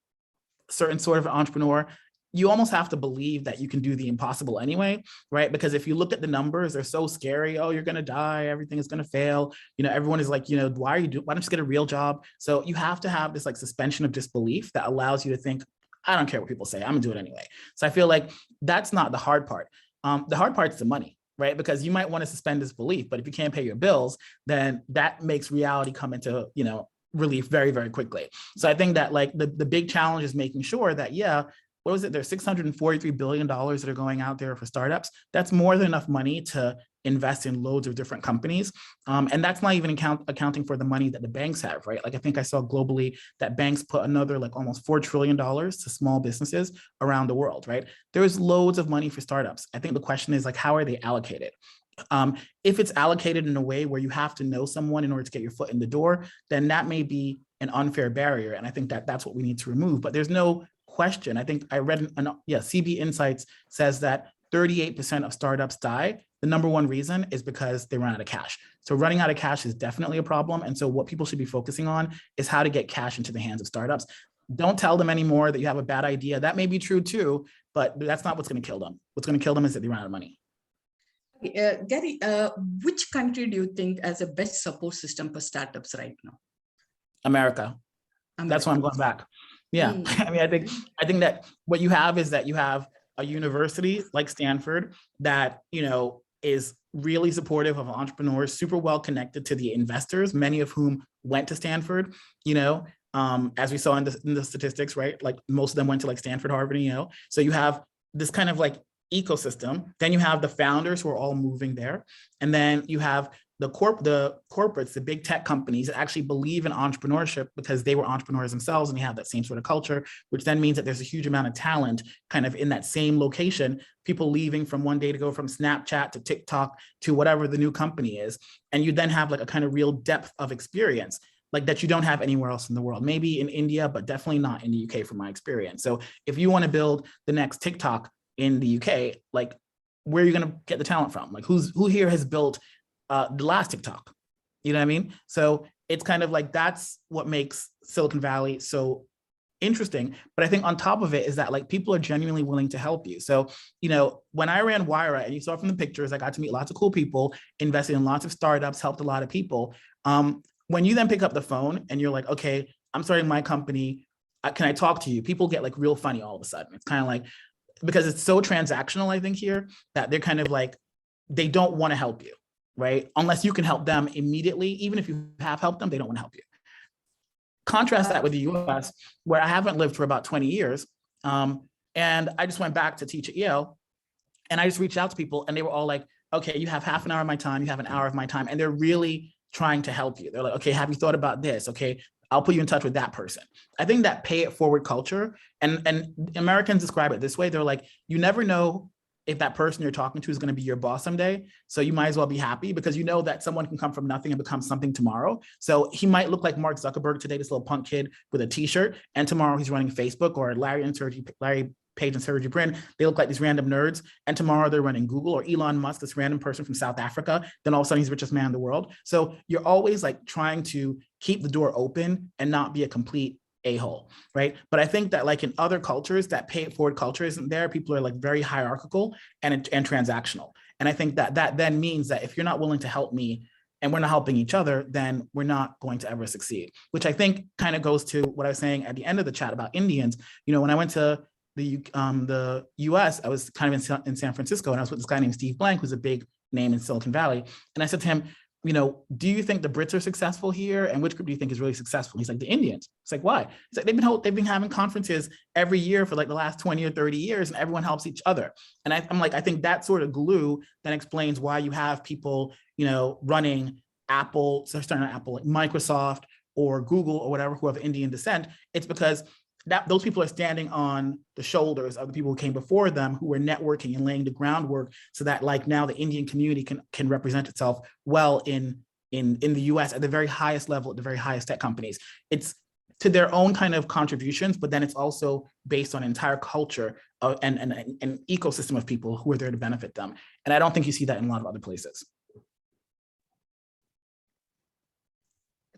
Speaker 4: certain sort of entrepreneur, you almost have to believe that you can do the impossible anyway, right? Because if you look at the numbers, they're so scary. Oh, you're going to die. Everything is going to fail. Everyone is like, why don't you just get a real job? So you have to have this like suspension of disbelief that allows you to think, I don't care what people say, I'm gonna do it anyway. So I feel like that's not the hard part. The hard part is the money, right? Because you might want to suspend disbelief, but if you can't pay your bills, then that makes reality come into, relief very, very quickly. So I think that like the big challenge is making sure that, yeah, what was it? There's $643 billion that are going out there for startups. That's more than enough money to invest in loads of different companies. And that's not even accounting for the money that the banks have, right? Like I think I saw globally that banks put another like almost $4 trillion to small businesses around the world, right? There's loads of money for startups. I think the question is like, how are they allocated? If it's allocated in a way where you have to know someone in order to get your foot in the door, then that may be an unfair barrier. And I think that that's what we need to remove, but there's no question. I think I read, CB Insights says that 38% of startups die. The number one reason is because they run out of cash. So running out of cash is definitely a problem. And so what people should be focusing on is how to get cash into the hands of startups. Don't tell them anymore that you have a bad idea. That may be true too, but that's not what's going to kill them. What's going to kill them is that they run out of money.
Speaker 14: Gary, which country do you think has the best support system for startups right now?
Speaker 4: America. That's why I'm going back. Yeah. I mean, I think that what you have is that you have a university like Stanford that, you know, is really supportive of entrepreneurs, super well connected to the investors, many of whom went to Stanford, you know, as we saw in the statistics, right? Like most of them went to like Stanford, Harvard, and Yale. So you have this kind of like ecosystem. Then you have the founders who are all moving there. And then you have the corporates, the big tech companies that actually believe in entrepreneurship because they were entrepreneurs themselves and they have that same sort of culture, which then means that there's a huge amount of talent kind of in that same location, people leaving from one day to go from Snapchat to TikTok to whatever the new company is. And you then have like a kind of real depth of experience like that you don't have anywhere else in the world, maybe in India, but definitely not in the UK from my experience. So if you want to build the next TikTok in the UK, like where are you going to get the talent from? Like who here has built the last TikTok? You know what I mean? So it's kind of like, that's what makes Silicon Valley so interesting. But I think on top of it is that like people are genuinely willing to help you. So, you know, when I ran Wire, and you saw from the pictures, I got to meet lots of cool people, invested in lots of startups, helped a lot of people. When you then pick up the phone and you're like, okay, I'm starting my company, can I talk to you? People get like real funny all of a sudden. It's kind of like, because it's so transactional, I think here, that they're kind of like, they don't want to help you, right? Unless you can help them immediately. Even if you have helped them, they don't want to help you. Contrast that with the US, where I haven't lived for about 20 years. And I just went back to teach at Yale, and I just reached out to people and they were all like, okay, you have half an hour of my time, you have an hour of my time. And they're really trying to help you. They're like, okay, have you thought about this? Okay, I'll put you in touch with that person. I think that pay it forward culture, and Americans describe it this way. They're like, you never know if that person you're talking to is going to be your boss someday. So you might as well be happy because you know that someone can come from nothing and become something tomorrow. So he might look like Mark Zuckerberg today, this little punk kid with a t-shirt, and tomorrow he's running Facebook, or Larry Page and Sergey Brin, they look like these random nerds. And tomorrow they're running Google, or Elon Musk, this random person from South Africa. Then all of a sudden he's the richest man in the world. So you're always like trying to keep the door open and not be a complete a-hole, right? But I think that like in other cultures, that pay it forward culture isn't there. People are like very hierarchical and transactional. And I think that that then means that if you're not willing to help me and we're not helping each other, then we're not going to ever succeed, which I think kind of goes to what I was saying at the end of the chat about Indians. You know, when I went to the US, I was kind of in San Francisco, and I was with this guy named Steve Blank, who's a big name in Silicon Valley. And I said to him, you know, do you think the Brits are successful here? And which group do you think is really successful? He's like, the Indians. It's like, why? He's like, they've been having conferences every year for like the last 20 or 30 years, and everyone helps each other. And I'm like, I think that sort of glue then explains why you have people, you know, running Apple, so starting at Apple, like Microsoft or Google or whatever, who have Indian descent. It's because those people are standing on the shoulders of the people who came before them, who were networking and laying the groundwork so that like now the Indian community can represent itself well in the US at the very highest level, at the very highest tech companies. It's to their own kind of contributions, but then it's also based on an entire culture and an ecosystem of people who are there to benefit them. And I don't think you see that in a lot of other places.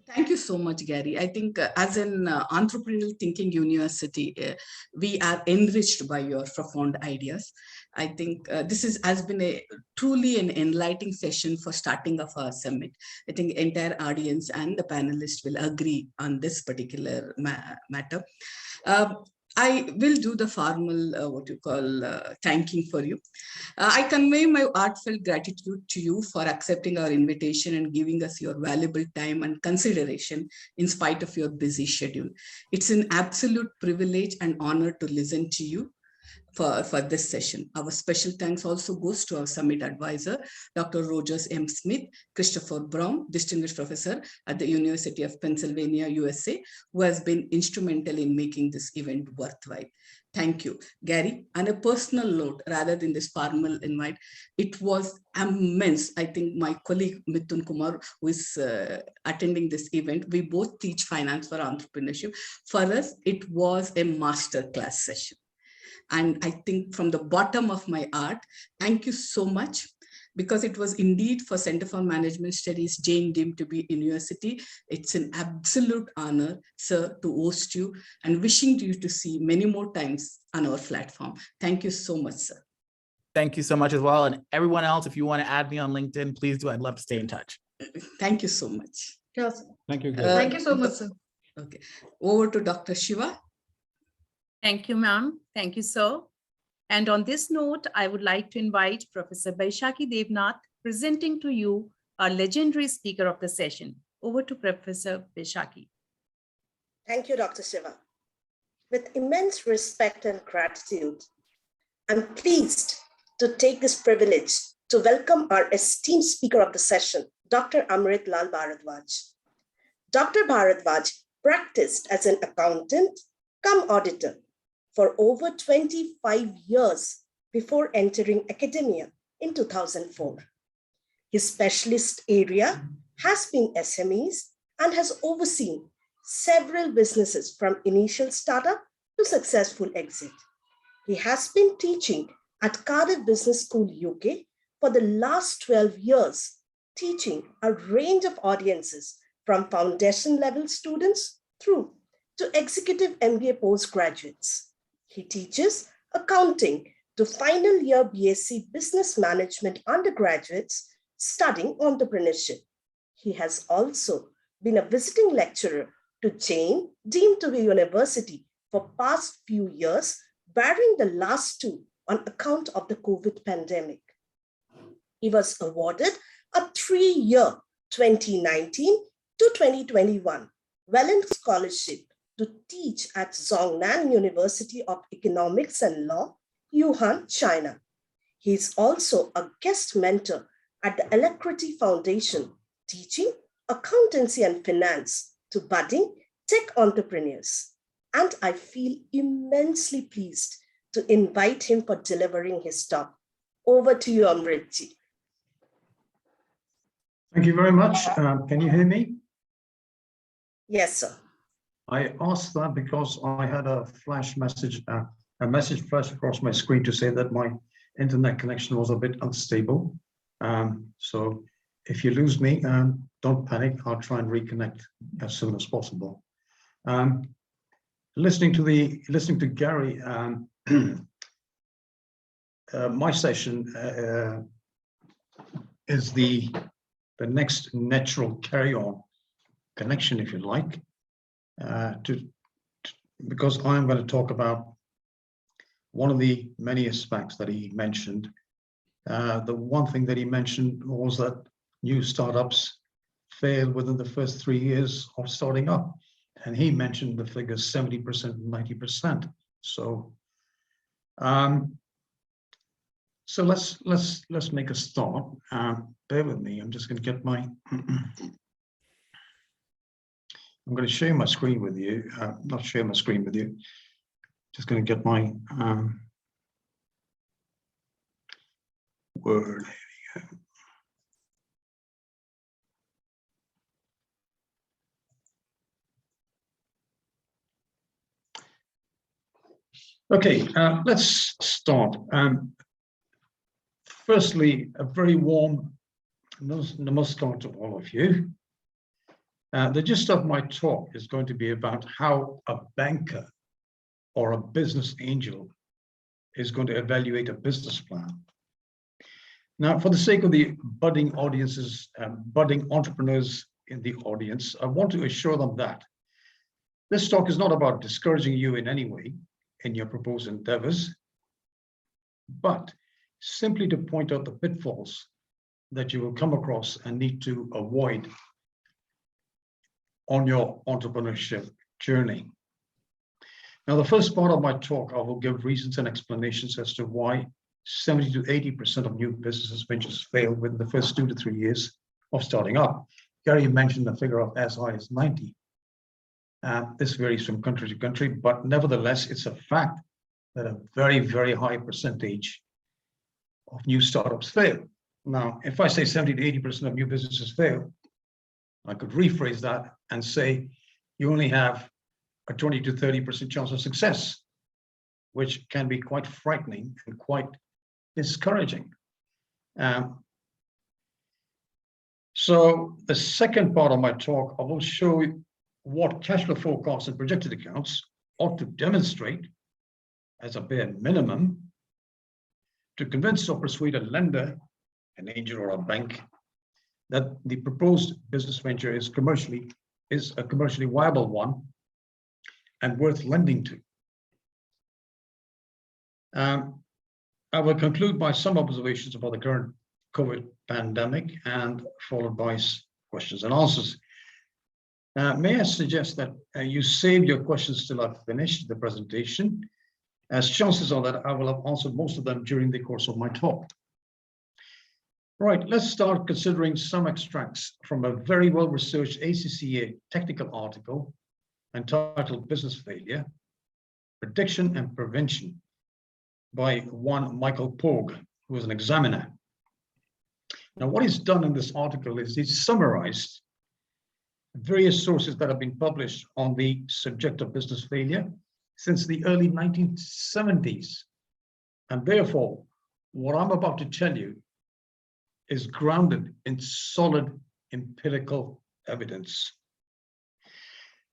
Speaker 14: Thank you so much, Gary. I think as an entrepreneurial thinking university, we are enriched by your profound ideas. I think this has been truly an enlightening session for starting of our summit. I think the entire audience and the panelists will agree on this particular matter. I will do the formal, thanking for you. I convey my heartfelt gratitude to you for accepting our invitation and giving us your valuable time and consideration in spite of your busy schedule. It's an absolute privilege and honor to listen to you for this session. Our special thanks also goes to our summit advisor, Dr. Rogers M. Smith, Christopher Brown, distinguished professor at the University of Pennsylvania, USA, who has been instrumental in making this event worthwhile. Thank you, Gary. On a personal note, rather than this formal invite, it was immense. I think my colleague Mithun Kumar, who is attending this event, we both teach finance for entrepreneurship. For us, it was a masterclass session. And I think from the bottom of my heart, thank you so much, because it was indeed for Center for Management Studies, Jane Dim to be university. It's an absolute honor, sir, to host you and wishing you to see many more times on our platform. Thank you so much, sir.
Speaker 4: Thank you so much as well. And everyone else, if you want to add me on LinkedIn, please do. I'd love to stay in touch.
Speaker 14: Thank you so much.
Speaker 2: Yes.
Speaker 6: Thank you.
Speaker 2: Thank you so much, sir.
Speaker 14: Okay, over to Dr. Shiva.
Speaker 15: Thank you, ma'am. Thank you, sir. And on this note, I would like to invite Professor Baishakhi Devnath presenting to you our legendary speaker of the session. Over to Professor Baishakhi.
Speaker 13: Thank you, Dr. Shiva. With immense respect and gratitude, I'm pleased to take this privilege to welcome our esteemed speaker of the session, Dr. Amrit Lal Bharadwaj. Dr. Bharadwaj practiced as an accountant cum auditor for over 25 years before entering academia in 2004. His specialist area has been SMEs and has overseen several businesses from initial startup to successful exit. He has been teaching at Cardiff Business School, UK for the last 12 years, teaching a range of audiences from foundation level students through to executive MBA postgraduates. He teaches accounting to final year BSc Business Management undergraduates studying entrepreneurship. He has also been a visiting lecturer to Jane, deemed to be university for past few years, barring the last two on account of the COVID pandemic. He was awarded a 3-year 2019 to 2021 Wellen Scholarship to teach at Zhongnan University of Economics and Law, Wuhan, China. He is also a guest mentor at the Alacrity Foundation, teaching accountancy and finance to budding tech entrepreneurs. And I feel immensely pleased to invite him for delivering his talk. Over to you, Amritji.
Speaker 5: Thank you very much. Can you hear me?
Speaker 13: Yes, sir.
Speaker 5: I asked that because I had a flash message, a message flashed across my screen to say that my internet connection was a bit unstable. So if you lose me, don't panic. I'll try and reconnect as soon as possible. Listening to Gary, my session is the next natural carry-on connection, if you like. Because I'm going to talk about one of the many aspects that he mentioned. The one thing that he mentioned was that new startups fail within the first 3 years of starting up, and he mentioned the figures 70% and 90%. So, so let's make a start. Bear with me. I'm just going to get my. I'm going to share my screen with you, not share my screen with you, just going to get my Word. Here we go. Okay, let's start. Firstly, a very warm namaskar to all of you. The gist of my talk is going to be about how a banker or a business angel is going to evaluate a business plan. Now, for the sake of the budding audiences, budding entrepreneurs in the audience, I want to assure them that this talk is not about discouraging you in any way. in your proposed endeavors, but simply to point out the pitfalls that you will come across and need to avoid on your entrepreneurship journey. Now, the first part of my talk, I will give reasons and explanations as to why 70 to 80% of new businesses ventures fail within the first 2 to 3 years of starting up. Gary mentioned the figure of as high as 90. This varies from country to country, but nevertheless, it's a fact that a very, very high percentage of new startups fail. Now, if I say 70 to 80% of new businesses fail, I could rephrase that and say you only have a 20 to 30% chance of success, which can be quite frightening and quite discouraging. So the second part of my talk, I will show you what cash flow forecasts and projected accounts ought to demonstrate as a bare minimum to convince or persuade a lender, an agent or a bank that the proposed business venture is a commercially viable one and worth lending to. I will conclude by some observations about the current COVID pandemic and followed by questions and answers. May I suggest that you save your questions till I've finished the presentation, as chances are that I will have answered most of them during the course of my talk. Right, let's start considering some extracts from a very well-researched ACCA technical article entitled Business Failure, Prediction and Prevention by one Michael Pogue, who is an examiner. Now, what he's done in this article is he's summarized various sources that have been published on the subject of business failure since the early 1970s. And therefore, what I'm about to tell you is grounded in solid empirical evidence.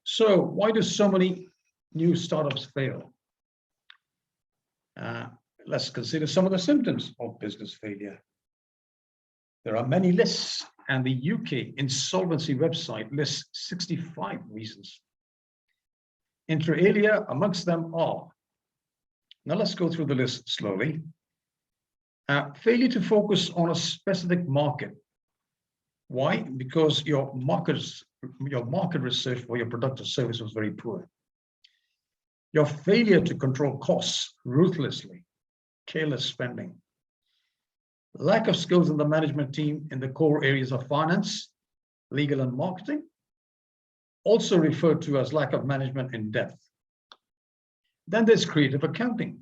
Speaker 5: So why do so many new startups fail? Let's consider some of the symptoms of business failure. There are many lists, and the UK insolvency website lists 65 reasons. Inter alia, amongst them are, now let's go through the list slowly. Failure to focus on a specific market. Why? Because your market research for your product or service was very poor. Your failure to control costs ruthlessly, careless spending. Lack of skills in the management team in the core areas of finance, legal and marketing, also referred to as lack of management in depth. Then there's creative accounting,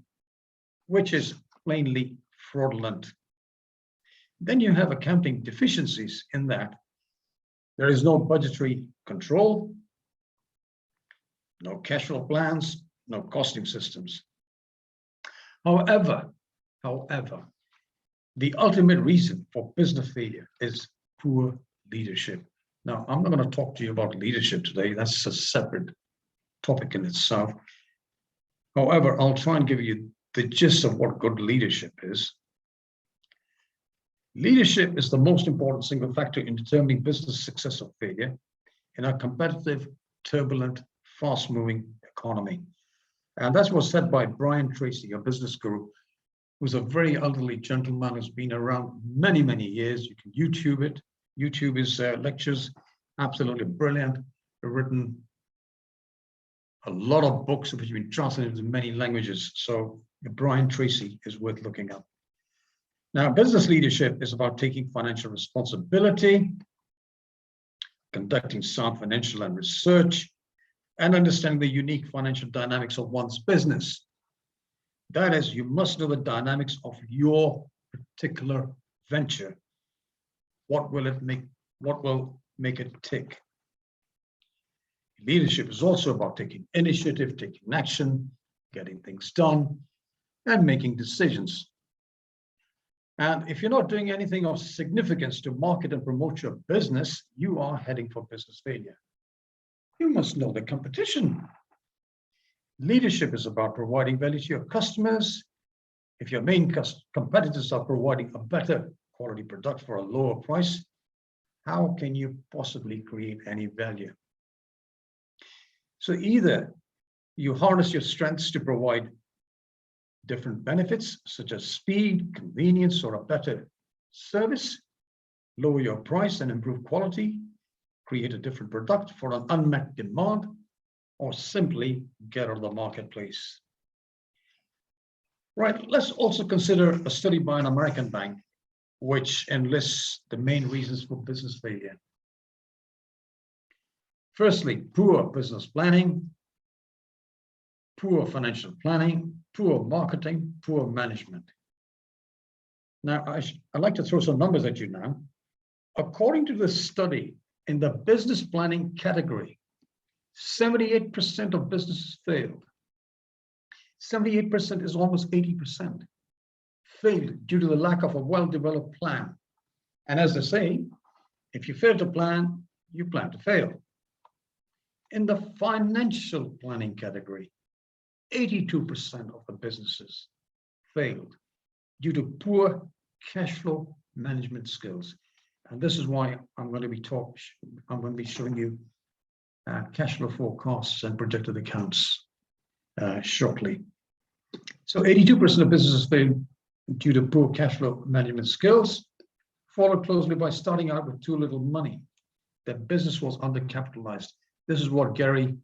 Speaker 5: which is plainly fraudulent. Then you have accounting deficiencies in that there is no budgetary control, no cash flow plans, no costing systems. However, the ultimate reason for business failure is poor leadership. Now, I'm not going to talk to you about leadership today. That's a separate topic in itself. However, I'll try and give you the gist of what good leadership is. Leadership is the most important single factor in determining business success or failure in a competitive, turbulent, fast-moving economy. And that's what's said by Brian Tracy, a business guru, who's a very elderly gentleman who's been around many, many years. You can YouTube it. YouTube his lectures, absolutely brilliant. Written a lot of books which have been translated into many languages. So Brian Tracy is worth looking up. Now, business leadership is about taking financial responsibility, conducting sound financial and research, and understanding the unique financial dynamics of one's business. That is, you must know the dynamics of your particular venture. What will make it tick? Leadership is also about taking initiative, taking action, getting things done, and making decisions. And if you're not doing anything of significance to market and promote your business, you are heading for business failure. You must know the competition. Leadership is about providing value to your customers. If your main competitors are providing a better quality product for a lower price, how can you possibly create any value? So either You harness your strengths to provide different benefits such as speed, convenience, or a better service, lower your price and improve quality, create a different product for an unmet demand, or simply get out of the marketplace. Right, let's also consider a study by an American bank which enlists the main reasons for business failure. Firstly, poor business planning, poor financial planning, poor marketing, poor management. Now, I'd like to throw some numbers at you now. According to this study, in the business planning category, 78% of businesses failed. 78% is almost 80%. Failed due to the lack of a well-developed plan. And as they say, if you fail to plan, you plan to fail. In the financial planning category, 82% of the businesses failed due to poor cash flow management skills. And this is why I'm going to be showing you cash flow forecasts and projected accounts shortly. So 82% of businesses failed due to poor cash flow management skills, followed closely by starting out with too little money. The business was undercapitalized. This is what Gary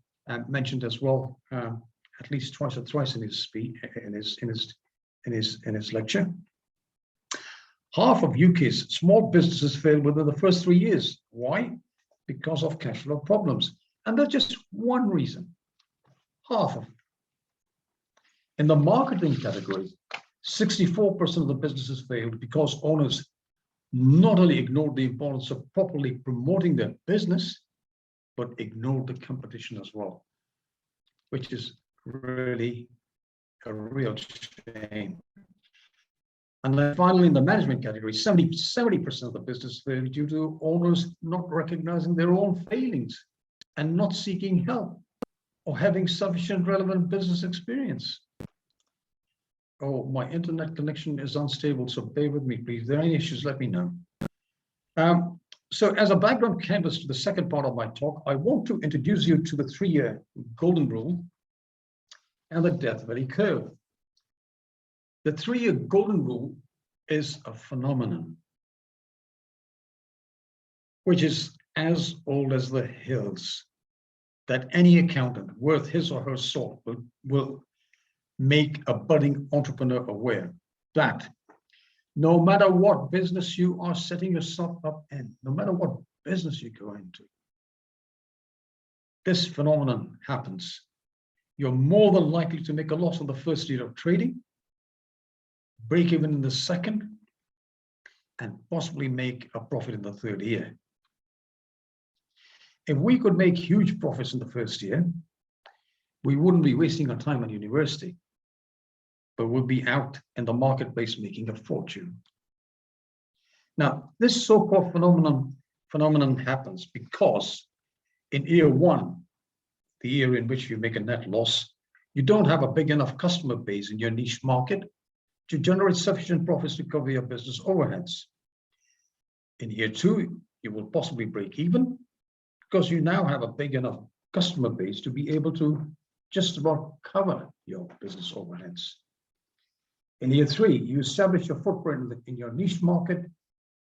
Speaker 5: mentioned as well, at least twice or thrice in his speech, in his lecture. Half of UK's small businesses failed within the first 3 years. Why? Because of cash flow problems. And that's just one reason. Half of them. In the marketing category, 64% of the businesses failed because owners not only ignored the importance of properly promoting their business, but ignored the competition as well, which is really a real shame. And then finally, in the management category, 70% of the business failed due to owners not recognizing their own failings and not seeking help or having sufficient relevant business experience. Oh, my internet connection is unstable, so bear with me, please. If there are any issues, let me know. So as a background canvas to the second part of my talk, I want to introduce you to the 3-year golden rule and the Death Valley curve. The 3-year golden rule is a phenomenon which is as old as the hills, that any accountant worth his or her salt will make a budding entrepreneur aware that no matter what business you are setting yourself up in, no matter what business you go into, this phenomenon happens. You're more than likely to make a loss on the first year of trading, break even in the second, and possibly make a profit in the third year. If we could make huge profits in the first year, we wouldn't be wasting our time at university, but we'd be out in the marketplace making a fortune. Now, this so-called phenomenon happens because in year one, the year in which you make a net loss, you don't have a big enough customer base in your niche market to generate sufficient profits to cover your business overheads. In year two, you will possibly break even because you now have a big enough customer base to be able to just about cover your business overheads. In year three, you establish your footprint in your niche market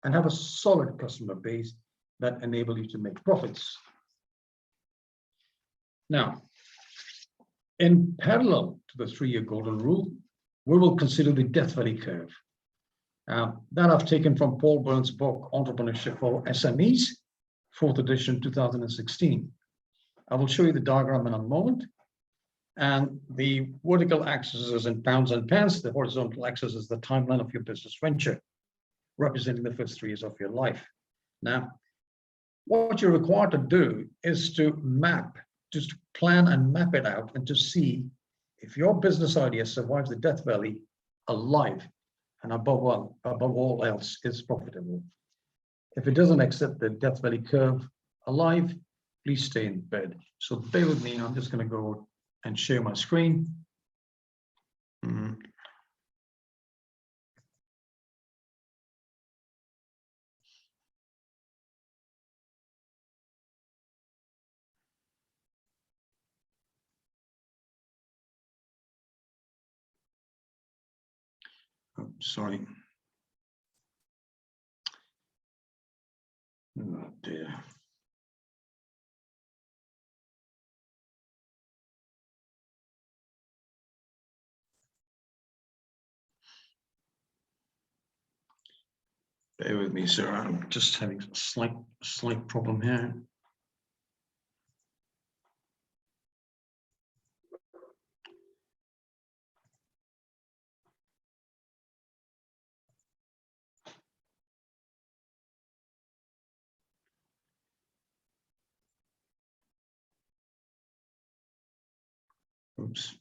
Speaker 5: and have a solid customer base that enable you to make profits. Now, in parallel to the 3-year golden rule, we will consider the Death Valley curve. That I've taken from Paul Byrne's book, Entrepreneurship for SMEs, 4th edition, 2016. I will show you the diagram in a moment. And the vertical axis is in pounds and pence. The horizontal axis is the timeline of your business venture, representing the first 3 years of your life. Now, what you're required to do is to just plan and map it out and to see if your business idea survives the Death Valley alive and above all else is profitable. If it doesn't accept the Death Valley curve alive, please stay in bed. So bear with me, I'm just going to go and share my screen. Oh, sorry. Oh dear. Bear with me, sir. I'm just having a slight problem here. Oops.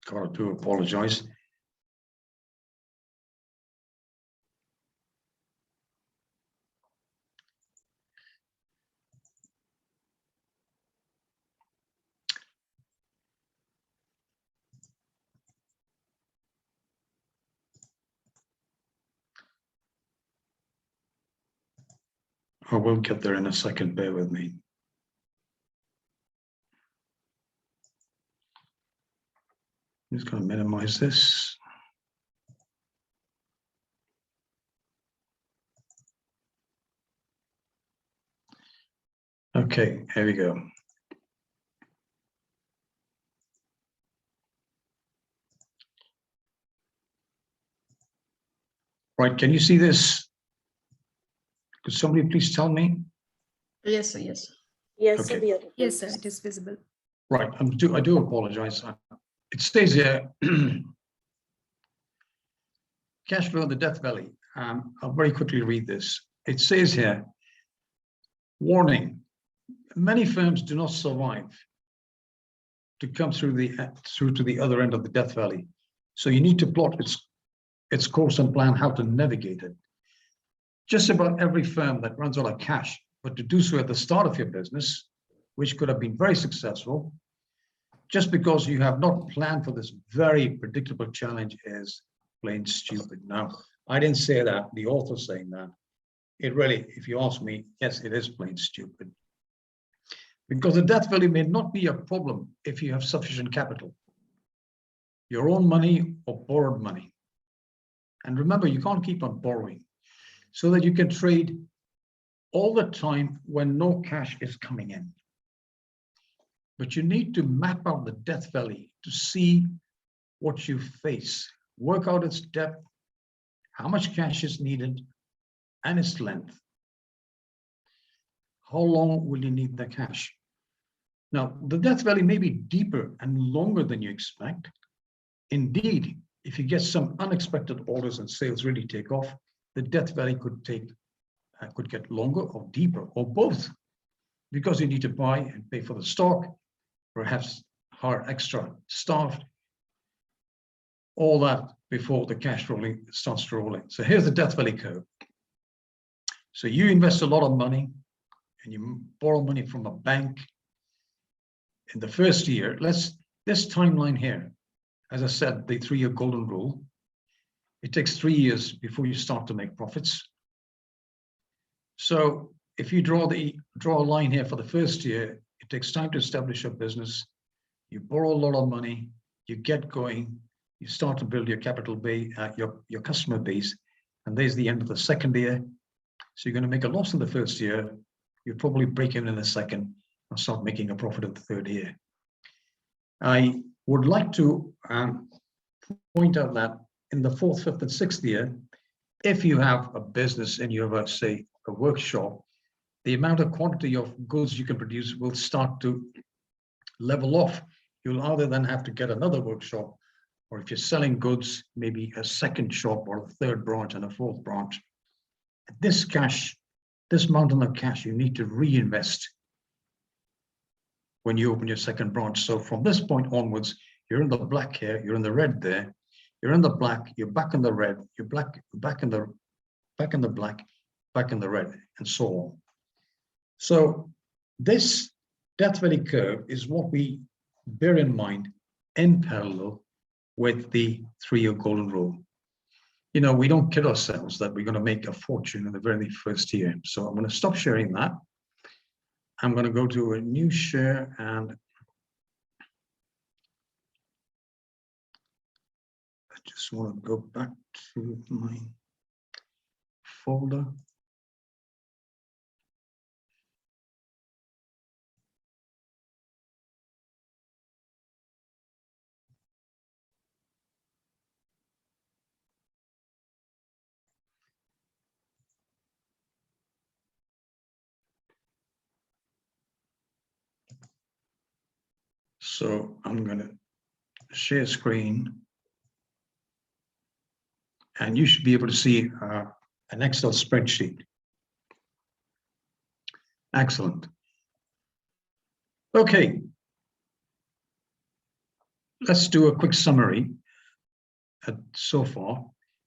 Speaker 5: God, I do apologize. I will get there in a second. Bear with me. I'm just going to minimize this. Okay, here we go. Right, can you see this? Could somebody please tell me?
Speaker 2: Yes, sir. Yes.
Speaker 13: Yes,
Speaker 5: Okay.
Speaker 13: sir, we are
Speaker 15: Yes, sir, it is visible.
Speaker 5: Right, I do apologize. It stays here. Cash flow in the Death Valley. I'll very quickly read this. It says here, warning, many firms do not survive to come through to the other end of the Death Valley. So you need to plot its course and plan how to navigate it. Just about every firm that runs out of cash, but to do so at the start of your business, which could have been very successful, just because you have not planned for this very predictable challenge, is plain stupid. Now, I didn't say that, the author's saying that. It really, if you ask me, yes, it is plain stupid. Because the Death Valley may not be a problem if you have sufficient capital, your own money or borrowed money. And remember, you can't keep on borrowing, so that you can trade all the time when no cash is coming in. But you need to map out the Death Valley to see what you face, work out its depth, how much cash is needed, and its length. How long will you need the cash? Now, the Death Valley may be deeper and longer than you expect. Indeed, if you get some unexpected orders and sales really take off, the Death Valley could get longer or deeper, or both, because you need to buy and pay for the stock, perhaps hire extra staff, all that before the cash rolling starts rolling. So here's the Death Valley curve. So you invest a lot of money and you borrow money from a bank in the first year. This timeline here, as I said, the 3-year golden rule, it takes 3 years before you start to make profits. So if you draw a line here for the first year, it takes time to establish your business. You borrow a lot of money, you get going, you start to build your capital base, your customer base, and there's the end of the second year. So you're going to make a loss in the first year, you probably break even in the second, and start making a profit in the third year. I would like to point out that in the 4th, 5th, and 6th year, if you have a business and you have, say, a workshop, the amount of quantity of goods you can produce will start to level off. You'll either then have to get another workshop, or if you're selling goods, maybe a second shop or a third branch and a fourth branch. This cash, this mountain of cash, you need to reinvest when you open your second branch. So from this point onwards, you're in the black here, you're in the red there, you're in the black, you're back in the red, you're back in the black, back in the red, and so on. So this Death Valley curve is what we bear in mind in parallel with the 3-year golden rule. You know, we don't kid ourselves that we're going to make a fortune in the very first year. So I'm going to stop sharing that. I'm going to go to a new share, and just want to go back to my folder. So I'm going to share screen. And you should be able to see an Excel spreadsheet. Excellent. Okay. Let's do a quick summary so far.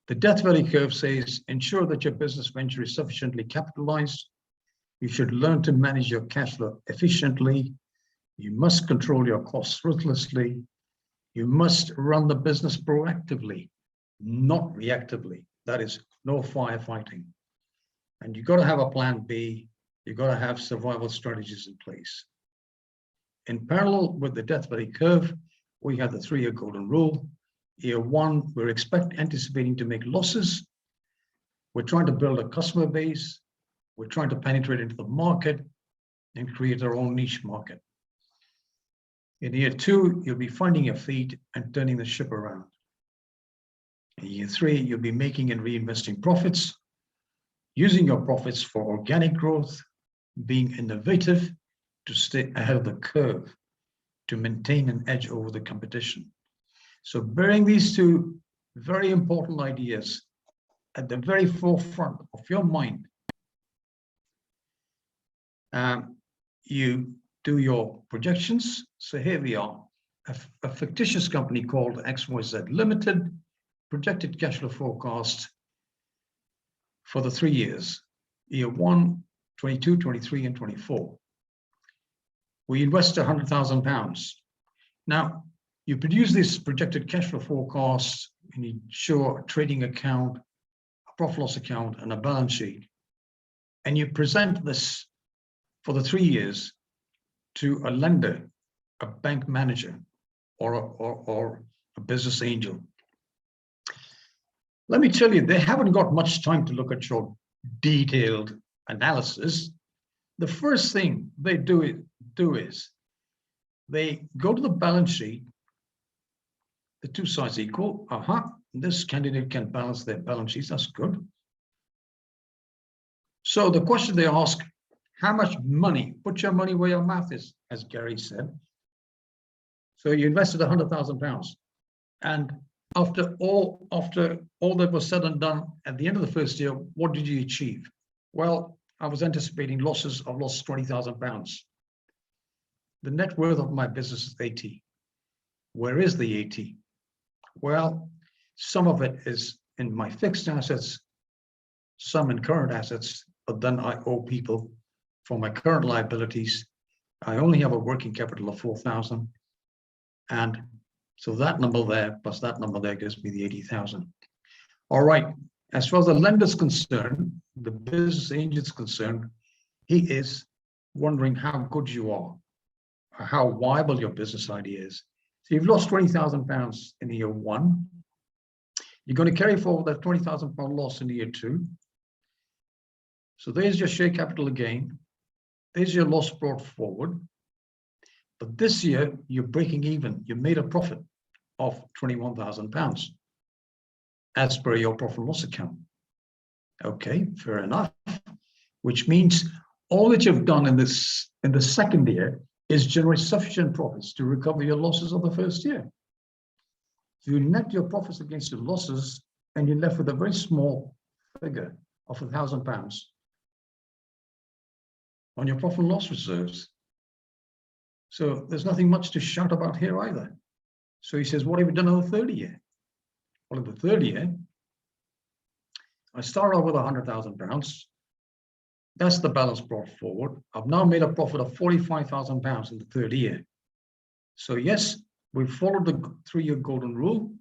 Speaker 5: The death valley curve says, ensure that your business venture is sufficiently capitalized. You should learn to manage your cash flow efficiently. You must control your costs ruthlessly. You must run the business proactively, not reactively. That is no firefighting. And you've got to have a plan B. You've got to have survival strategies in place. In parallel with the death valley curve, we have the 3-year golden rule. Year 1, we're anticipating to make losses. We're trying to build a customer base. We're trying to penetrate into the market and create our own niche market. In year 2, you'll be finding your feet and turning the ship around. In year 3, you'll be making and reinvesting profits, using your profits for organic growth, being innovative to stay ahead of the curve, to maintain an edge over the competition. So bearing these two very important ideas at the very forefront of your mind, you do your projections. So here we are, a fictitious company called XYZ Limited, projected cash flow forecast for the 3 years, year 1, 22, 23, and 24. We invest £100,000. Now, you produce this projected cash flow forecast and you show a trading account, a profit loss account, and a balance sheet. And you present this for the 3 years to a lender, a bank manager, or a business angel. Let me tell you, they haven't got much time to look at your detailed analysis. The first thing they do is they go to the balance sheet, the two sides equal, this candidate can balance their balance sheets, that's good. So the question they ask, how much money, put your money where your mouth is, as Gary said. So you invested £100,000. And after all that was said and done, at the end of the first year, what did you achieve? Well, I was anticipating losses. I've lost £20,000. The net worth of my business is 80. Where is the 80? Well, some of it is in my fixed assets, some in current assets, but then I owe people for my current liabilities. I only have a working capital of 4,000. And so that number there plus that number there gives me the 80,000. All right. As far as the lender's concerned, the business agent's concerned, he is wondering how good you are, or how viable your business idea is. So you've lost £20,000 in year 1. You're going to carry forward that £20,000 loss in year 2. So there's your share capital again. There's your loss brought forward. But this year, you're breaking even. You made a profit of £21,000 as per your profit and loss account. Okay, fair enough. Which means all that you've done in the second year is generate sufficient profits to recover your losses of the first year. So you net your profits against your losses, and you're left with a very small figure of £1,000 on your profit and loss reserves. So there's nothing much to shout about here either. So he says, what have you done in the third year? Well, in the third year, I started off with £100,000. That's the balance brought forward. I've now made a profit of £45,000 in the third year. So yes, we followed the 3-year golden rule.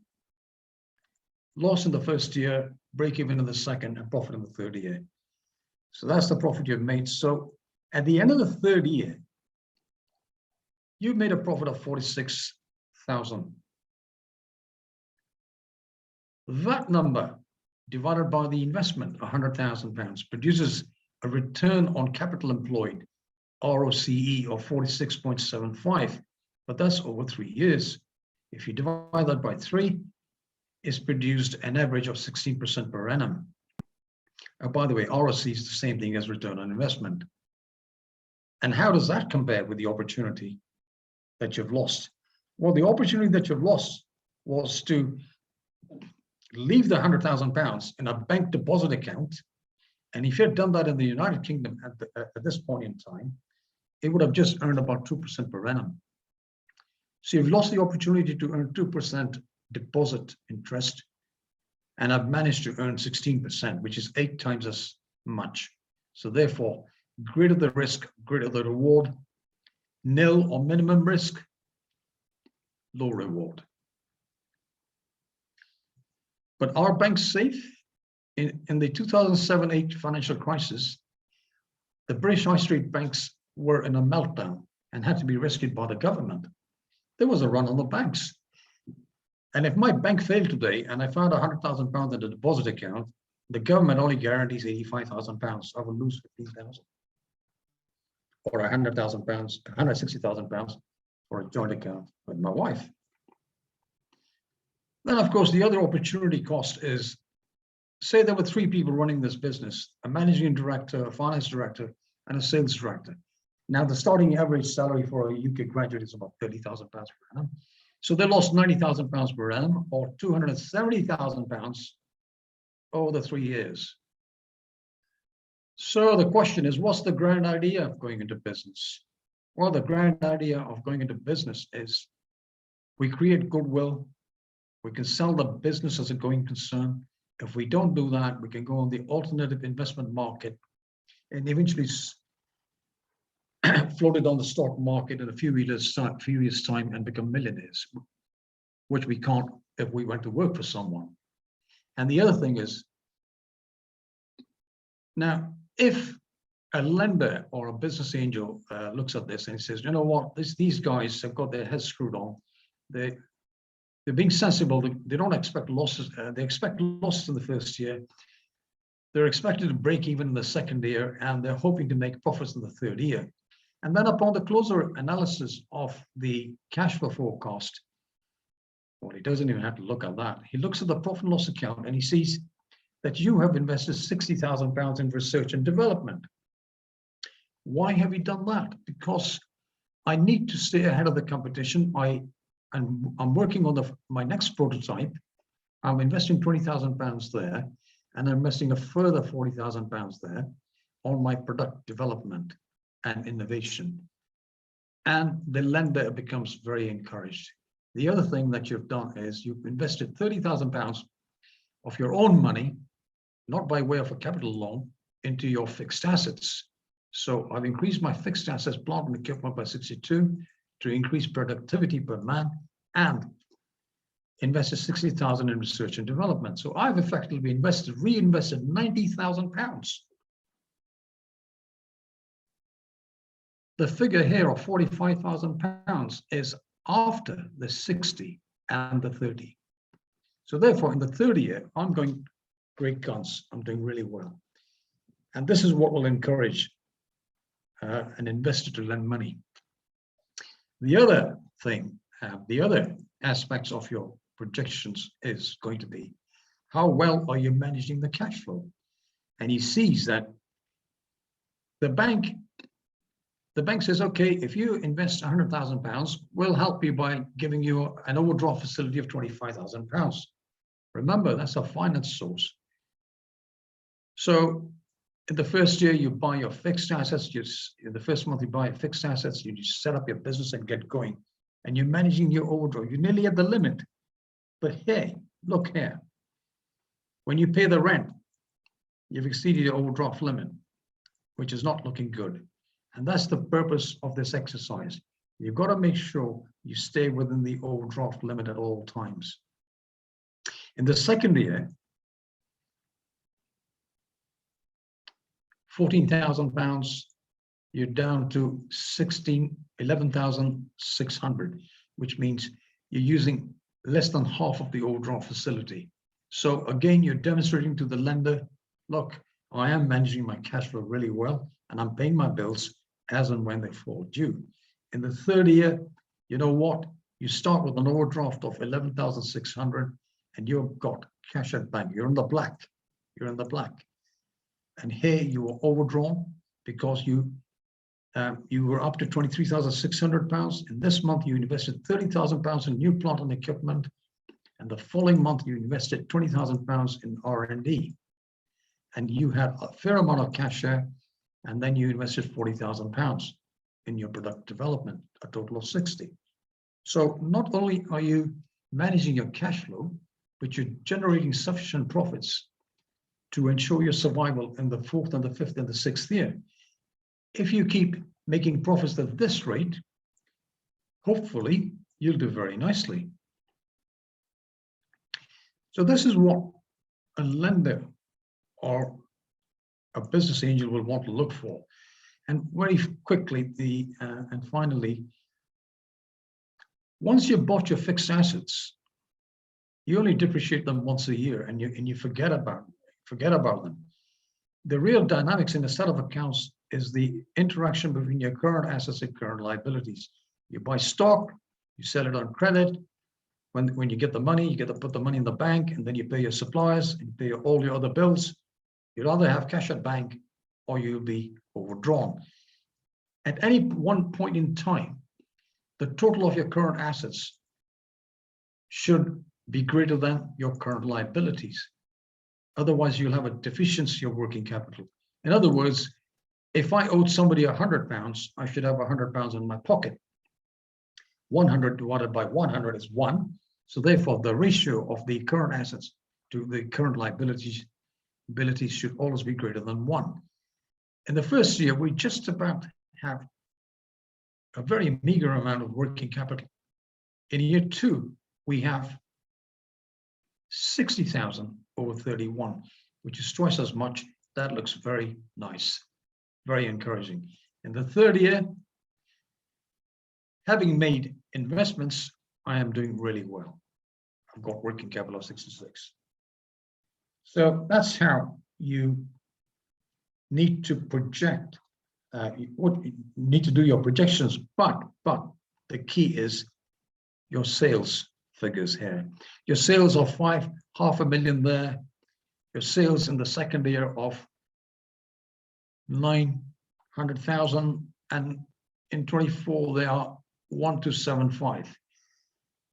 Speaker 5: Loss in the first year, break even in the second, and profit in the third year. So that's the profit you've made. So at the end of the third year, you made a profit of 46,000. That number divided by the investment, £100,000, produces a return on capital employed, ROCE, of 46.75, but that's over 3 years. If you divide that by 3, it's produced an average of 16% per annum. By the way, ROC is the same thing as return on investment. And how does that compare with the opportunity that you've lost? Well, the opportunity that you've lost was to leave the £100,000 in a bank deposit account. And if you had done that in the United Kingdom at this point in time, it would have just earned about 2% per annum. So you've lost the opportunity to earn 2% deposit interest, and I've managed to earn 16%, which is 8 times as much. So therefore, greater the risk, greater the reward. Nil or minimum risk, low reward. But are banks safe? In the 2007-8 financial crisis, the British high street banks were in a meltdown and had to be rescued by the government. There was a run on the banks. And if my bank failed today and I found £100,000 in the deposit account, the government only guarantees £85,000. I will lose 15,000. Or £100,000, £160,000 for a joint account with my wife. Then, of course, the other opportunity cost is, say there were 3 people running this business, a managing director, a finance director, and a sales director. Now, the starting average salary for a UK graduate is about £30,000 per annum. So they lost £90,000 per annum, or £270,000 over the 3 years. So the question is, what's the grand idea of going into business? Well, the grand idea of going into business is we create goodwill. We can sell the business as a going concern. If we don't do that, we can go on the alternative investment market and eventually float it on the stock market in a few years time and become millionaires, which we can't if we went to work for someone. And the other thing is, now, if a lender or a business angel looks at this and says, you know what, these guys have got their heads screwed on. They're being sensible. They don't expect losses. They expect losses in the first year. They're expected to break even in the second year, and they're hoping to make profits in the third year. And then upon the closer analysis of the cash flow forecast, well, he doesn't even have to look at that. He looks at the profit and loss account and he sees that you have invested £60,000 in research and development. Why have you done that? Because I need to stay ahead of the competition. I'm working on my next prototype. I'm investing £20,000 there, and I'm investing a further £40,000 there on my product development and innovation. And the lender becomes very encouraged. The other thing that you've done is you've invested £30,000 of your own money, not by way of a capital loan, into your fixed assets. So I've increased my fixed assets, plant and equipment by 62 to increase productivity per man, and invested 60,000 in research and development. So I've effectively reinvested £90,000. The figure here of £45,000 is after the 60 and the 30. So therefore, in the third year, I'm going great guns. I'm doing really well. And this is what will encourage an investor to lend money. The other thing, the other aspects of your projections is going to be, how well are you managing the cash flow? And he sees that the bank says, okay, if you invest £100,000, we'll help you by giving you an overdraft facility of £25,000. Remember, that's a finance source. So in the first year, you buy your fixed assets. In the first month, you buy your fixed assets. You just set up your business and get going. And you're managing your overdraft. You're nearly at the limit. But hey, look here. When you pay the rent, you've exceeded your overdraft limit, which is not looking good. And that's the purpose of this exercise. You've got to make sure you stay within the overdraft limit at all times. In the second year, £14,000, you're down to 11,600, which means you're using less than half of the overdraft facility. So again, you're demonstrating to the lender, look, I am managing my cash flow really well, and I'm paying my bills as and when they fall due. In the third year, you know what? You start with an overdraft of 11,600 and you've got cash at bank. You're in the black. You're in the black. And here you were overdrawn because you were up to 23,600 pounds. In this month, you invested 30,000 pounds in new plant and equipment. And the following month, you invested 20,000 pounds in R&D. And you had a fair amount of cash there. And then you invested 40,000 pounds in your product development, a total of 60. So not only are you managing your cash flow, but you're generating sufficient profits to ensure your survival in the fourth and the fifth and the sixth year. If you keep making profits at this rate, hopefully you'll do very nicely. So this is what a lender or a business angel will want to look for. And very quickly, and finally, once you've bought your fixed assets, you only depreciate them once a year, and you forget about them. The real dynamics in a set of accounts is the interaction between your current assets and current liabilities. You buy stock, you sell it on credit. When you get the money, you get to put the money in the bank, and then you pay your suppliers and you pay all your other bills. You'd rather have cash at bank or you'll be overdrawn. At any one point in time, the total of your current assets should be greater than your current liabilities. Otherwise, you'll have a deficiency of working capital. In other words, if I owed somebody 100 pounds, I should have 100 pounds in my pocket. 100 divided by 100 is 1. So therefore, the ratio of the current assets to the current liabilities should always be greater than 1. In the first year, we just about have a very meager amount of working capital. In year 2, we have 60,000 over 31, which is twice as much. That looks very nice, very encouraging. In the third year, having made investments, I am doing really well. I've got working capital of 66. So that's how you need to project, you need to do your projections, but the key is your sales figures here. Your sales of $500,000 there, your sales in the second year of 900,000, and in 24 they are 1275.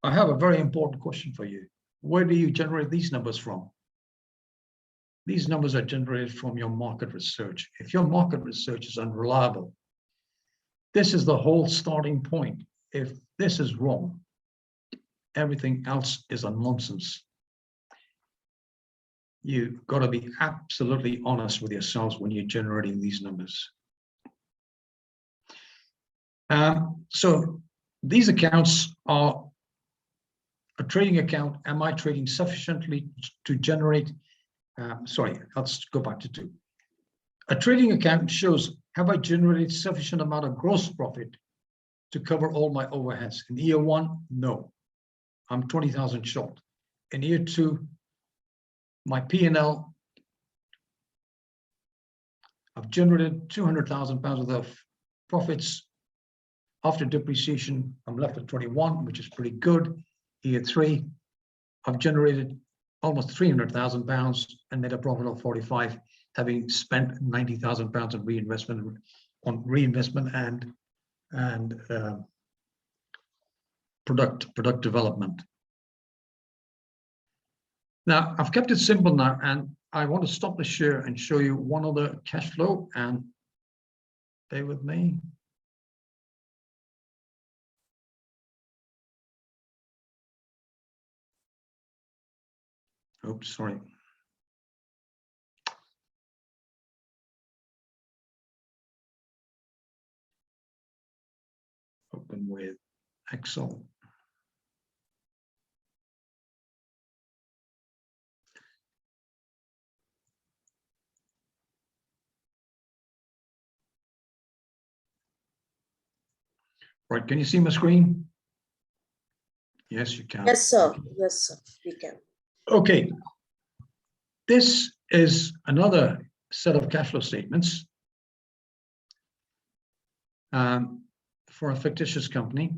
Speaker 5: I have a very important question for you. Where do you generate these numbers from? These numbers are generated from your market research. If your market research is unreliable, this is the whole starting point. If this is wrong, everything else is a nonsense. You've got to be absolutely honest with yourselves when you're generating these numbers. So these accounts are a trading account. Am I trading sufficiently to generate? Sorry, let's go back to 2. A trading account shows, have I generated sufficient amount of gross profit to cover all my overheads? In year 1, no. I'm 20,000 short. In year 2, my P&L, I've generated 200,000 pounds worth of profits. After depreciation, I'm left at 21, which is pretty good. Year 3, I've generated almost 300,000 pounds and made a profit of 45, having spent 90,000 pounds on reinvestment and product development. Now, I've kept it simple now, and I want to stop the share and show you one other cash flow, and bear with me. Oops, sorry. Open with Excel. Right, can you see my screen? Yes, you can.
Speaker 13: Yes, sir. Yes, sir. We can.
Speaker 5: Okay, This is another set of cash flow statements for a fictitious company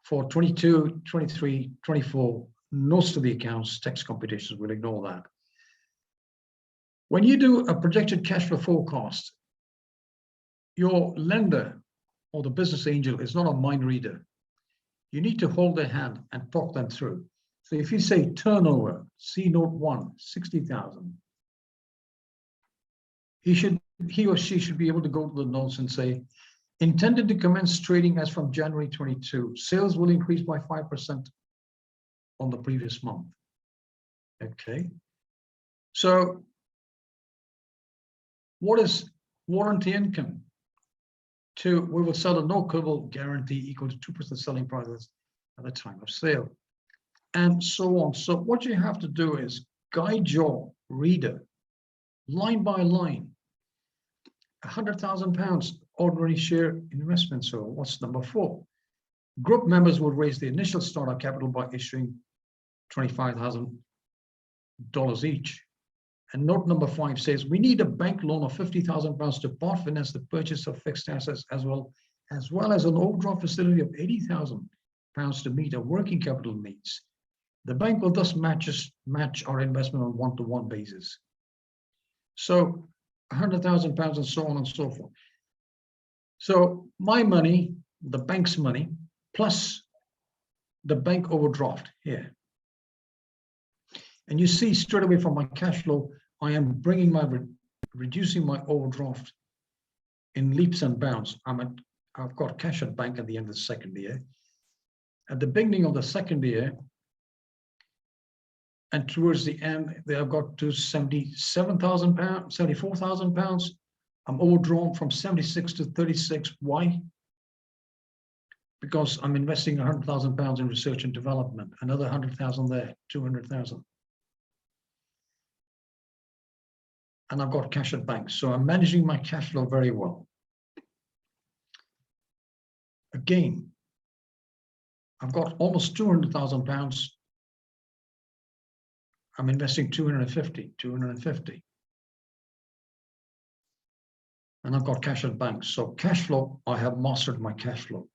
Speaker 5: for 22, 23, 24. Most of the accounts, tax computations will ignore that. When you do a projected cash flow forecast, your lender or the business angel is not a mind reader. You need to hold their hand and talk them through. So if you say turnover, C note 1, 60,000, he or she should be able to go to the notes and say, intended to commence trading as from January 22, sales will increase by 5% on the previous month. Okay. So what is warranty income? We will sell a no quibble guarantee equal to 2% selling prices at the time of sale, and so on. So what you have to do is guide your reader line by line. £100,000 ordinary share investment. So what's number 4? Group members will raise the initial startup capital by issuing $25,000 each. And note number 5 says we need a bank loan of £50,000 to part finance the purchase of fixed assets as well as an overdraft facility of £80,000 to meet our working capital needs. The bank will thus match our investment on one-to-one basis. So £100,000 and so on and so forth. So my money, the bank's money, plus the bank overdraft here. And you see straight away from my cash flow, I am bringing reducing my overdraft in leaps and bounds. I've got cash at bank at the end of the second year. At the beginning of the second year, and towards the end, they have got to £77,000, £74,000. I'm overdrawn from 76 to 36. Why? Because I'm investing £100,000 in research and development, another 100,000 there, 200,000. And I've got cash at bank. So I'm managing my cash flow very well. Again, I've got almost £200,000. I'm investing 250. And I've got cash at bank. So cash flow, I have mastered my cash flow.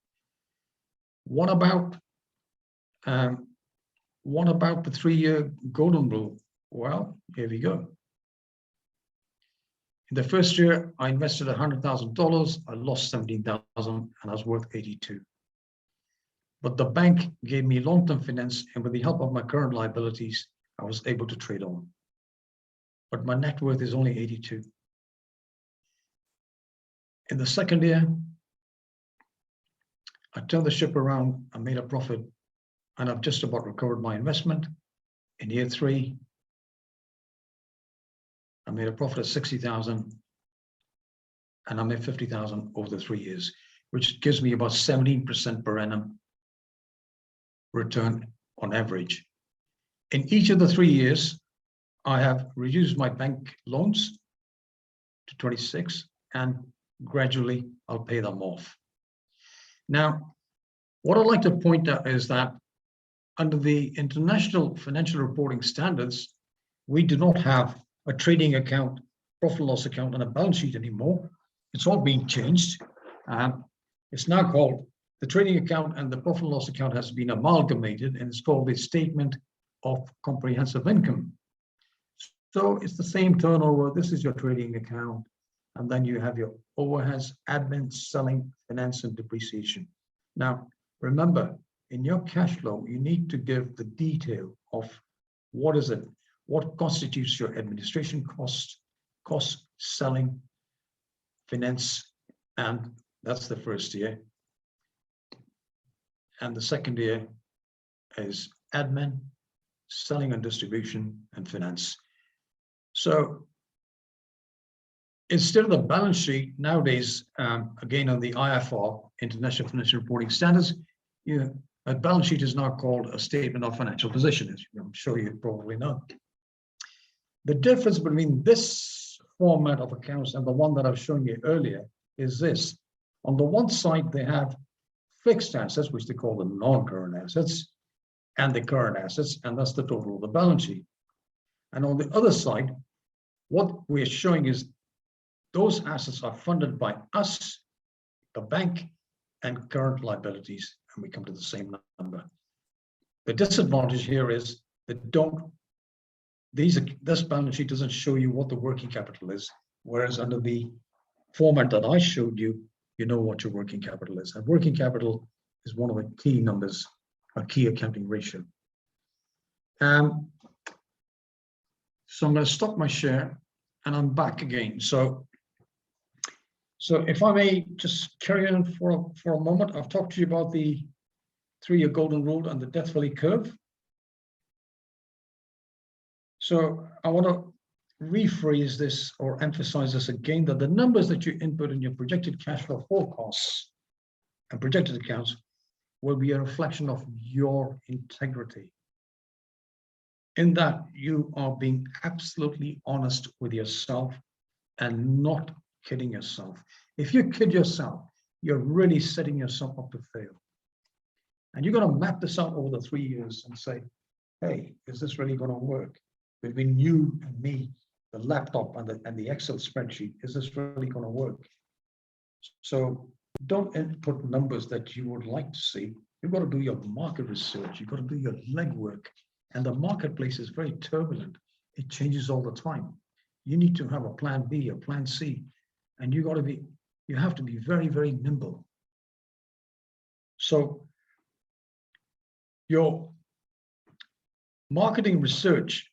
Speaker 5: What about the 3-year golden rule? Well, here we go. In the first year, I invested $100,000. I lost 17,000 and I was worth 82. But the bank gave me long-term finance, and with the help of my current liabilities, I was able to trade on. But my net worth is only 82. In the second year, I turned the ship around, I made a profit, and I've just about recovered my investment. In year 3, I made a profit of 60,000, and I made 50,000 over the 3 years, which gives me about 17% per annum return on average. In each of the 3 years, I have reduced my bank loans to 26, and gradually I'll pay them off. Now, what I'd like to point out is that under the International Financial Reporting Standards, we do not have a trading account, profit and loss account, and a balance sheet anymore. It's all being changed. It's now called the trading account, and the profit and loss account has been amalgamated, and it's called the Statement of Comprehensive Income. So it's the same turnover. This is your trading account, and then you have your overheads, admin, selling, finance, and depreciation. Now, remember, in your cash flow, you need to give the detail of what is it, what constitutes your administration cost, selling, finance, and that's the first year. And the second year is admin, selling and distribution, and finance. So instead of the balance sheet nowadays, again on the IFR, International Financial Reporting Standards, a balance sheet is now called a statement of financial position, as I'm sure you probably know. The difference between this format of accounts and the one that I was showing you earlier is this. On the one side, they have fixed assets, which they call the non-current assets, and the current assets, and that's the total of the balance sheet. And on the other side, What we're showing is those assets are funded by us, the bank, and current liabilities, and we come to the same number. The disadvantage here is that this balance sheet doesn't show you what the working capital is, whereas under the format that I showed you, you know what your working capital is. And working capital is one of the key numbers, a key accounting ratio. So I'm going to stop my share and I'm back again. So if I may just carry on for a moment, I've talked to you about the 3-year golden rule and the Death Valley curve. So I want to rephrase this or emphasize this again, that the numbers that you input in your projected cash flow forecasts and projected accounts will be a reflection of your integrity, in that you are being absolutely honest with yourself and not kidding yourself. If you kid yourself, you're really setting yourself up to fail. And you're going to map this out over the 3 years and say, hey, is this really going to work? Between you and me, the laptop and the Excel spreadsheet, is this really going to work? So don't input numbers that you would like to see. You've got to do your market research. You've got to do your legwork. And the marketplace is very turbulent. It changes all the time. You need to have a plan B, a plan C, and you have to be very, very nimble. So your marketing research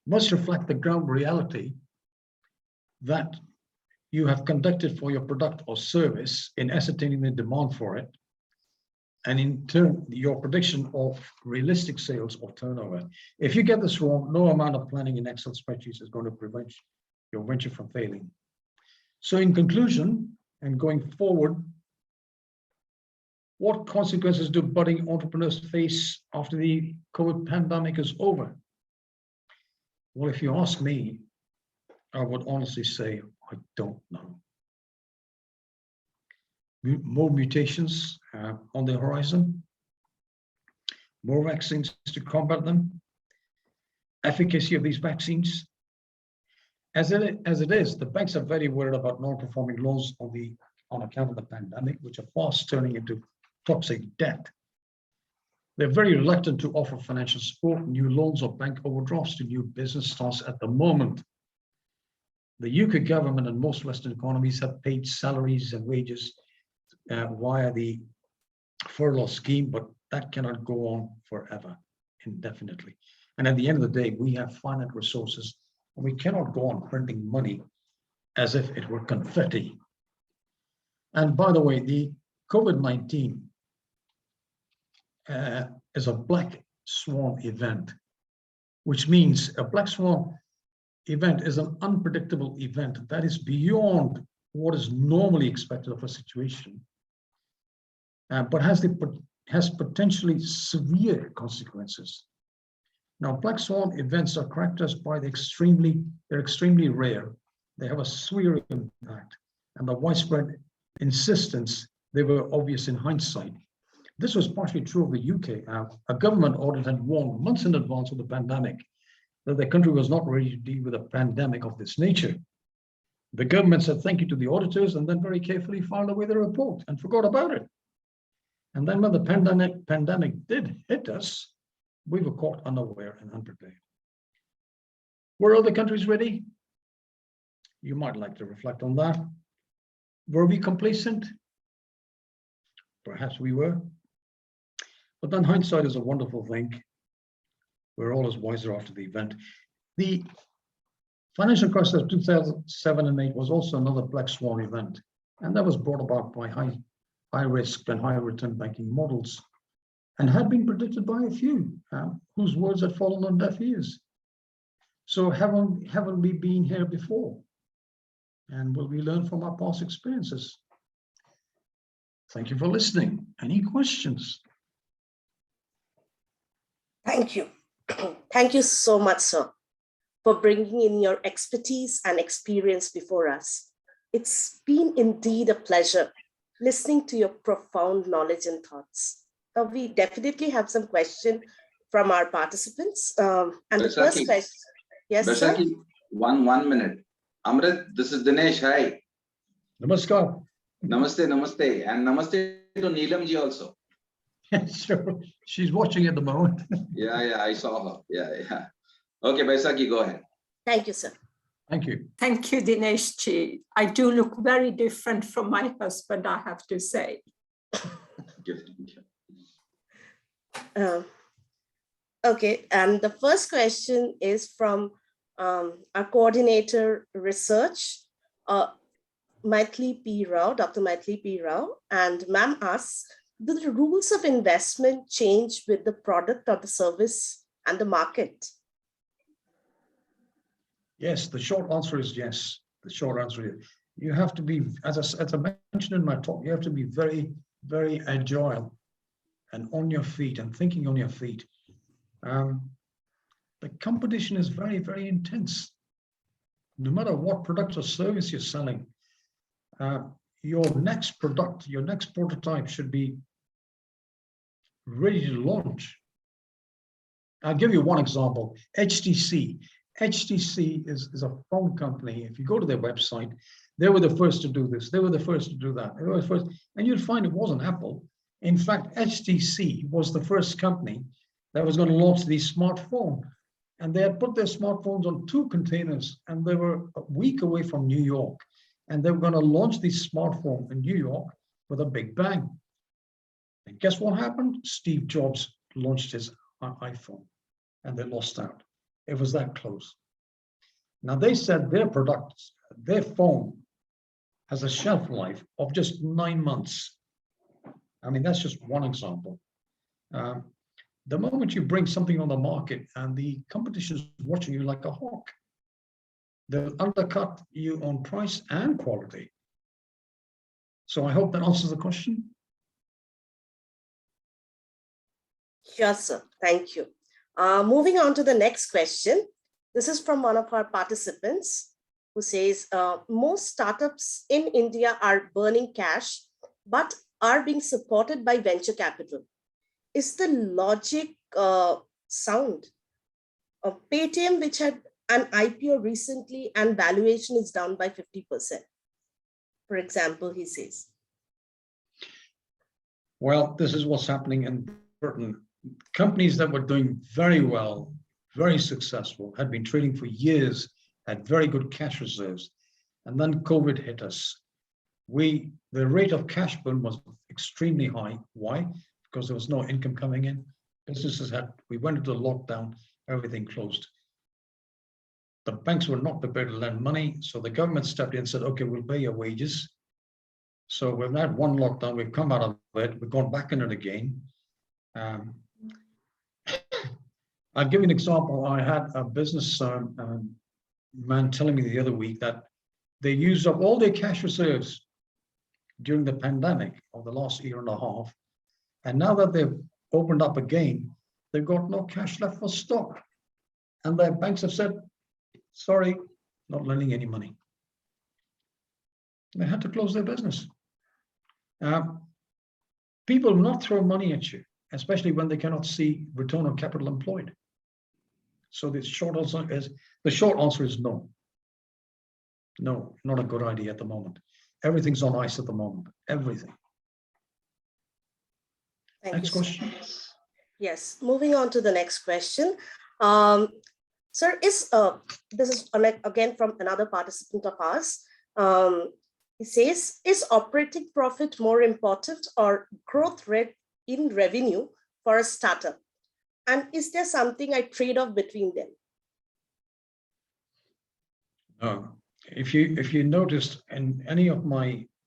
Speaker 5: must reflect the ground reality that you have conducted for your product or service in ascertaining the demand for it, and in turn, your prediction of realistic sales or turnover. If you get this wrong, no amount of planning in Excel spreadsheets is going to prevent your venture from failing. So in conclusion, and going forward, what consequences do budding entrepreneurs face after the COVID pandemic is over? Well, if you ask me, I would honestly say, I don't know. More mutations on the horizon, more vaccines to combat them, efficacy of these vaccines. As it is, the banks are very worried about non-performing loans on account of the pandemic, which are fast turning into toxic debt. They're very reluctant to offer financial support, new loans or bank overdrafts to new business starts at the moment. The UK government and most Western economies have paid salaries and wages via the furlough scheme, but that cannot go on forever, indefinitely. And at the end of the day, we have finite resources, and we cannot go on printing money as if it were confetti. And by the way, the COVID-19 is a black swan event, which means a black swan event is an unpredictable event that is beyond what is normally expected of a situation, but has potentially severe consequences. Now, black swan events are characterized by they're extremely rare. They have a severe impact, and the widespread insistence, they were obvious in hindsight. This was partially true of the UK. A government audit had warned months in advance of the pandemic that the country was not ready to deal with a pandemic of this nature. The government said thank you to the auditors and then very carefully filed away the report and forgot about it. And then when the pandemic did hit us, we were caught unaware and unprepared. Were other countries ready? You might like to reflect on that. Were we complacent? Perhaps we were. But then hindsight is a wonderful thing. We're always wiser after the event. The financial crisis of 2007 and 8 was also another black swan event, and that was brought about by high risk and high return banking models, and had been predicted by a few whose words had fallen on deaf ears. So haven't we been here before? And will we learn from our past experiences? Thank you for listening. Any questions?
Speaker 13: Thank you. Thank you so much, sir, for bringing in your expertise and experience before us. It's been indeed a pleasure listening to your profound knowledge and thoughts. We definitely have some questions from our participants. And the first question, yes, sir?
Speaker 7: One minute. Amrit, this is Dinesh. Hi.
Speaker 5: Namaskar.
Speaker 7: Namaste, namaste. And namaste to Neelam ji also.
Speaker 5: Sure. She's watching at the moment.
Speaker 7: Yeah, I saw her. Yeah. Okay, Baisakhi, go ahead.
Speaker 13: Thank you, sir.
Speaker 5: Thank you.
Speaker 1: Thank you, Dinesh ji. I do look very different from my husband, I have to say.
Speaker 13: Okay, and the first question is from our coordinator research, Maithili P. Rao, Dr. Maithili P. Rao, and ma'am asks, do the rules of investment change with the product or the service and the market?
Speaker 5: Yes, the short answer is yes. The short answer is you have to be, as I mentioned in my talk, you have to be very, very agile and on your feet and thinking on your feet. The competition is very, very intense. No matter what product or service you're selling, your next product, your next prototype should be ready to launch. I'll give you one example. HTC. HTC is a phone company. If you go to their website, they were the first to do this. They were the first to do that. They were the first, and you'll find it wasn't Apple. In fact, HTC was the first company that was going to launch the smartphone. And they had put their smartphones on 2 containers, and they were a week away from New York. And they were going to launch the smartphone in New York with a big bang. And guess what happened? Steve Jobs launched his iPhone, and they lost out. It was that close. Now they said their products, their phone has a shelf life of just 9 months. I mean, that's just one example. The moment you bring something on the market and the competition is watching you like a hawk, they'll undercut you on price and quality. So I hope that answers the question.
Speaker 13: Yes, sir. Thank you. Moving on to the next question. This is from one of our participants who says, most startups in India are burning cash, but are being supported by venture capital. Is the logic sound? Paytm, which had an IPO recently and valuation is down by 50%, for example, he says.
Speaker 5: Well, this is what's happening in Britain. Companies that were doing very well, very successful, had been trading for years, had very good cash reserves. And then COVID hit us. The rate of cash burn was extremely high. Why? Because there was no income coming in. Businesses we went into lockdown, everything closed. The banks were not prepared to lend money. So the government stepped in and said, okay, we'll pay your wages. So we've had one lockdown, we've come out of it, we've gone back in it again. I'll give you an example. I had a business man telling me the other week that they used up all their cash reserves during the pandemic of the last year and a half. And now that they've opened up again, they've got no cash left for stock. And their banks have said, sorry, not lending any money. They had to close their business. People will not throw money at you, especially when they cannot see return on capital employed. So the short answer is no. No, not a good idea at the moment. Everything's on ice at the moment. Everything. Next question.
Speaker 13: Yes, moving on to the next question. Sir, this is again from another participant of ours. He says, is operating profit more important or growth rate in revenue for a startup? And is there something I trade off between them?
Speaker 5: If you noticed in any of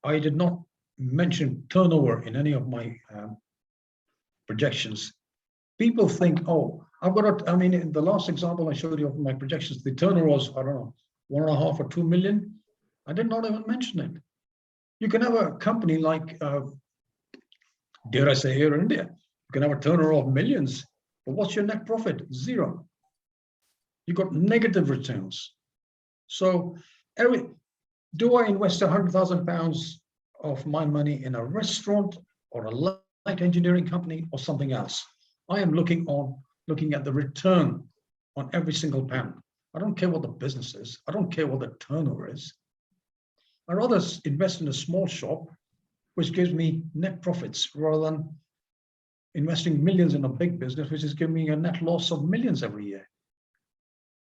Speaker 5: I did not mention turnover in any of my projections. People think, oh, in the last example I showed you of my projections, the turnover was, I don't know, 1.5 or 2 million. I did not even mention it. You can have a company like, dare I say, Air India. You can have a turnover of millions, but what's your net profit? 0. You got negative returns. So, do I invest £100,000 of my money in a restaurant or a light engineering company or something else? I am looking at the return on every single pound. I don't care what the business is. I don't care what the turnover is. I'd rather invest in a small shop, which gives me net profits, rather than investing millions in a big business, which is giving me a net loss of millions every year.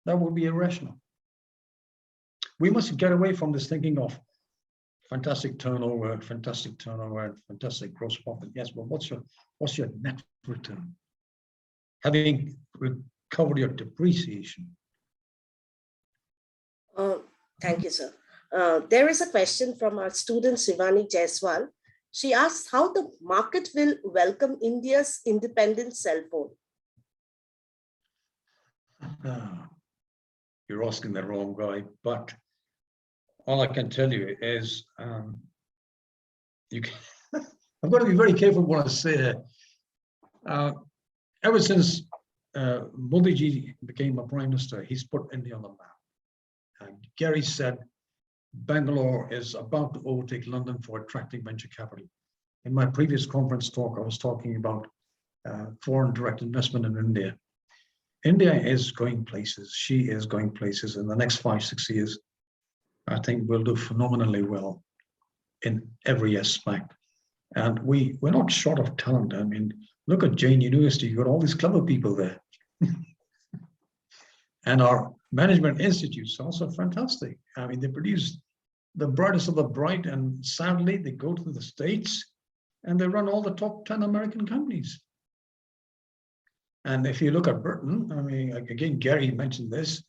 Speaker 5: That would be irrational. We must get away from this thinking of fantastic turnover, and fantastic gross profit. Yes, but what's your net return? Having recovered your depreciation.
Speaker 13: Thank you, sir. There is a question from our student Shivani Jaiswal. She asks how the market will welcome India's independent cell phone.
Speaker 5: You're asking the wrong guy, but all I can tell you is I've got to be very careful what I say here. Ever since Modi ji became a prime minister, he's put India on the map. Gary said Bangalore is about to overtake London for attracting venture capital. In my previous conference talk, I was talking about foreign direct investment in India. India is going places. She is going places. In the next 5-6 years, I think we'll do phenomenally well in every aspect. And we're not short of talent. I mean, look at Jain University. You've got all these clever people there. And our management institutes are also fantastic. I mean, they produce the brightest of the bright, and sadly, they go to the States and they run all the top 10 American companies. And if you look at Britain, I mean, again, Gary mentioned this,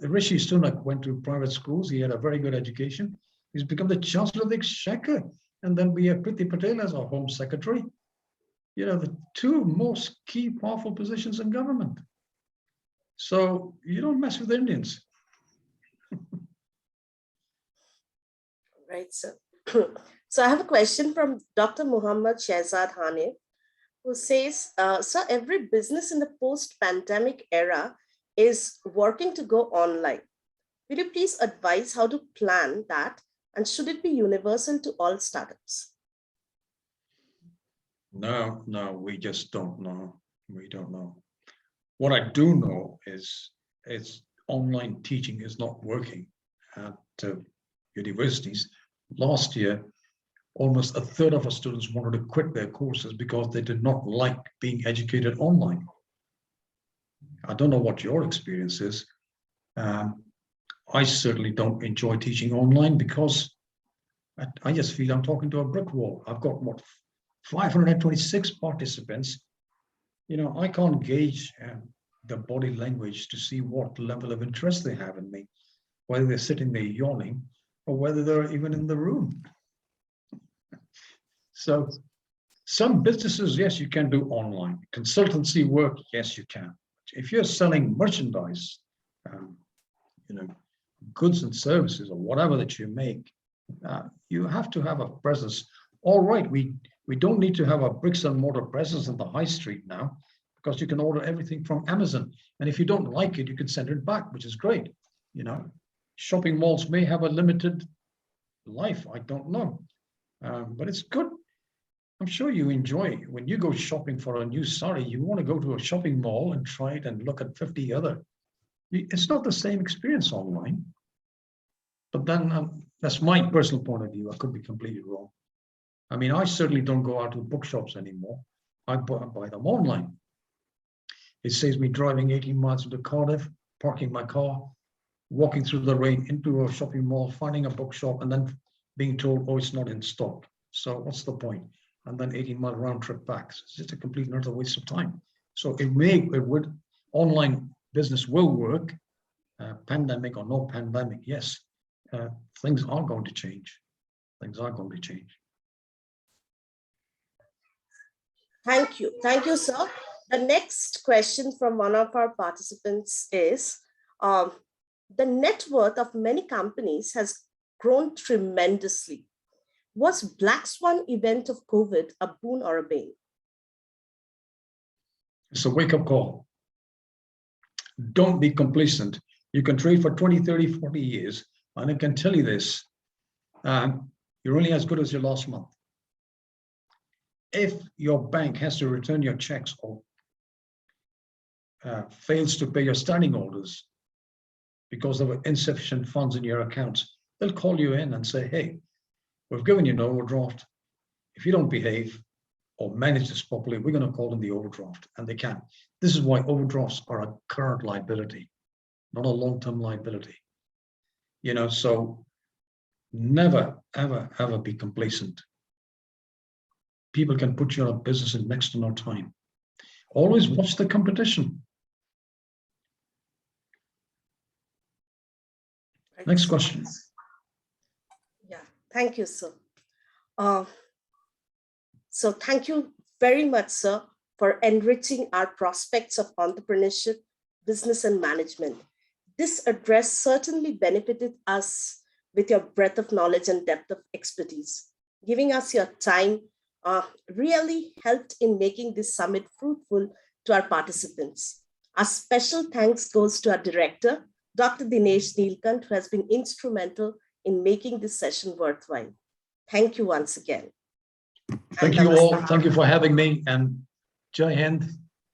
Speaker 5: Rishi Sunak went to private schools. He had a very good education. He's become the Chancellor of the Exchequer. And then we have Priti Patel as our Home Secretary. You know, the two most key powerful positions in government. So you don't mess with Indians.
Speaker 13: Right, sir. So I have a question from Dr. Muhammad Shehzad Hanif, who says, sir, every business in the post-pandemic era is working to go online. Will you please advise how to plan that? And should it be universal to all startups?
Speaker 5: No, we just don't know. We don't know. What I do know is online teaching is not working at universities. Last year, almost a third of our students wanted to quit their courses because they did not like being educated online. I don't know what your experience is. I certainly don't enjoy teaching online because I just feel I'm talking to a brick wall. I've got, what, 526 participants. You know, I can't gauge the body language to see what level of interest they have in me, whether they're sitting there yawning or whether they're even in the room. So some businesses, yes, you can do online. Consultancy work, yes, you can. If you're selling merchandise, you know, goods and services or whatever that you make, you have to have a presence. All right, we don't need to have a bricks and mortar presence in the high street now, because you can order everything from Amazon. And if you don't like it, you can send it back, which is great. You know, shopping malls may have a limited life. I don't know, but it's good. I'm sure you enjoy when you go shopping for a new sari. You want to go to a shopping mall and try it and look at 50 other. It's not the same experience online. But then that's my personal point of view. I could be completely wrong. I mean, I certainly don't go out to bookshops anymore. I buy them online. It saves me driving 18 miles into Cardiff, parking my car, walking through the rain into a shopping mall, finding a bookshop, and then being told, oh, it's not in stock. So what's the point? And then 18-mile round trip back. So it's just a complete and utter waste of time. So it would, online business will work, pandemic or no pandemic, yes. Things are going to change. Things are going to change.
Speaker 13: Thank you, sir. The next question from one of our participants is, the net worth of many companies has grown tremendously. Was Black Swan event of COVID a boon or a bane?
Speaker 5: It's a wake-up call. Don't be complacent. You can trade for 20, 30, 40 years. And I can tell you this, you're only as good as your last month. If your bank has to return your checks or fails to pay your standing orders, because there were insufficient funds in your account, they'll call you in and say, hey, we've given you an overdraft. If you don't behave or manage this properly, we're going to call in the overdraft, and they can. This is why overdrafts are a current liability, not a long-term liability. You know, so never, ever, ever be complacent. People can put you out of business in next to no time. Always watch the competition. Next question.
Speaker 13: Yeah, thank you, sir. So thank you very much, sir, for enriching our prospects of entrepreneurship, business, and management. This address certainly benefited us with your breadth of knowledge and depth of expertise. Giving us your time really helped in making this summit fruitful to our participants. Our special thanks goes to our director, Dr. Dinesh Neelkant, who has been instrumental in making this session worthwhile. Thank you once again.
Speaker 5: Thank you all. Thank you for having me, and Jai Hind.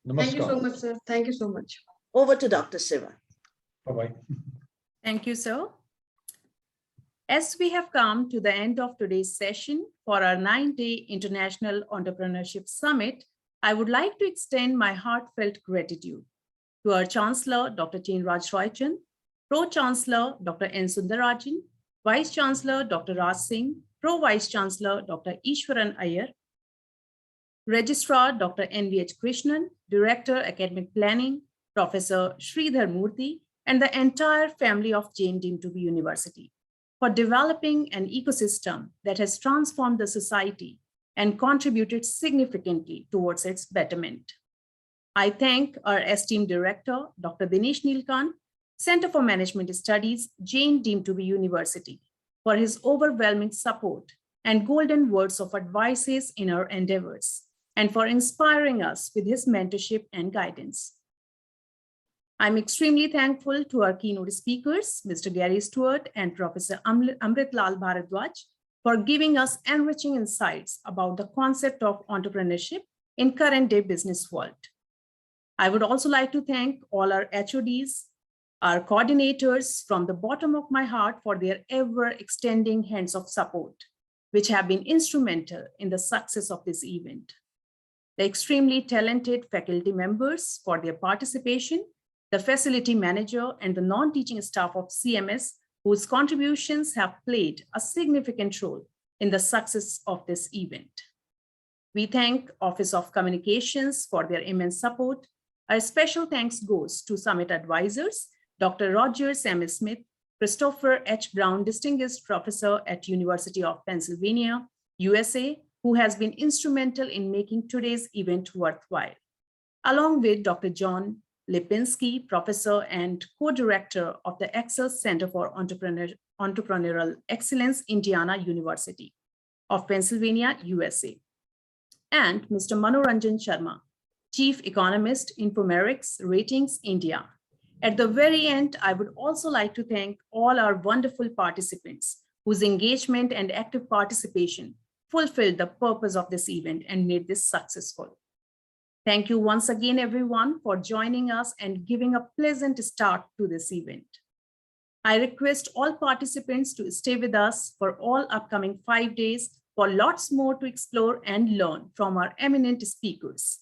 Speaker 5: Namaskar.
Speaker 2: Thank you so much, sir. Thank you so much.
Speaker 13: Over to Dr. Shiva.
Speaker 5: Bye-bye.
Speaker 15: Thank you, sir. As we have come to the end of today's session for our 9-day International Entrepreneurship Summit, I would like to extend my heartfelt gratitude to our Chancellor, Dr. Chinraj Roychand, Pro-Chancellor, Dr. N. Sundarajan, Vice-Chancellor, Dr. Raj Singh, Pro-Vice-Chancellor, Dr. Ishwaran Iyer, Registrar, Dr. N.V.H. Krishnan, Director, Academic Planning, Professor Sridhar Murthy, and the entire family of Jain deemed to be University for developing an ecosystem that has transformed the society and contributed significantly towards its betterment. I thank our esteemed director, Dr. Dinesh Neelkant, Center for Management Studies, Jain deemed to be University, for his overwhelming support and golden words of advices in our endeavors, and for inspiring us with his mentorship and guidance. I'm extremely thankful to our keynote speakers, Mr. Gary Stewart and Professor Amrit Lal Bharadwaj, for giving us enriching insights about the concept of entrepreneurship in current day business world. I would also like to thank all our HODs, our coordinators from the bottom of my heart for their ever extending hands of support, which have been instrumental in the success of this event. The extremely talented faculty members for their participation, the facility manager and the non-teaching staff of CMS, whose contributions have played a significant role in the success of this event. We thank Office of Communications for their immense support. Our special thanks goes to Summit advisors, Dr. Rogers M. Smith, Christopher H. Brown, Distinguished Professor at University of Pennsylvania, USA, who has been instrumental in making today's event worthwhile, along with Dr. John Lipinski, Professor and Co-Director of the Excel Center for Entrepreneurial Excellence, Indiana University of Pennsylvania, USA, and Mr. Manoranjan Sharma, Chief Economist, Infomerics Ratings, India. At the very end, I would also like to thank all our wonderful participants whose engagement and active participation fulfilled the purpose of this event and made this successful. Thank you once again, everyone, for joining us and giving a pleasant start to this event. I request all participants to stay with us for all upcoming 5 days for lots more to explore and learn from our eminent speakers.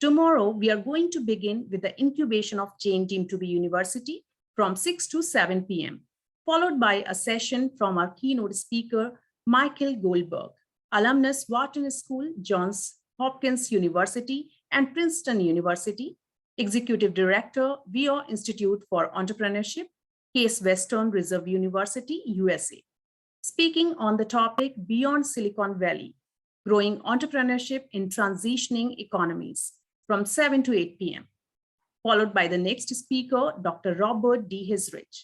Speaker 15: Tomorrow, we are going to begin with the incubation of Jain deemed to be University from 6 to 7 p.m., followed by a session from our keynote speaker, Michael Goldberg, alumnus Wharton School, Johns Hopkins University, and Princeton University, Executive Director, VO Institute for Entrepreneurship, Case Western Reserve University, USA, speaking on the topic Beyond Silicon Valley, Growing Entrepreneurship in Transitioning Economies, from 7 to 8 p.m., followed by the next speaker, Dr. Robert D. Hisrich,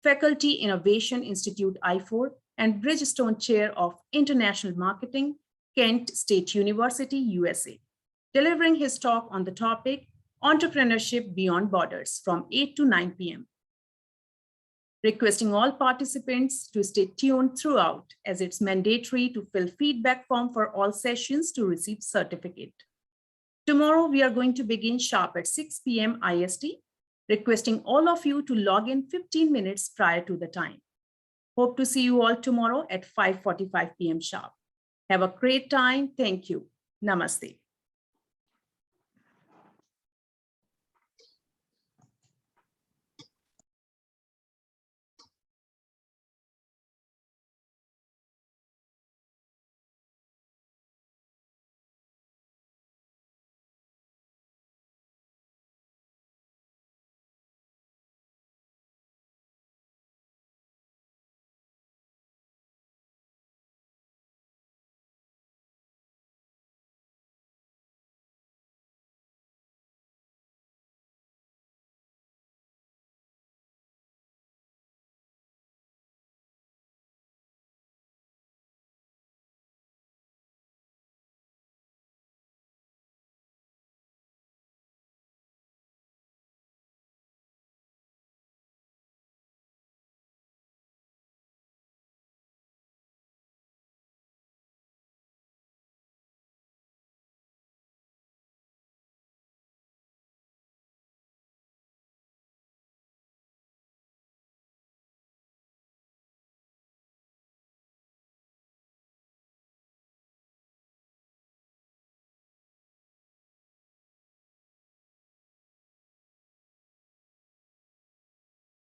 Speaker 15: Faculty Innovation Institute I4 and Bridgestone Chair of International Marketing, Kent State University, USA, delivering his talk on the topic Entrepreneurship Beyond Borders from 8 to 9 p.m. Requesting all participants to stay tuned throughout, as it's mandatory to fill feedback form for all sessions to receive certificate. Tomorrow, we are going to begin sharp at 6 p.m. IST. requesting all of you to log in 15 minutes prior to the time. Hope to see you all tomorrow at 5:45 p.m. sharp. Have a great time. Thank you. Namaste.